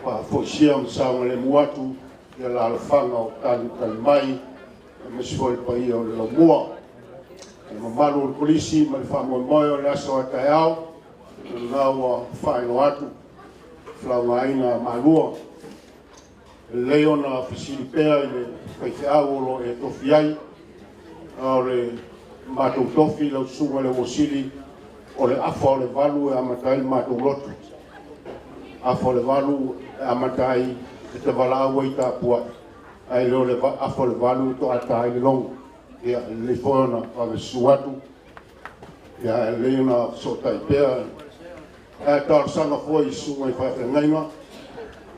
pa fo sia sa le muatu ia la alfanga o tan mai me foi pai o lo mua ma malu o polisi ma fa mo mo le aso ata au na wa fa no atu flawaina malu leona facilipea le fai au lo e to fiai ore ma to tofi lo su le wosili o le afo le valu e amatai ma to lotu afo le valu e amatai te vala waita pua ai lo le afo le valu to ata i long ia le fona pa le suatu ia le una sota pea e tar sana foi su mai fa ngaima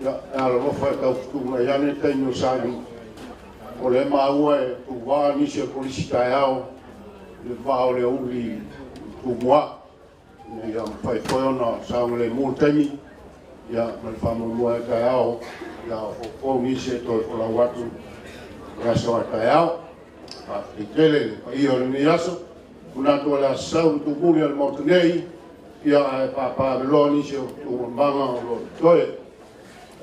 ia ala lo fa ta tu mai ane te no sani o le maua e tu va ni se policita ao le va o le uli tu moi ia fa foi ona sa le multemi ia mal fa mo e ao ia o ni se to la watu ia so ata ao I tele i o ni aso una to la sau tu buli al montenei ia pa meloni se o manga o toe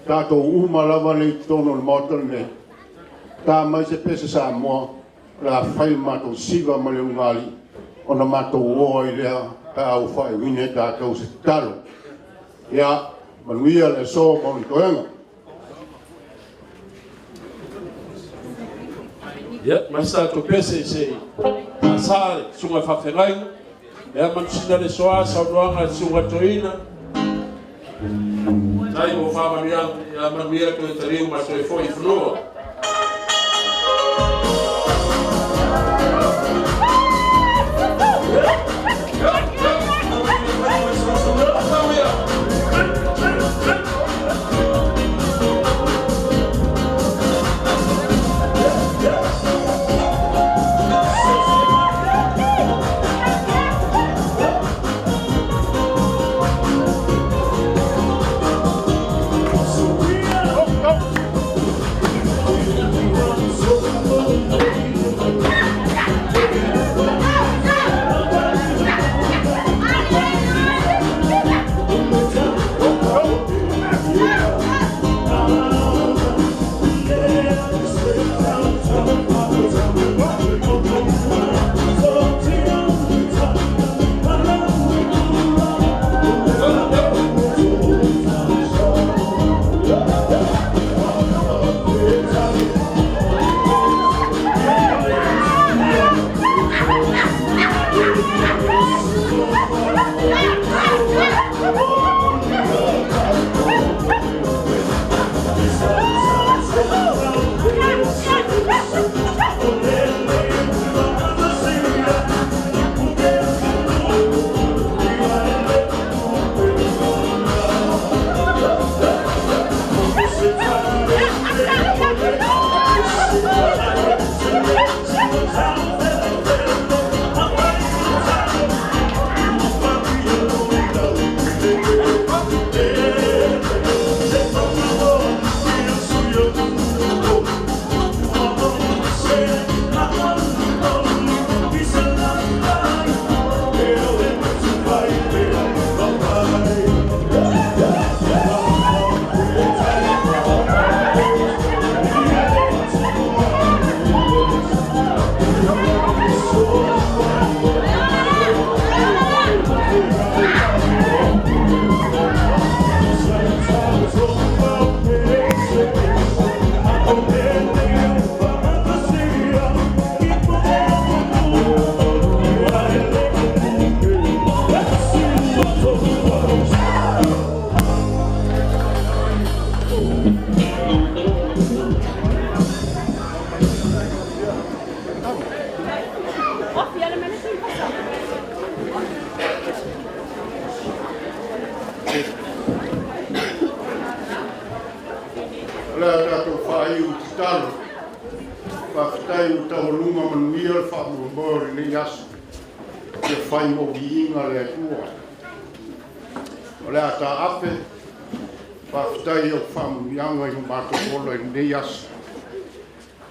tato uma lava nei tono il montenei ta mai se pesa sa mo la fai mato siva ma le ungali ona mato o ile ta o fai wine tato se talo ia manuia le so mo toenga. Ya, masa to pese se asare sunga fafengai ya mansina le soa sa doanga sunga toina tai mo fama ya manuia to teriu ma so foi flo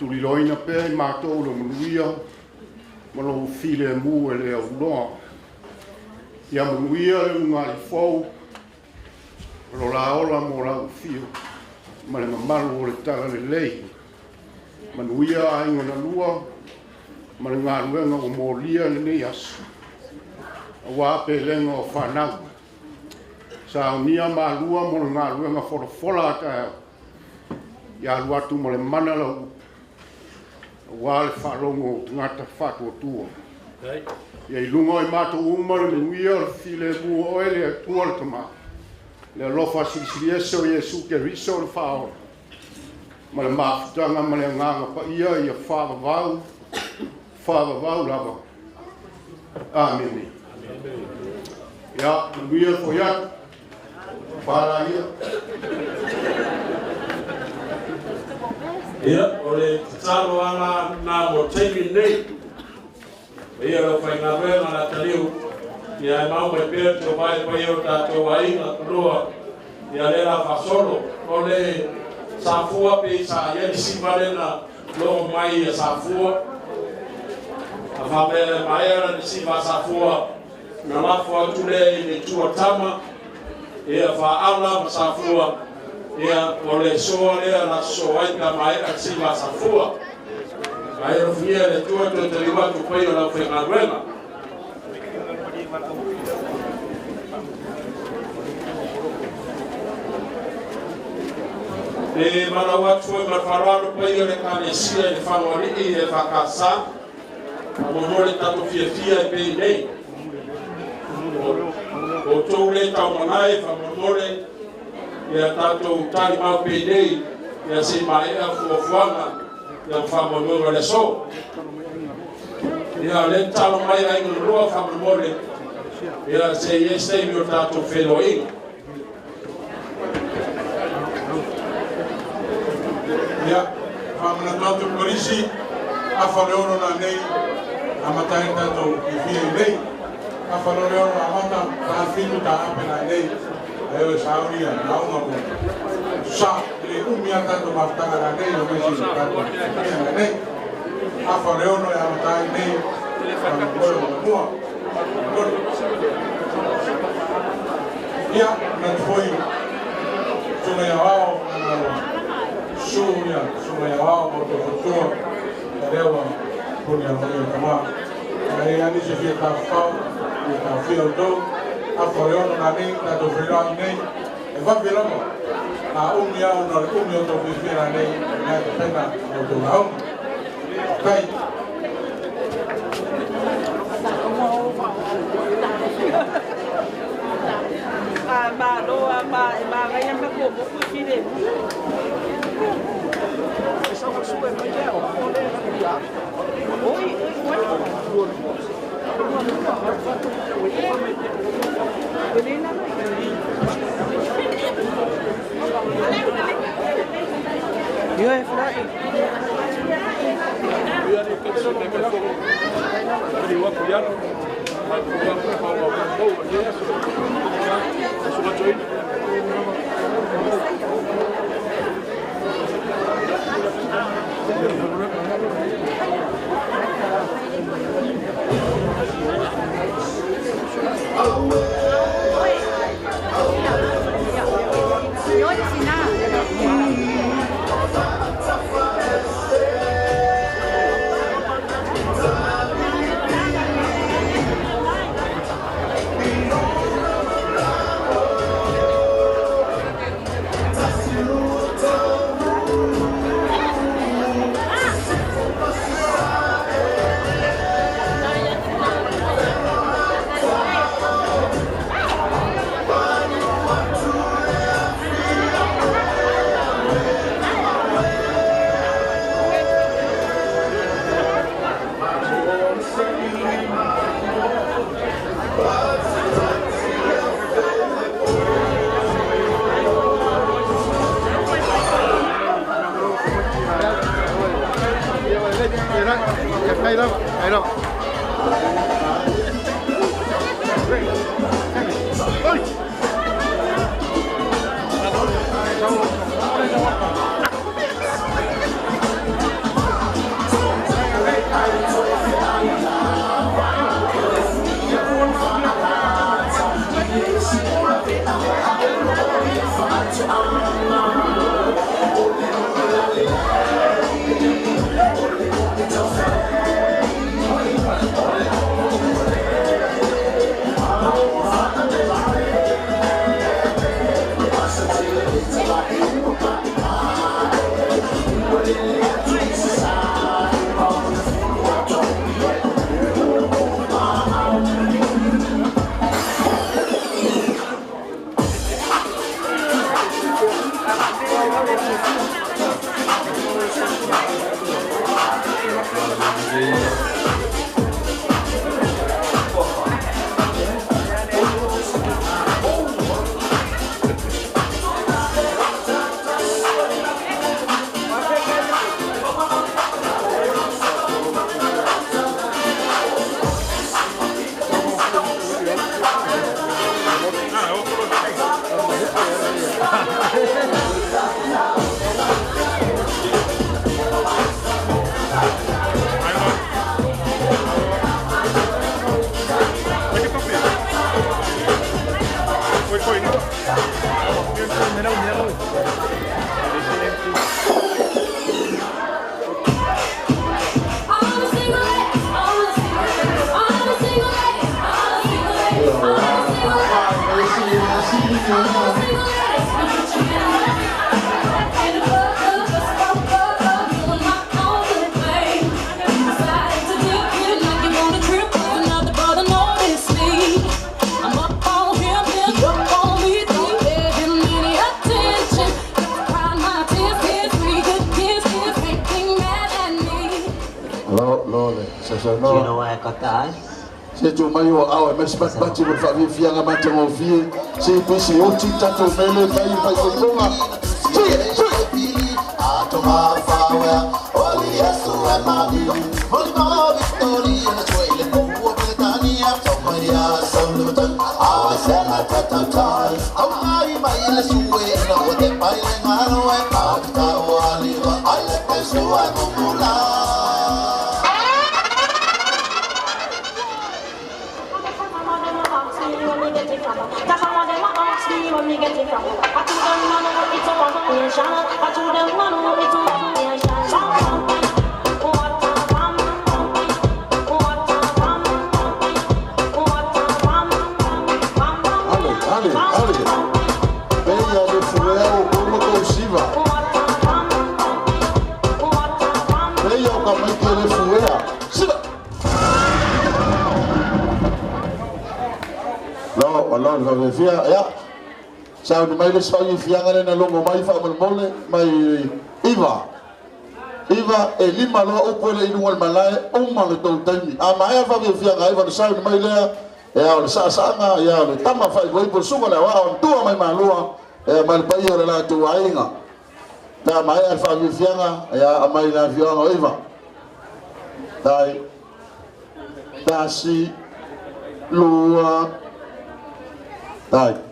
Tuliloina pe matou lo manuia ma lo file mu ele o no ia manuia le ngai fou lo la ola mo la fio ma le malu le tala le lei manuia ai ngona lua ma le ngaru nga o molia le nias wa pe le ngo fanau sa mia malua mo ngaru nga fola ka ya lua tu mo le mana la wal falongo ngata fatu tu ya ilungo i mato umar nuia file bu oele tuoltama le lofa silieso yesu ke riso fa ma le maftanga ma le nganga pa ia fa vau lava amen ya nuia fo ya para ia ia ole tsalo ana na mo temi nei ia lo fai na vela na taliu ia mau me pe to vai pa eu ta to vai na roa ia le la fa solo ole sa fua pe sa ia si vale na lo mai sa fua Afamele maera ni sifa safua na lafu atule ni tua tama ia faala masafua ia ole soa lea na soaita maera sifa safua maera fia le tua tutaliwa tupayo na ufengaruela e mana watu wa mafararo payo le kanesia ni famori e fakasa amore tato fia pe nei o tole ta manai famore ya tato tali ma pe nei ya se mai a fuana ya famore le so ya le talo mai ai no ro famore ya se este mi tato feloin ya famana tato polisi afaleono na nei amatai tato ifie nei afaleono amata tafitu ta apena nei ayo sauria na uma ko sa le umia tato maftanga na nei o mesi tato na nei afaleono amatai nei mo ya na foi tuna ya wao na suya wao moto futua lewa punya moyo kama ai ani se fia ta fao ta fia do aforeono na nei ta do frira nei e va vela mo na umia to fia nei na pena do lao kai ba do ba ga ya me ko ko fide Estamos super mundial. Oi, Se tu mai o au mas pat pat se fa vi fianga ma tango fi se pisi o ti tato mele vai vai konga ato ma fawa oli yesu e mami oli ma victoria na choile ko betania so maria sallutan awa sema tata au mai mai le suwe na o te pai ngaro e ka wali wa ai pe suwa kumula. Ya, saya ni mai lesau ni fiangan na longo mai fa mole mai Iva lima lo opole inu wal malai umang to tani amaya fa fianga Iva sa ni mai le ya o sa nga ya o tama fa goi por suga la wa on tua mai malua mal pai o la tu ainga ta mai fa fianga ya mai la fianga Iva dai si lua dai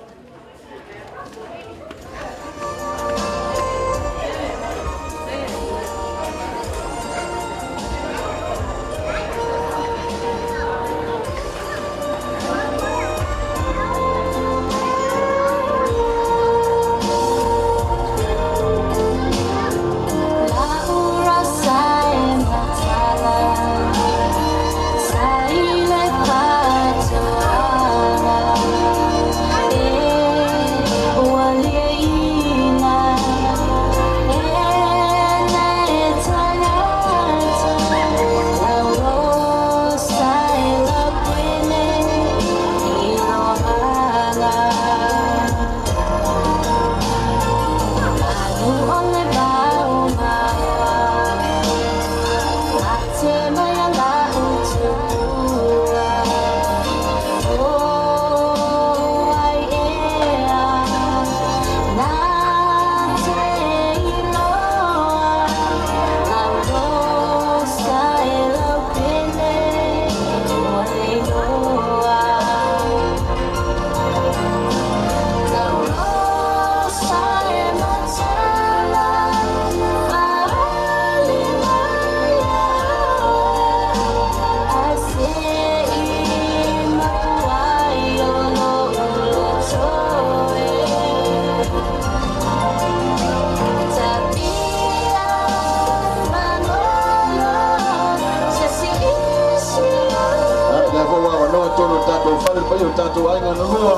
Tatu ainga no lua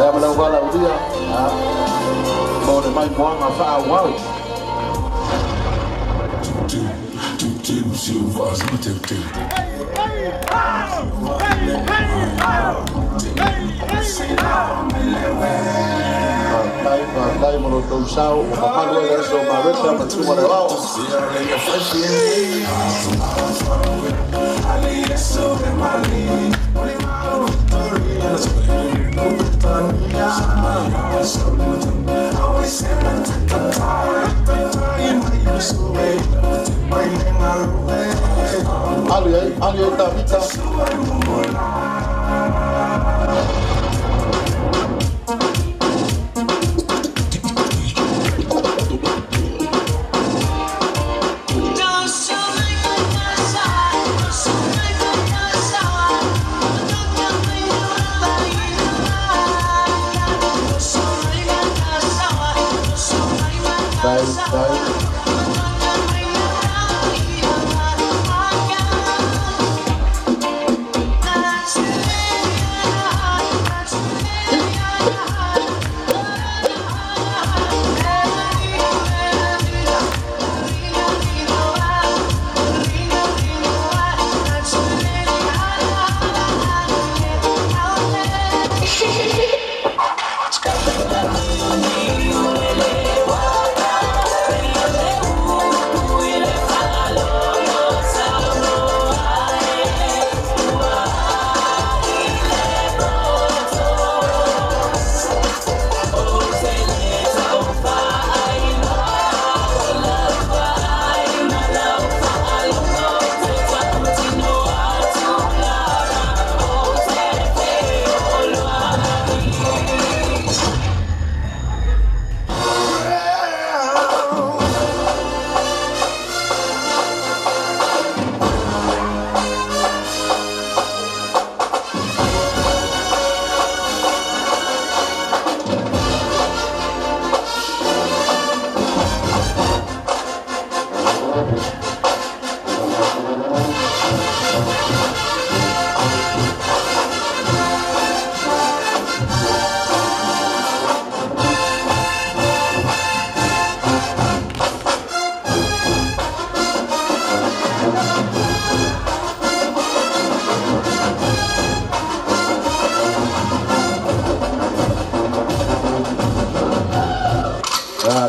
e mala wala udia mo le mai moanga fa wau Dai mo to sao o papago le so mareta ma tu mo le wau Ali Davita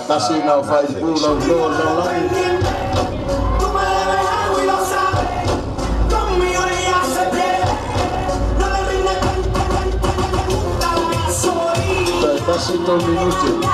Tasi na fai pulau lo lai. Tasi no minuti.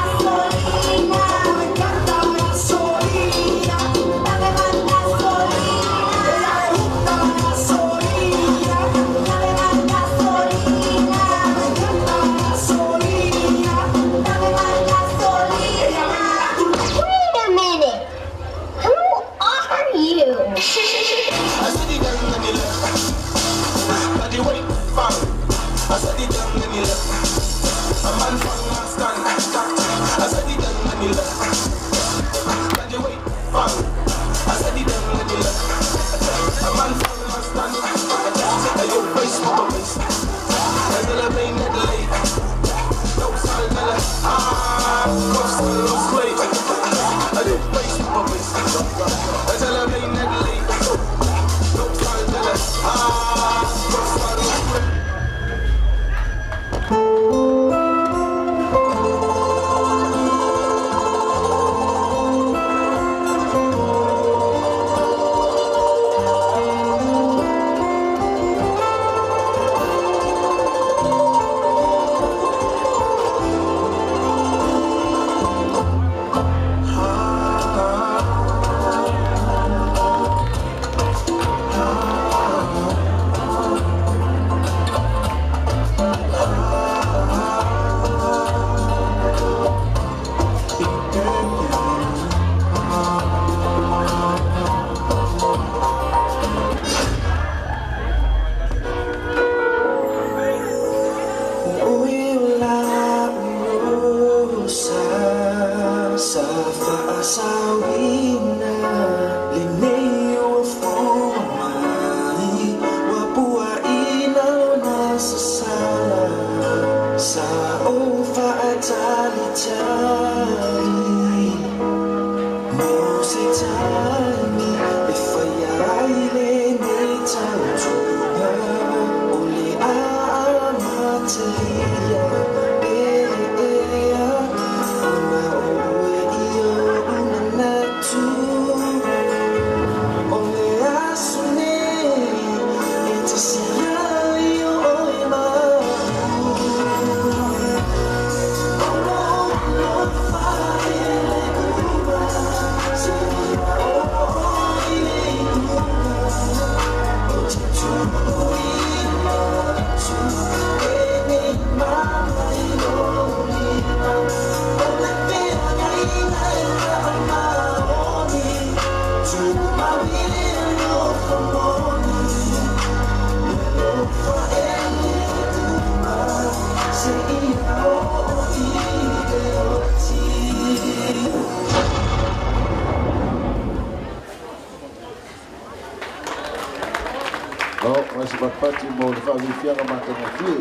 patipati mo le whaawifianga matangofi.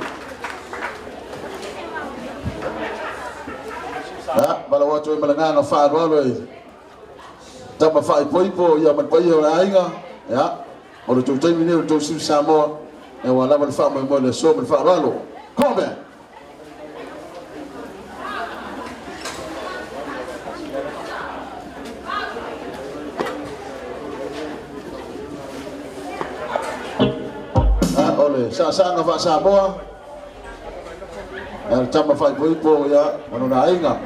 Mala watu e malanganga whaarwalo e. Tama whae poipo ia matpai o la inga. O le tau taimi neo tau siu Samoa. E wala le wha mai mo le so le whaarwalo. Come on. Sa va Samoa. El tama fai poipo ya mano na inga.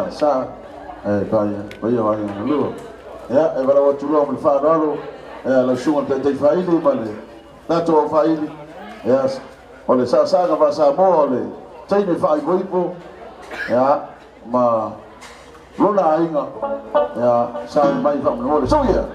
Sa pai ai na lu ya e bala watu lo mfa dalo ya la shunga te faili male na to faili yes ole sa ga ba sa mo ole tai me fai boipo ya ma lona inga ya sa mai fa mo ole so ya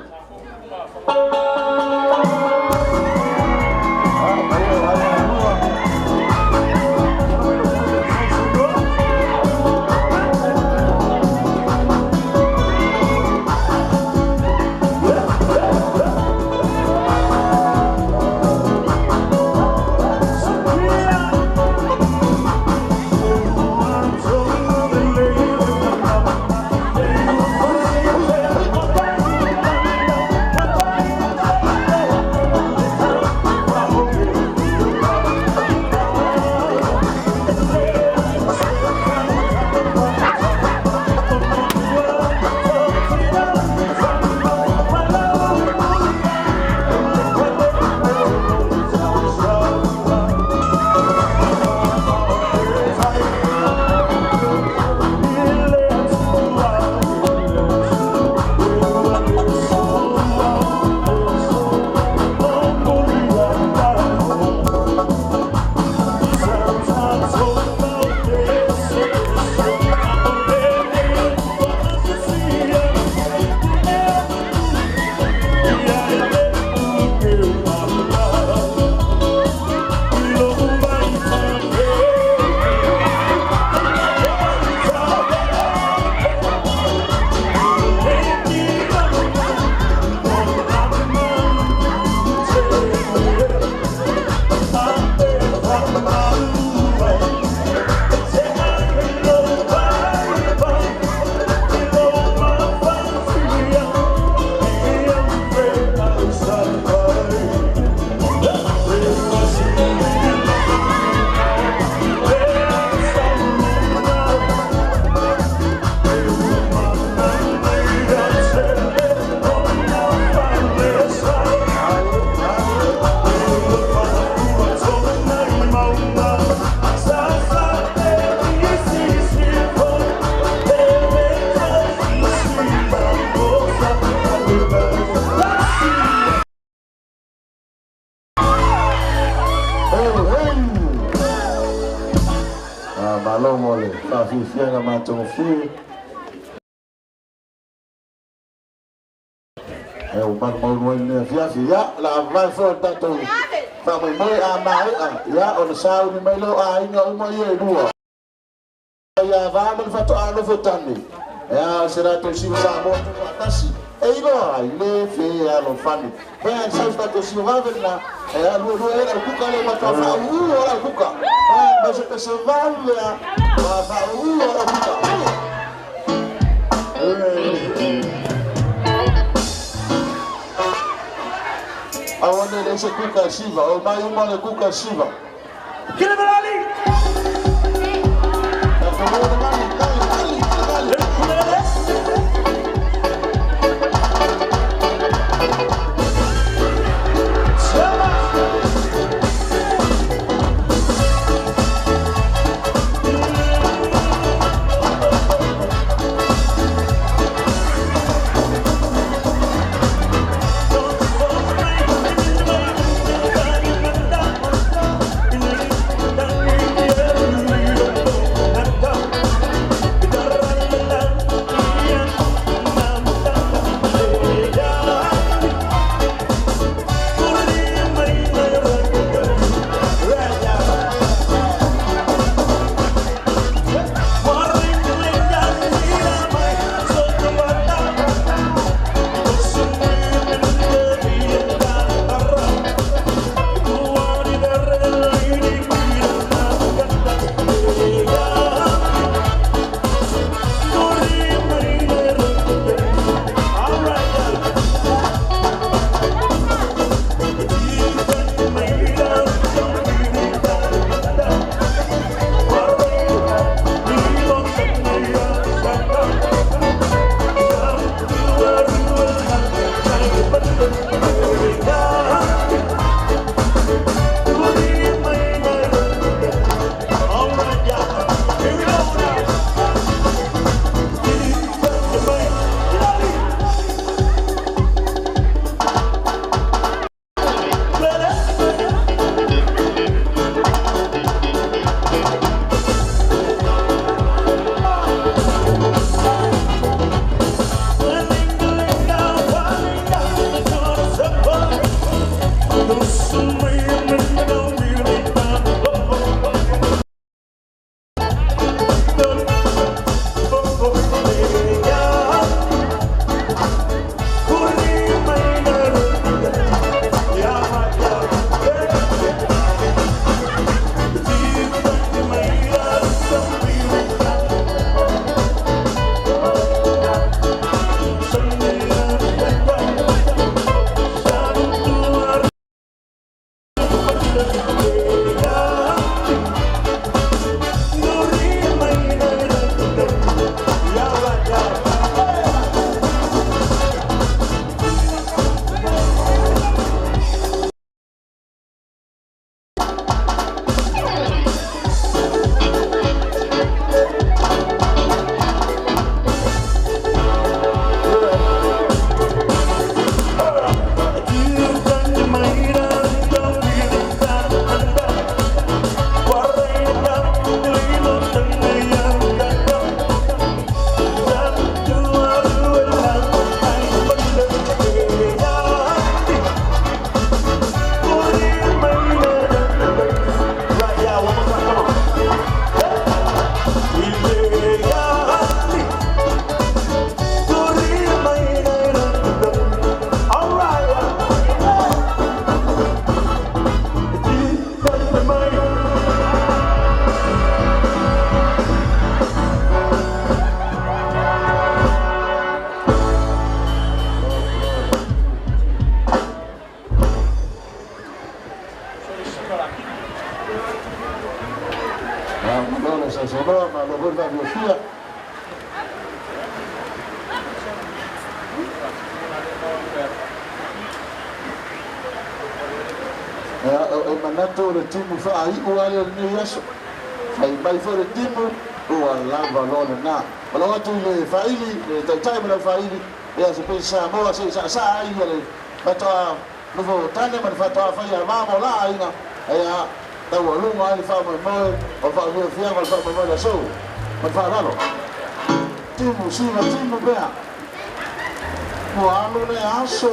malo mole fa fi fianga ma to fi o man mo no ne fia fia la vai fo tanto fa mo mo a mai ya on sa ni mai lo a inga mo ye dua ya va mo fa to a lo fotani ya será to si sa mo atasi e lo ai le fe ya lo fani ben sa sta to si va verla e lu era kuka le ma fa ora kuka ma se va ya fa ora kuka aone le se kuka shiva o mai uma le kuka shiva kile balali manato le timu fa ai uale ni yaso fai mai fa le timu o ala valona na wala watu le faili le tai mala faili ya se pensa mo se sa ai le pata no tane man fa ta fa ya ma mo la ai na ya tau a lunga ai wha mai mai, o wha mai whianga o wha mai mai la sau, ma wha raro. Timu sima, timu bea. Mua anu ne aso.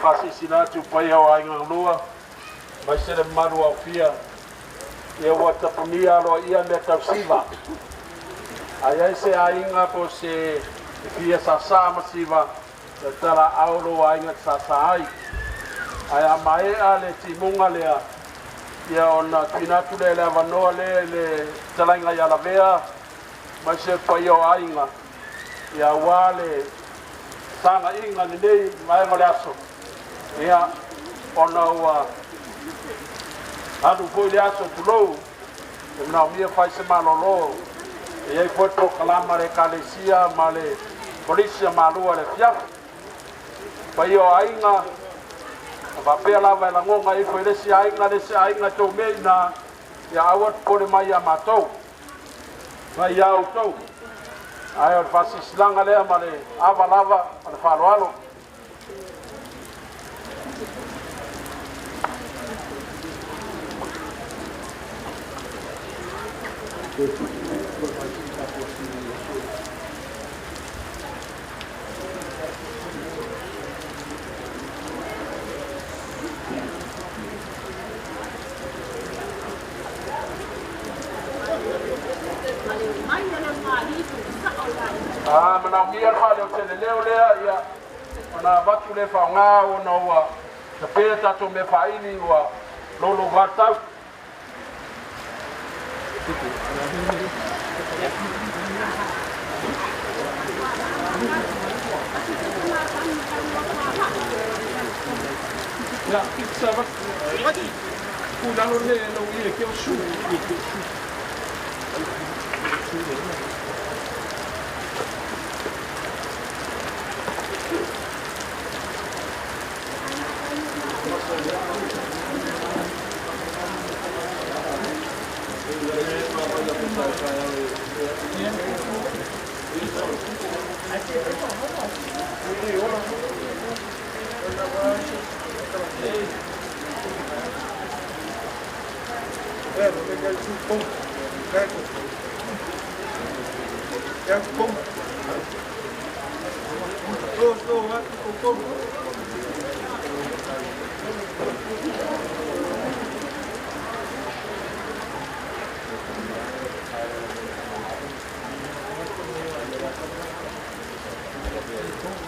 Fasisina tu pai au ai ngalua mai sere maru au fia e wata punia lo ia me tausiva ai se ainga po se fia sa masiva tara auro ai nga sa ai ai mai ale timunga lea ia ona tina tu le vanoa le talainga ia la vea mai se pai au ainga ia wale sanga inga nei mai ngale aso ia ona ua adu foi le aso tulou e mna mia fai se malolo e ai foi to kalama re kalesia male polisia malua le fia pai o ainga va pe la va la ngonga i foi le si ainga to meina ia awat ko le mai amatou vai auto ai o fasi slanga le male ava lava al faloalo mana mia fale o tele leo lea ia ona batu le fa nga ona wa te peta to me fa ini wa lolo vatau ya ça va ku dalo le no ie ke o su Thank you.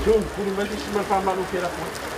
Jom, puro mesmo se me fama no que era.